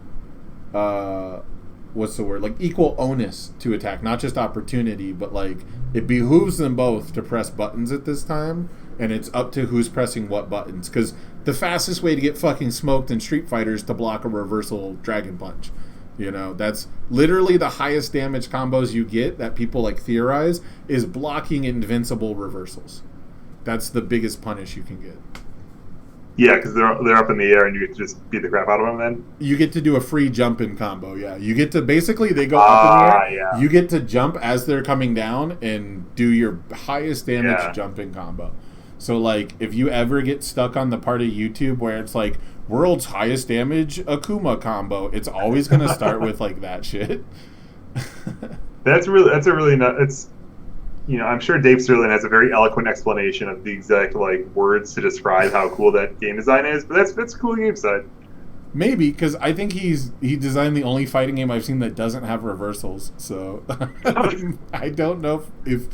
equal onus to attack, not just opportunity, but like it behooves them both to press buttons at this time, and it's up to who's pressing what buttons, because the fastest way to get fucking smoked in Street Fighter is to block a reversal dragon punch. You know, that's literally the highest damage combos you get that people like theorize is blocking invincible reversals. That's the biggest punish you can get. Yeah, because they're up in the air and you get to just beat the crap out of them then? You get to do a free jump-in combo, yeah. You get to, basically, they go up in the air. Yeah. You get to jump as they're coming down and do your highest damage jump-in combo. So, like, if you ever get stuck on the part of YouTube where it's like, world's highest damage Akuma combo, it's always going to start with, like, that shit. That's a really it's, you know, I'm sure Dave Sterling has a very eloquent explanation of the exact like words to describe how cool that game design is, but that's a cool game design. Maybe because I think he designed the only fighting game I've seen that doesn't have reversals. So I don't know if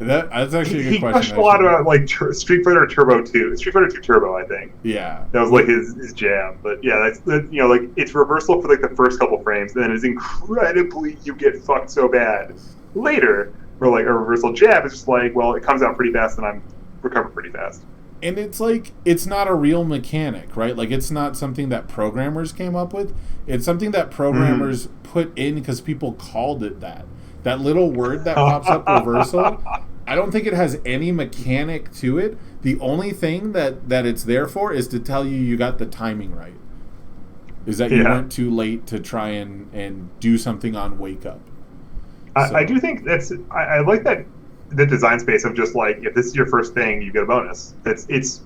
that's actually a good question. He pushed a lot about like Street Fighter Turbo 2, Street Fighter 2 Turbo, I think. Yeah, that was like his jam. But yeah, that's you know, like it's reversal for like the first couple frames, and then it's incredibly you get fucked so bad later. Or like a reversal jab is just like, well, it comes out pretty fast and I'm recover pretty fast. And it's like, it's not a real mechanic, right? Like it's not something that programmers came up with. It's something that programmers put in because people called it that. That little word that pops up, reversal, I don't think it has any mechanic to it. The only thing that it's there for is to tell you got the timing right. Is that you weren't too late to try and do something on wake up. I do think I like that the design space of just like, if this is your first thing, you get a bonus. It's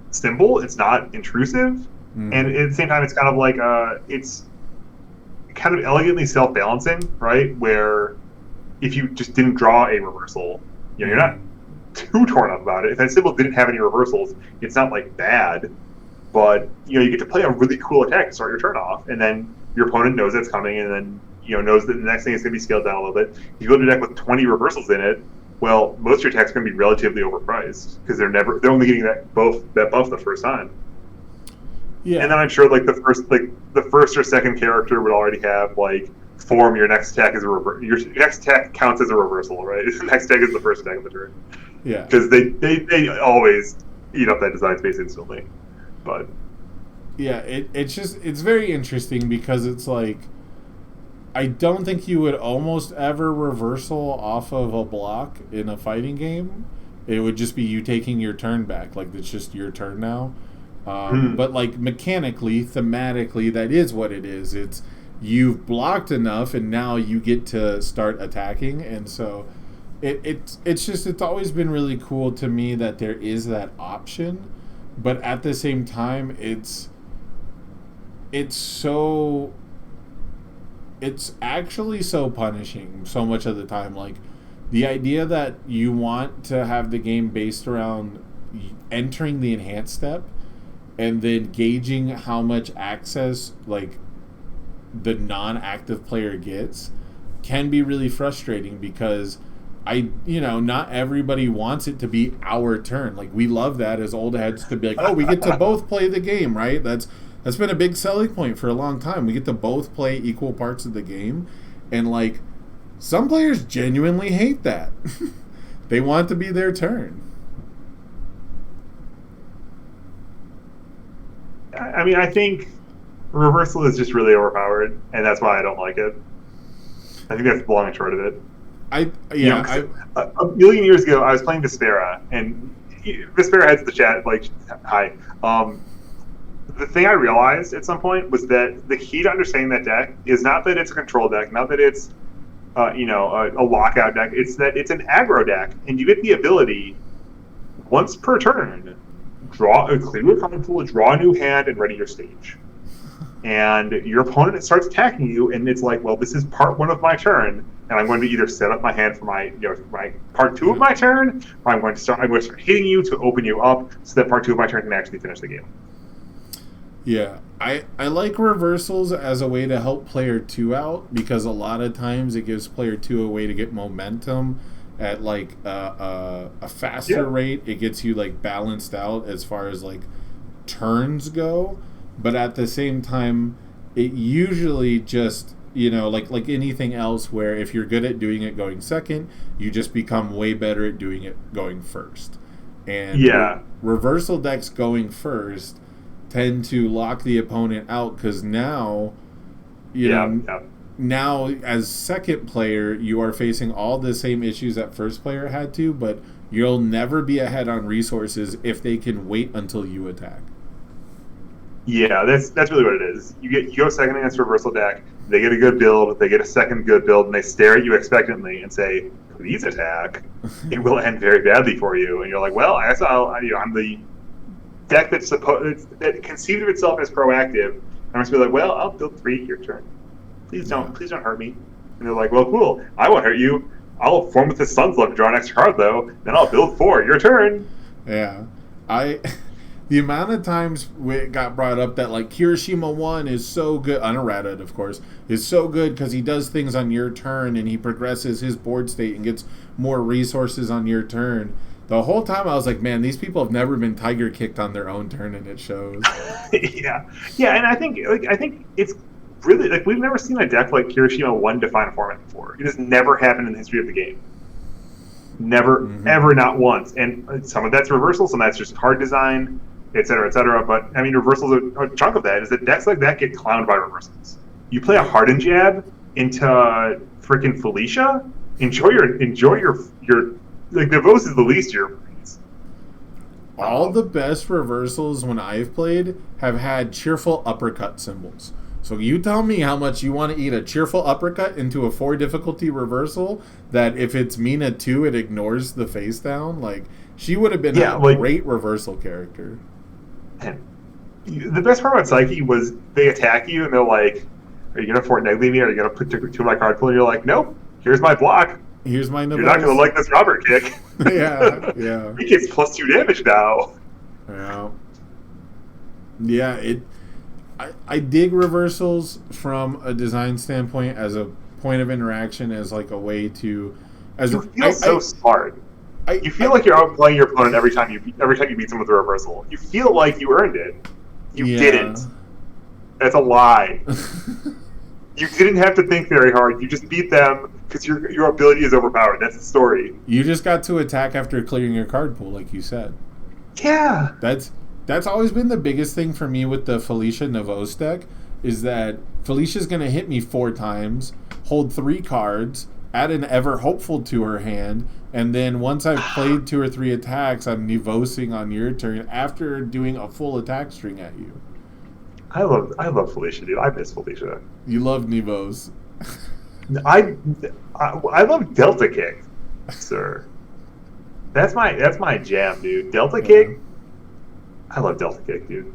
simple, it's not intrusive, and at the same time, it's kind of like it's kind of elegantly self-balancing, right? Where if you just didn't draw a reversal, you know, you're not too torn up about it. If that symbol didn't have any reversals, it's not like bad, but you know, you get to play a really cool attack to start your turn off, and then your opponent knows it's coming, and then knows that the next thing is going to be scaled down a little bit. If you go to a deck with 20 reversals in it, well, most of your attacks are going to be relatively overpriced because they're only getting that buff the first time. Yeah. And then I'm sure like the first or second character would already have like form. Your next attack is your next attack counts as a reversal, right? The next attack is the first attack of the turn. Yeah. Because they always eat up that design space instantly. But yeah, it's very interesting because it's like I don't think you would almost ever reversal off of a block in a fighting game. It would just be you taking your turn back, like it's just your turn now. But like mechanically, thematically, that is what it is. It's you've blocked enough, and now you get to start attacking, and so it's always been really cool to me that there is that option, but at the same time, it's actually so punishing so much of the time. Like the idea that you want to have the game based around entering the enhanced step and then gauging how much access like the non-active player gets can be really frustrating because not everybody wants it to be our turn. Like we love that as old heads to be like, oh, we get to both play the game, right? That's been a big selling point for a long time. We get to both play equal parts of the game, and like some players genuinely hate that. They want it to be their turn. I mean, I think reversal is just really overpowered, and that's why I don't like it. I think that's the long and short of it. A million years ago, I was playing Vespera, and Vespera heads the chat like, "Hi." The thing I realized at some point was that the key to understanding that deck is not that it's a control deck, not that it's a lockout deck. It's that it's an aggro deck, and you get the ability once per turn, clear your card pool, draw a new hand, and ready your stage. And your opponent starts attacking you, and it's like, well, this is part one of my turn, and I'm going to either set up my hand for my part two of my turn, or I'm going to start hitting you to open you up so that part two of my turn can actually finish the game. Yeah, I like reversals as a way to help player 2 out because a lot of times it gives player 2 a way to get momentum at like a faster rate. It gets you like balanced out as far as like turns go, but at the same time it usually just like anything else where if you're good at doing it going second, you just become way better at doing it going first. And reversal decks going first tend to lock the opponent out because now now as second player you are facing all the same issues that first player had to, but you'll never be ahead on resources if they can wait until you attack. Yeah, that's really what it is. You go second against a reversal deck, they get a good build, they get a second good build, and they stare at you expectantly and say, please attack. It will end very badly for you. And you're like, well, I guess I'm the deck that conceived of itself as proactive. I'm just be like, well, I'll build 3 your turn. Please don't hurt me. And they're like, well, cool. I won't hurt you. I'll form with the Sun's Love to draw an extra card though. Then I'll build 4 your turn. Yeah, the amount of times it got brought up that like Kirishima 1 is so good, unerrated of course, is so good because he does things on your turn and he progresses his board state and gets more resources on your turn. The whole time I was like, man, these people have never been tiger kicked on their own turn, and it shows. yeah, and I think it's really like we've never seen a deck like Kirishima 1 define a format before. It has never happened in the history of the game. Never, ever, not once. And some of that's reversal, some of that's just card design, et cetera, et cetera. But I mean, reversals a chunk of that is that decks like that get clowned by reversals. You play a Hardened Jab into freaking Felicia. Enjoy your like Devos is the least your brains. All the best reversals when I've played have had cheerful uppercut symbols. So you tell me how much you want to eat a cheerful uppercut into a 4 difficulty reversal that if it's Mina 2, it ignores the face down. Like, she would have been a great reversal character. And the best part about Psyche was they attack you and they're like, are you going to Fort Negley me? Are you going to put 2 of my card pool? And you're like, nope, here's my block. Here's my You're not going to like this Robert kick. yeah. He gets +2 damage now. Yeah, I dig reversals from a design standpoint as a point of interaction, as like a way to You feel so smart. You feel like you're outplaying your opponent every time you beat someone with a reversal. You feel like you earned it. You didn't. That's a lie. You didn't have to think very hard. You just beat them because your ability is overpowered. That's the story. You just got to attack after clearing your card pool, like you said. Yeah. That's always been the biggest thing for me with the Felicia Navos deck, is that Felicia's going to hit me 4 times, hold 3 cards, add an Ever Hopeful to her hand, and then once I've played 2 or 3 attacks, I'm Nivosing on your turn after doing a full attack string at you. I love Felicia, dude. I miss Felicia. You love Nivos. I love Delta Kick, sir. That's my jam, dude. Delta Kick. I love Delta Kick, dude.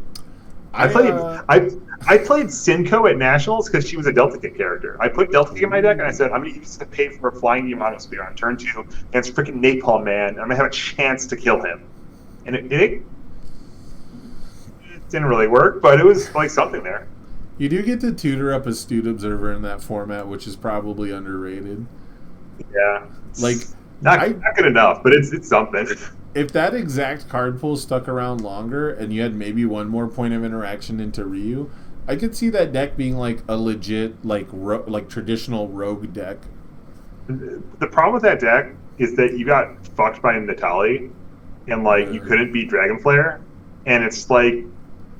I played Sinco at Nationals because she was a Delta Kick character. I put Delta Kick in my deck, and I said, I'm going to use it to pay for flying Yamato Spear on turn 2 against freaking Napalm Man, and I'm going to have a chance to kill him. And it didn't really work, but it was like something there. You do get to tutor up Astute Observer in that format, which is probably underrated. Yeah. Like, not good enough, but it's something. If that exact card pool stuck around longer and you had maybe one more point of interaction into Ryu, I could see that deck being like a legit, like traditional rogue deck. The problem with that deck is that you got fucked by Natali, and like you couldn't beat Dragon Flare, and it's like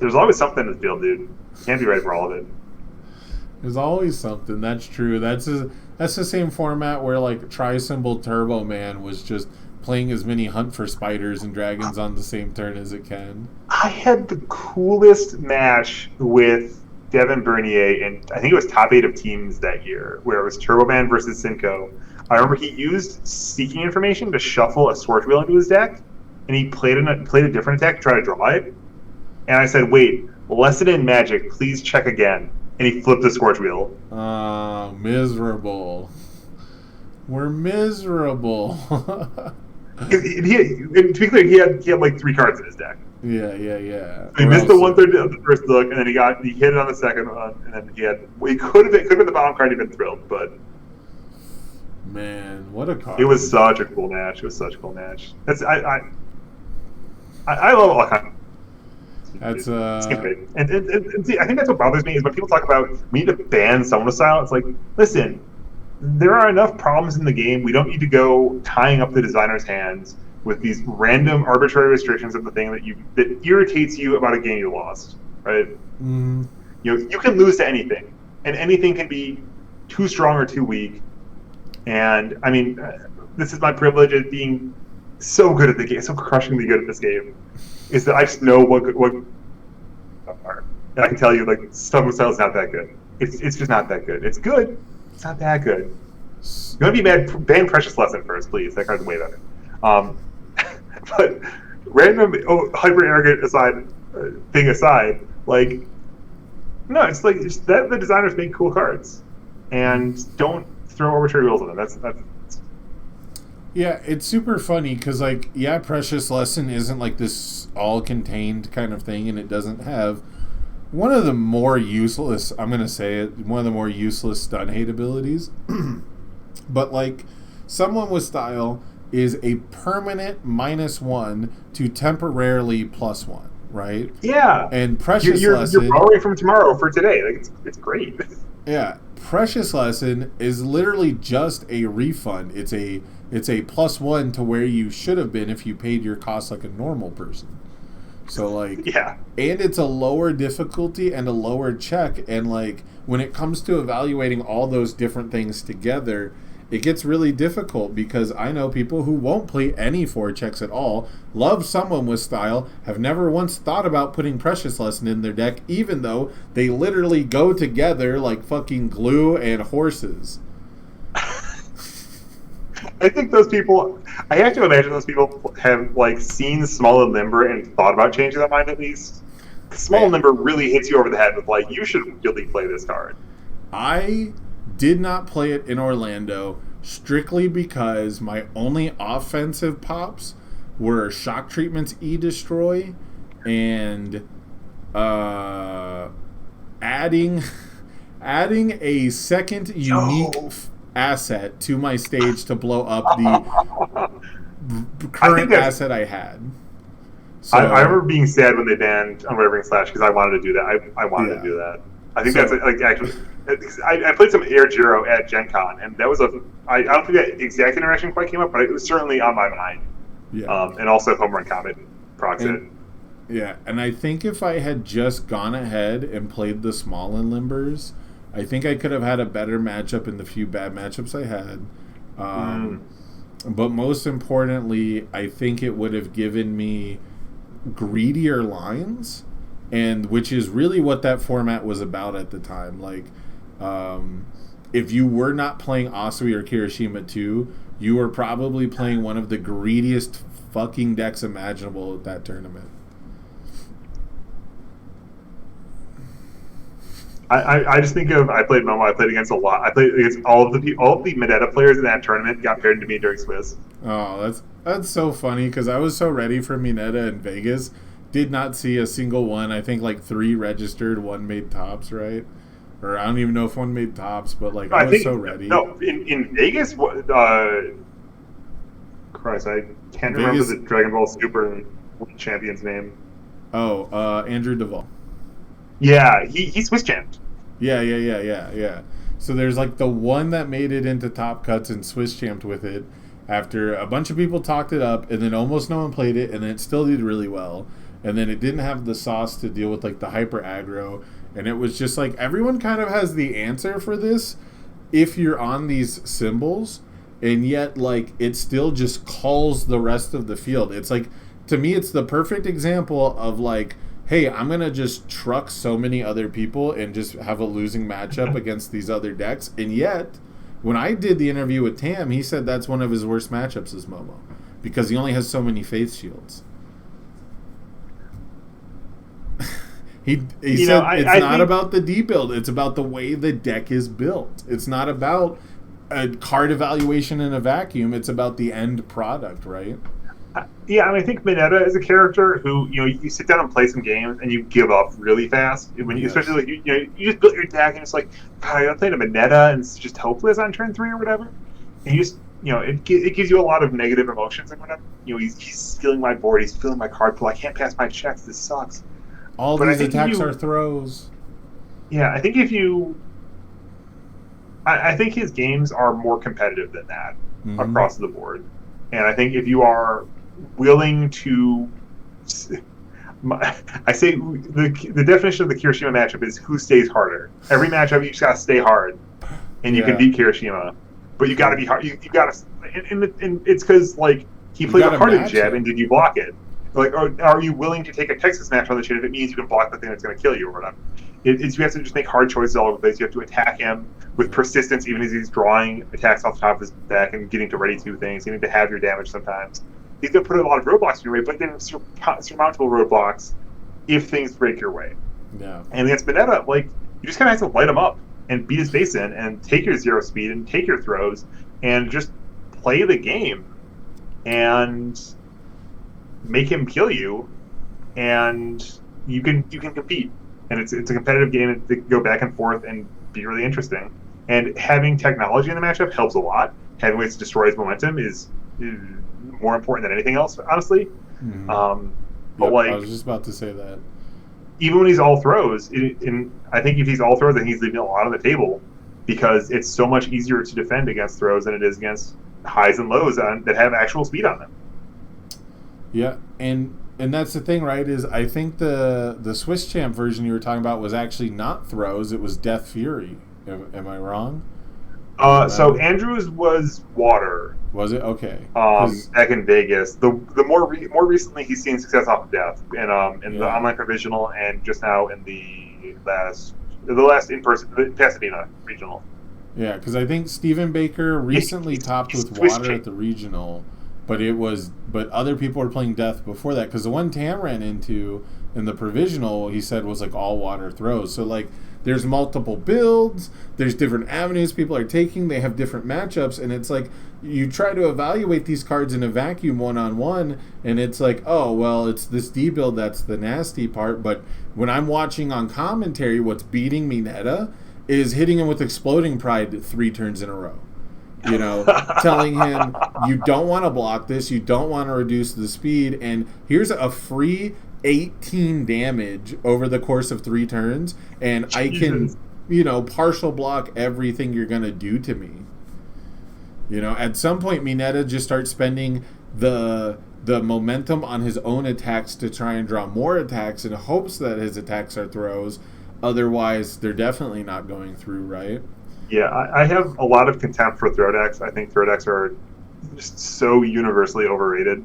there's always something in the field, dude. You can't be ready for all of it. There's always something. That's true. That's the same format where like Tri-Symbol Turbo Man was just playing as many Hunt for Spiders and Dragons on the same turn as it can. I had the coolest match with Devin Bernier, and I think it was top 8 of teams that year, where it was Turbo Man versus Cinco. I remember he used Seeking Information to shuffle a Scorch Wheel into his deck, and he played a different attack to try to draw it. And I said, wait, lesson in Magic, please check again. And he flipped the Scorch Wheel. Oh, miserable. We're miserable. To be clear, he had like 3 cards in his deck. Yeah. He missed the 1/3 of the first look, and then he hit it on the second one, and then he could have been the bottom card. He'd been thrilled, but man, what a card! It was such a cool match. I love all kinds. That's it's great. And see, I think that's what bothers me is when people talk about we need to ban Summoner Style. It's like, listen, there are enough problems in the game. We don't need to go tying up the designer's hands with these random arbitrary restrictions of the thing that irritates you about a game you lost, right? Mm. You can lose to anything, and anything can be too strong or too weak. And I mean, this is my privilege as being so good at the game, so crushingly good at this game, is that I just know what are. And I can tell you, like, Summoner Style is not that good. It's just not that good. It's good. It's not that good. You want to be mad? Ban Precious Lesson first, please. That card's way better. But random hyper arrogant thing aside, like, no, it's like that the designers make cool cards, and don't throw arbitrary rules on them. That's yeah, it's super funny because, like, yeah, Precious Lesson isn't like this all-contained kind of thing, and it doesn't have one of the more useless, I'm going to say it, one of the more useless stun hate abilities. But, like, Someone with Style is a permanent -1 to temporarily +1, right? Yeah. And Precious Lesson... You're borrowing from tomorrow for today. Like, it's great. Yeah. Precious Lesson is literally just a refund. It's a +1 to where you should have been if you paid your cost like a normal person. So, like, yeah. And it's a lower difficulty and a lower check. And, like, when it comes to evaluating all those different things together, it gets really difficult because I know people who won't play any 4 checks at all, love Someone with Style, have never once thought about putting Precious Lesson in their deck, even though they literally go together like fucking glue and horses. I think those people, I have to imagine those people have, like, seen Small and Limber and thought about changing their mind at least. Small and Limber really hits you over the head with, like, you should really play this card. I did not play it in Orlando strictly because my only offensive pops were Shock Treatment's E-Destroy and adding a second unique asset to my stage to blow up the current asset I had. So, I remember being sad when they banned Unwavering Slash because I wanted to do that. I wanted to do that. I think that's like actually. I played some Air Giro at Gen Con, and that was I don't think that exact interaction quite came up, but it was certainly on my mind. Yeah. And also Home Run Comet proxy. Yeah, and I think if I had just gone ahead and played the Smolin Limbers, I think I could have had a better matchup in the few bad matchups I had. But most importantly, I think it would have given me greedier lines, and which is really what that format was about at the time. Like, if you were not playing Asui or Kirishima 2, you were probably playing one of the greediest fucking decks imaginable at that tournament. I just think of, I played Momo, I played against a lot. I played against all of the Mineta players in that tournament got paired to me during Swiss. Oh, that's so funny because I was so ready for Mineta in Vegas. Did not see a single one. I think like 3 registered, 1 made tops, right? Or I don't even know if 1 made tops, but like I was so ready. No, in Vegas, Christ, I can't remember the Dragon Ball Super champion's name. Oh, Andrew Duvall. Yeah, he Swiss champed. Yeah. So there's like the one that made it into top cuts and Swiss champed with it after a bunch of people talked it up, and then almost no one played it, and then it still did really well. And then it didn't have the sauce to deal with like the hyper aggro, and it was just like everyone kind of has the answer for this if you're on these symbols, and yet like it still just calls the rest of the field. It's like, to me, it's the perfect example of like, hey, I'm going to just truck so many other people and just have a losing matchup against these other decks. And yet, when I did the interview with Tam, he said that's one of his worst matchups is Momo because he only has so many Faith Shields. he said it's not about the D build. It's about the way the deck is built. It's not about a card evaluation in a vacuum. It's about the end product, right? Yeah, I think Mineta is a character who, you sit down and play some games and you give up really fast. When you, especially like you just built your deck and it's like, God, I played a Mineta and it's just hopeless on turn 3 or whatever. And you just, it gives you a lot of negative emotions and whatever. He's stealing my board, he's filling my card pool. I can't pass my checks. This sucks. All these attacks are throws. Yeah, I think I think his games are more competitive than that across the board. And I think if you are willing to, I say the definition of the Kirishima matchup is who stays harder. Every matchup you just gotta stay hard, and you can beat Kirishima, but you gotta be hard. You gotta, and it's because like he played a hardened jab, and did you block it? Like, are you willing to take a Texas match on the chin if it means you can block the thing that's going to kill you or whatever? You have to just make hard choices all over the place. You have to attack him with persistence, even as he's drawing attacks off the top of his back and getting to ready to things. You need to have your damage sometimes. He's going to put a lot of roadblocks in your way, but then surmountable roadblocks if things break your way. Yeah. And against Mineta, like, you just kind of have to light him up and beat his face in and take your 0 speed and take your throws and just play the game and make him kill you, and you can compete. And it's a competitive game to go back and forth and be really interesting. And having technology in the matchup helps a lot. Having ways to destroy his momentum is more important than anything else, honestly. Mm-hmm. But like, I was just about to say that. Even when he's all throws, I think if he's all throws, then he's leaving a lot on the table because it's so much easier to defend against throws than it is against highs and lows that have actual speed on them. Yeah, and that's the thing, right, is I think the Swiss Champ version you were talking about was actually not throws, it was Death Fury. Am I wrong? So Andrews was water. Was it? Okay. Back in Vegas. The more recently he's seen success off of Death in the online provisional and just now in the last in-person Pasadena regional. Yeah, because I think Stephen Baker recently topped with water at the regional. But other people were playing Death before that, because the one Tam ran into in the provisional, he said was like all water throws. So like, there's multiple builds, there's different avenues people are taking, they have different matchups, and it's like you try to evaluate these cards in a vacuum one-on-one, and it's like, oh well, it's this D build that's the nasty part. But when I'm watching on commentary, what's beating Mineta is hitting him with Exploding Pride 3 turns in a row. You know, telling him you don't want to block this, you don't want to reduce the speed, and here's a free 18 damage over the course of 3 turns, and I can, partial block everything you're going to do to me. You know, at some point, Mineta just starts spending the momentum on his own attacks to try and draw more attacks in hopes that his attacks are throws. Otherwise, they're definitely not going through, right? Yeah, I have a lot of contempt for throw decks. I think throw decks are just so universally overrated.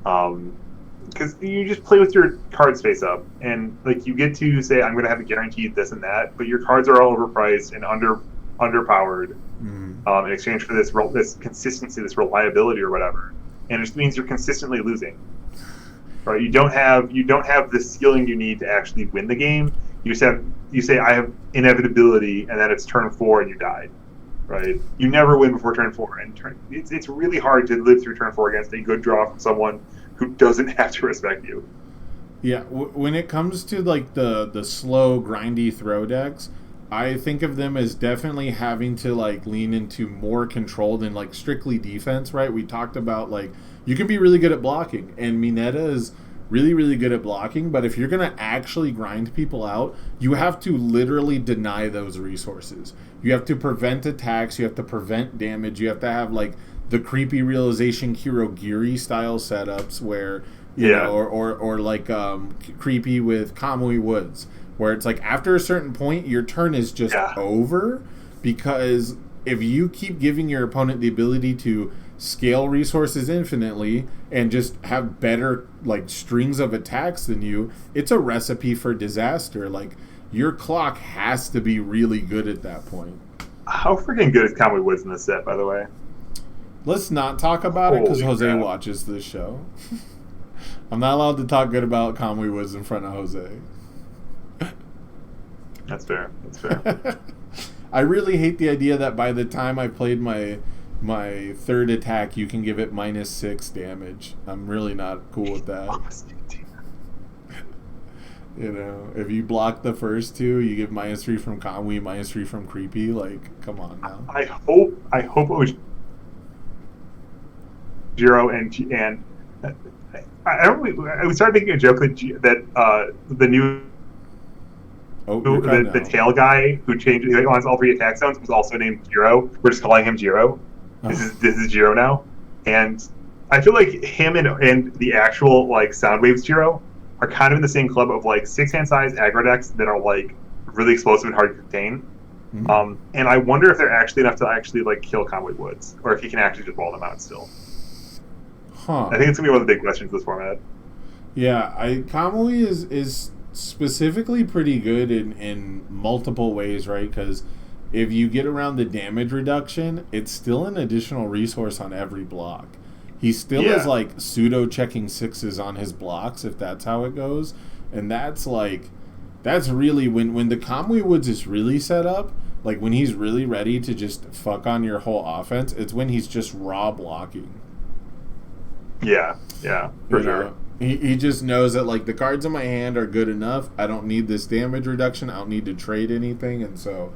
Because you just play with your cards face up, and like you get to say, I'm going to have a guaranteed this and that, but your cards are all overpriced and underpowered in exchange for this consistency, this reliability, or whatever. And it just means you're consistently losing. Right? You don't have the ceiling you need to actually win the game. You say I have inevitability, and then it's turn 4 and you died. Right? You never win before turn 4, and it's really hard to live through turn 4 against a good draw from someone who doesn't have to respect you. Yeah, when it comes to like the slow, grindy throw decks, I think of them as definitely having to like lean into more control than like strictly defense, right? We talked about like you can be really good at blocking, and Mineta is really, really good at blocking, but if you're going to actually grind people out, you have to literally deny those resources. You have to prevent attacks, you have to prevent damage, you have to have like the creepy realization Kirogiri style setups where you know, or like creepy with Kamui Woods, where it's like after a certain point your turn is just over, because if you keep giving your opponent the ability to scale resources infinitely and just have better like strings of attacks than you, it's a recipe for disaster. Like your clock has to be really good at that point. How freaking good is Kamui Woods in this set, by the way? Let's not talk about it because Jose watches this show. I'm not allowed to talk good about Kamui Woods in front of Jose. That's fair. That's fair. I really hate the idea that by the time I played my third attack, you can give it -6 damage. I'm really not cool with that. You know, if you block the first 2, you give -3 from Kamui, -3 from Creepy. Like, come on now. I hope it was Jiro and I started making a joke that the new the tail guy who wants all 3 attack zones was also named Jiro. We're just calling him Jiro. This is Jiro now, and I feel like him and the actual like Soundwaves Jiro are kind of in the same club of like 6-hand size aggro decks that are like really explosive and hard to contain. And I wonder if they're actually enough to actually like kill Kamui Woods, or if he can actually just ball them out still. I think it's gonna be one of the big questions of this format. Yeah, Kamui is specifically pretty good in multiple ways, right? Because if you get around the damage reduction, it's still an additional resource on every block. He still is like pseudo checking 6s on his blocks if that's how it goes, and that's really when the Kamui Woods is really set up, like when he's really ready to just fuck on your whole offense. It's when he's just raw blocking. Yeah, for sure. He just knows that like the cards in my hand are good enough. I don't need this damage reduction. I don't need to trade anything, and so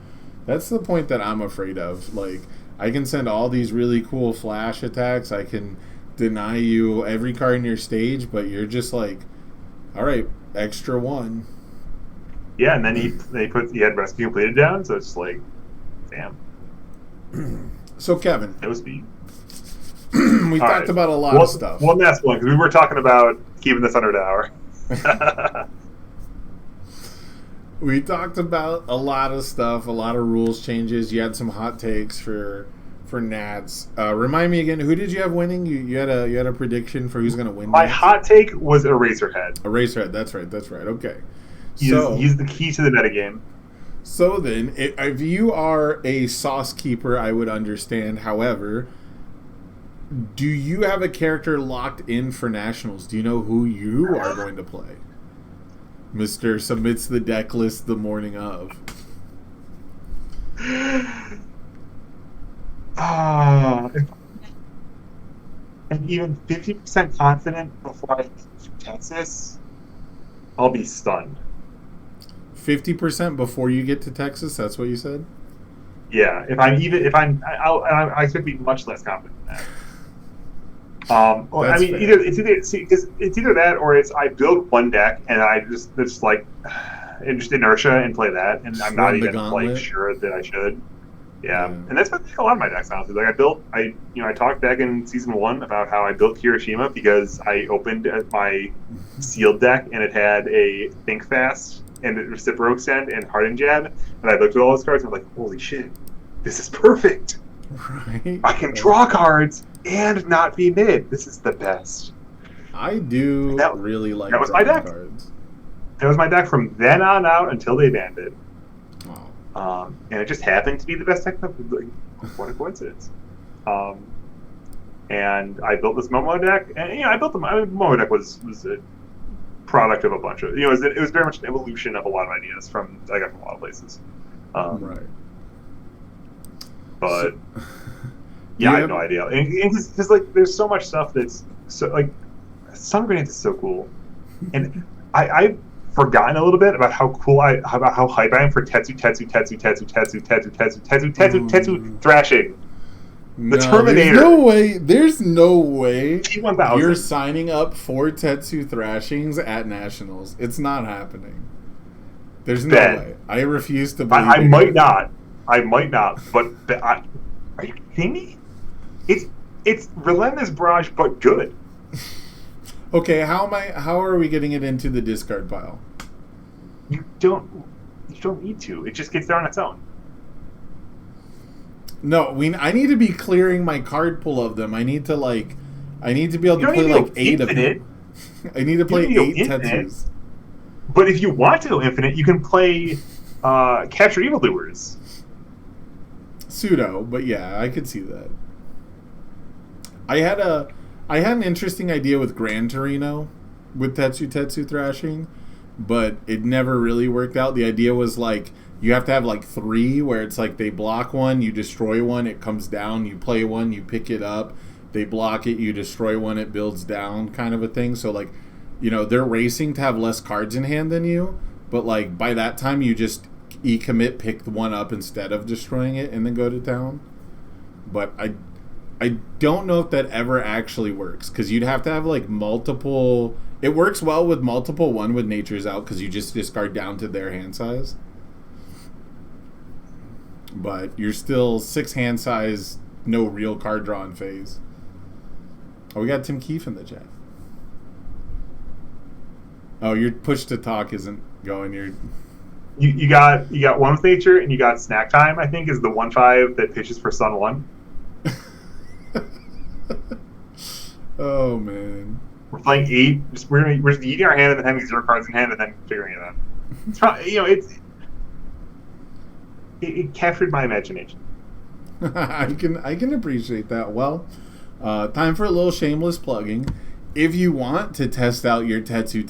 that's the point that I'm afraid of. Like I can send all these really cool flash attacks. I can deny you every card in your stage, but you're just like, all right, extra 1. Yeah, and then he had rescue completed down, so it's like, damn. So Kevin, it was me. We talked about a lot of stuff. One last one, because we were talking about keeping this under an hour. We talked about a lot of stuff, a lot of rules changes. You had some hot takes for Nats. Remind me again, who did you have winning? You had a prediction for who's going to win. My hot take was Eraserhead. Eraserhead, that's right. Okay. He's the key to the metagame. So then, if you are a sauce keeper, I would understand. However, do you have a character locked in for Nationals? Do you know who you are going to play? Mr. submits the deck list the morning of. And even 50% confident before I leave Texas, I'll be stunned. 50% before you get to Texas? That's what you said? Yeah, I expect to be much less confident in that. That's fair. It's either that or it's I build one deck and I just like and just inertia and play that, and I'm Just not run the even like gauntlet. sure that I should. Yeah, Yeah. and that's what a lot of my decks honestly. Like I talked back in season 1 about how I built Kirishima because I opened my sealed deck and it had a Think Fast and a Reciprocal Extend and Hardened Jab, and I looked at all those cards and I'm like, holy shit, this is perfect. Right. I can draw cards and not be mid. This is the best. I do That really like that was my drawing deck. cards. That was my deck from then on out until they banned it. Wow. And it just happened to be the best deck. Like, what a coincidence. And I built this Momo deck, and I built the Momo deck was a product of a bunch of it was very much an evolution of a lot of ideas from I got from a lot of places. Right. But So, yeah, I have no idea. And because like there's so much stuff that's so like Sun Grenades is so cool, and I've forgotten a little bit about how hype I am for Tetsu thrashing. The Terminator. There's no way T1000. you're signing up for Tetsu thrashings at Nationals. It's not happening. There's no way. I refuse to believe I might not. But are you kidding me? It's Relentless Barrage, but good. Okay, how are we getting it into the discard pile? You don't need to. It just gets there on its own. No, I need to be clearing my card pool of them. I need to be able to play like 8 of them. I need to play 8 Tetsus. But if you want to go infinite, you can play Capture Evildoers. Pseudo, but yeah, I could see that. I had an interesting idea with Gran Torino with Tetsu thrashing, but it never really worked out. The idea was like you have to have like 3 where it's like they block one, you destroy one, it comes down, you play one, you pick it up, they block it, you destroy one, it builds down, kind of a thing. So like, they're racing to have less cards in hand than you, but like by that time you just commit, pick one up instead of destroying it and then go to town. But I don't know if that ever actually works because you'd have to have like multiple. It works well with multiple one with Nature's Out because you just discard down to their hand size. But you're still 6 hand size, no real card drawing phase. Oh, we got Tim Keefe in the chat. Oh, your push to talk isn't going. You got One with Nature and you got Snack Time. I think is the 1/5 that pitches for Sun 1. Oh man, we're playing 8. We're just eating our hand and then having 0 cards in hand and then figuring it out. It's probably, it captured my imagination. I can appreciate that. Well, time for a little shameless plugging. If you want to test out your Tetsu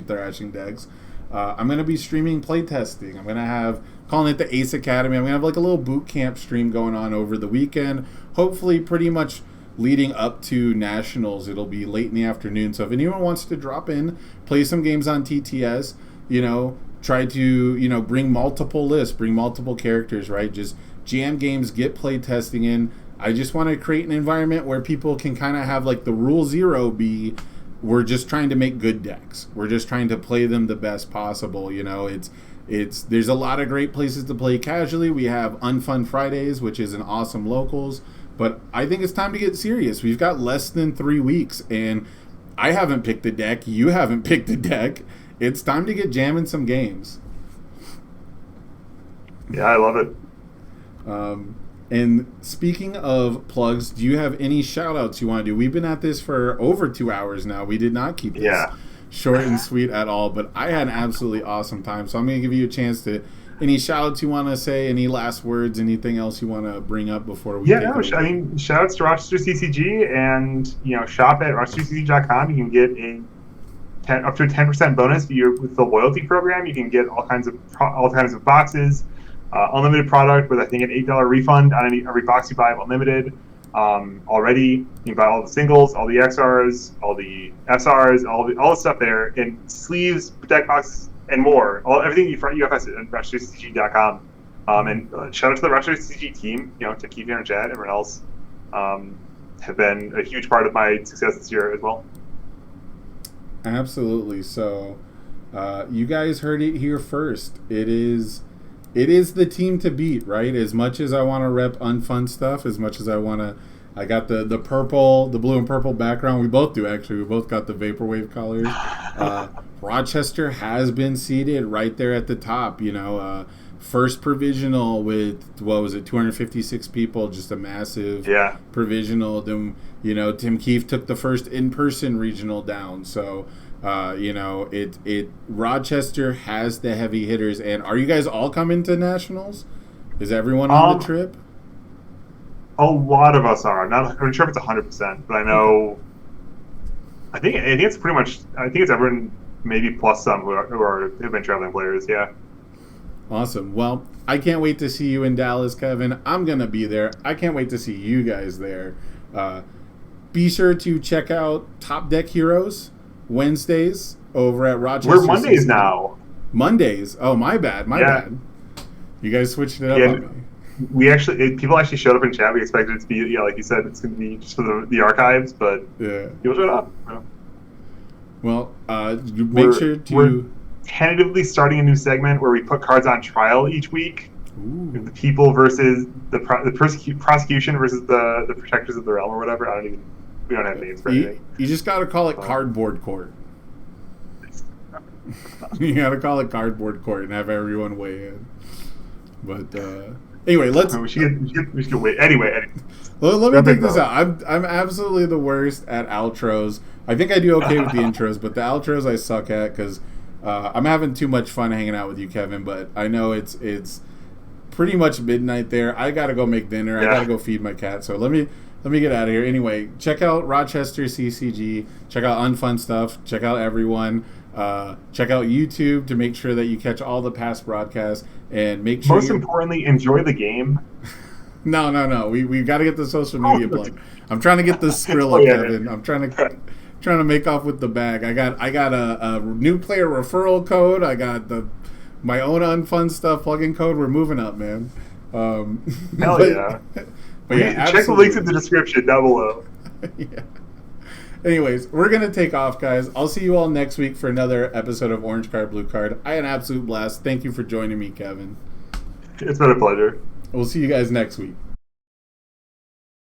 thrashing decks, I'm going to be streaming playtesting. I'm going to have, calling it the Ace Academy, I'm going to have like a little boot camp stream going on over the weekend. Hopefully pretty much leading up to Nationals. It'll be late in the afternoon. So if anyone wants to drop in, play some games on TTS, try to, bring multiple lists, bring multiple characters, right? Just jam games, get playtesting in. I just want to create an environment where people can kind of have like the rule 0 be we're just trying to make good decks. We're just trying to play them the best possible. There's a lot of great places to play casually. We have Unfun Fridays, which is an awesome locals, but I think it's time to get serious. We've got less than 3 weeks and I haven't picked a deck. You haven't picked a deck. It's time to get jamming some games. Yeah, I love it. And speaking of plugs, do you have any shout-outs you want to do? We've been at this for over 2 hours now. We did not keep this short and sweet at all, but I had an absolutely awesome time. So I'm going to give you a chance to, any shout-outs you want to say, any last words, anything else you want to bring up before we take it? Shout-outs to Rochester CCG and, shop at rochesterccg.com. You can get up to a 10% bonus with the loyalty program. You can get all kinds of boxes. Unlimited product with I think an $8 refund on every box you buy of Unlimited. Already, you can buy all the singles, all the XRs, all the SRs, all the stuff there, and sleeves, deck boxes, and more. Everything you find UFS at RochesterCG.com. And shout out to the Rochester CG team, to keep here in chat. Everyone else have been a huge part of my success this year as well. Absolutely. So, you guys heard it here first. It is the team to beat, right? As much as I want to rep unfun stuff, as much as I got the blue and purple background. We both do, actually. We both got the Vaporwave colors. Rochester has been seated right there at the top, first provisional with, 256 people, just a massive provisional. Then, Tim Keefe took the first in-person regional down. So, Rochester has the heavy hitters. And are you guys all coming to nationals? Is everyone on the trip? A lot of us are. I'm not sure if it's 100%, but I know. I think it's pretty much. I think it's everyone, maybe plus some who've been traveling players. Yeah. Awesome. Well, I can't wait to see you in Dallas, Kevin. I'm gonna be there. I can't wait to see you guys there. Be sure to check out Top Deck Heroes Wednesdays over at Rochester. We're Mondays now. Mondays. Oh, my bad. My bad. You guys switched it up on me. People actually showed up in chat. We expected it to be, like you said, it's going to be just for the archives, but people showed up. Well, make sure to... We're tentatively starting a new segment where we put cards on trial each week. Ooh. The people versus the prosecution versus the protectors of the realm or whatever. We don't have names for anything. You just got to call it cardboard court. You got to call it cardboard court and have everyone weigh in. But... Anyway, we should wait. Anyway. Let me take this out. I'm absolutely the worst at outros. I think I do okay with the intros, but the outros I suck at because I'm having too much fun hanging out with you, Kevin. But I know it's pretty much midnight there. I gotta go make dinner. I gotta go feed my cat. So let me get out of here. Anyway, check out Rochester CCG. Check out Unfun Stuff. Check out everyone. Check out YouTube to make sure that you catch all the past broadcasts, and make sure. Most importantly, enjoy the game. No. We've got to get the social media plug. I'm trying to get the Skrilla, Kevin. I'm trying to make off with the bag. I got a new player referral code. I got my own Unfun Stuff plugin code. We're moving up, man. Hell yeah! But yeah, check the links in the description down below. Yeah. Anyways, we're going to take off, guys. I'll see you all next week for another episode of Orange Card, Blue Card. I had an absolute blast. Thank you for joining me, Kevin. It's been a pleasure. We'll see you guys next week.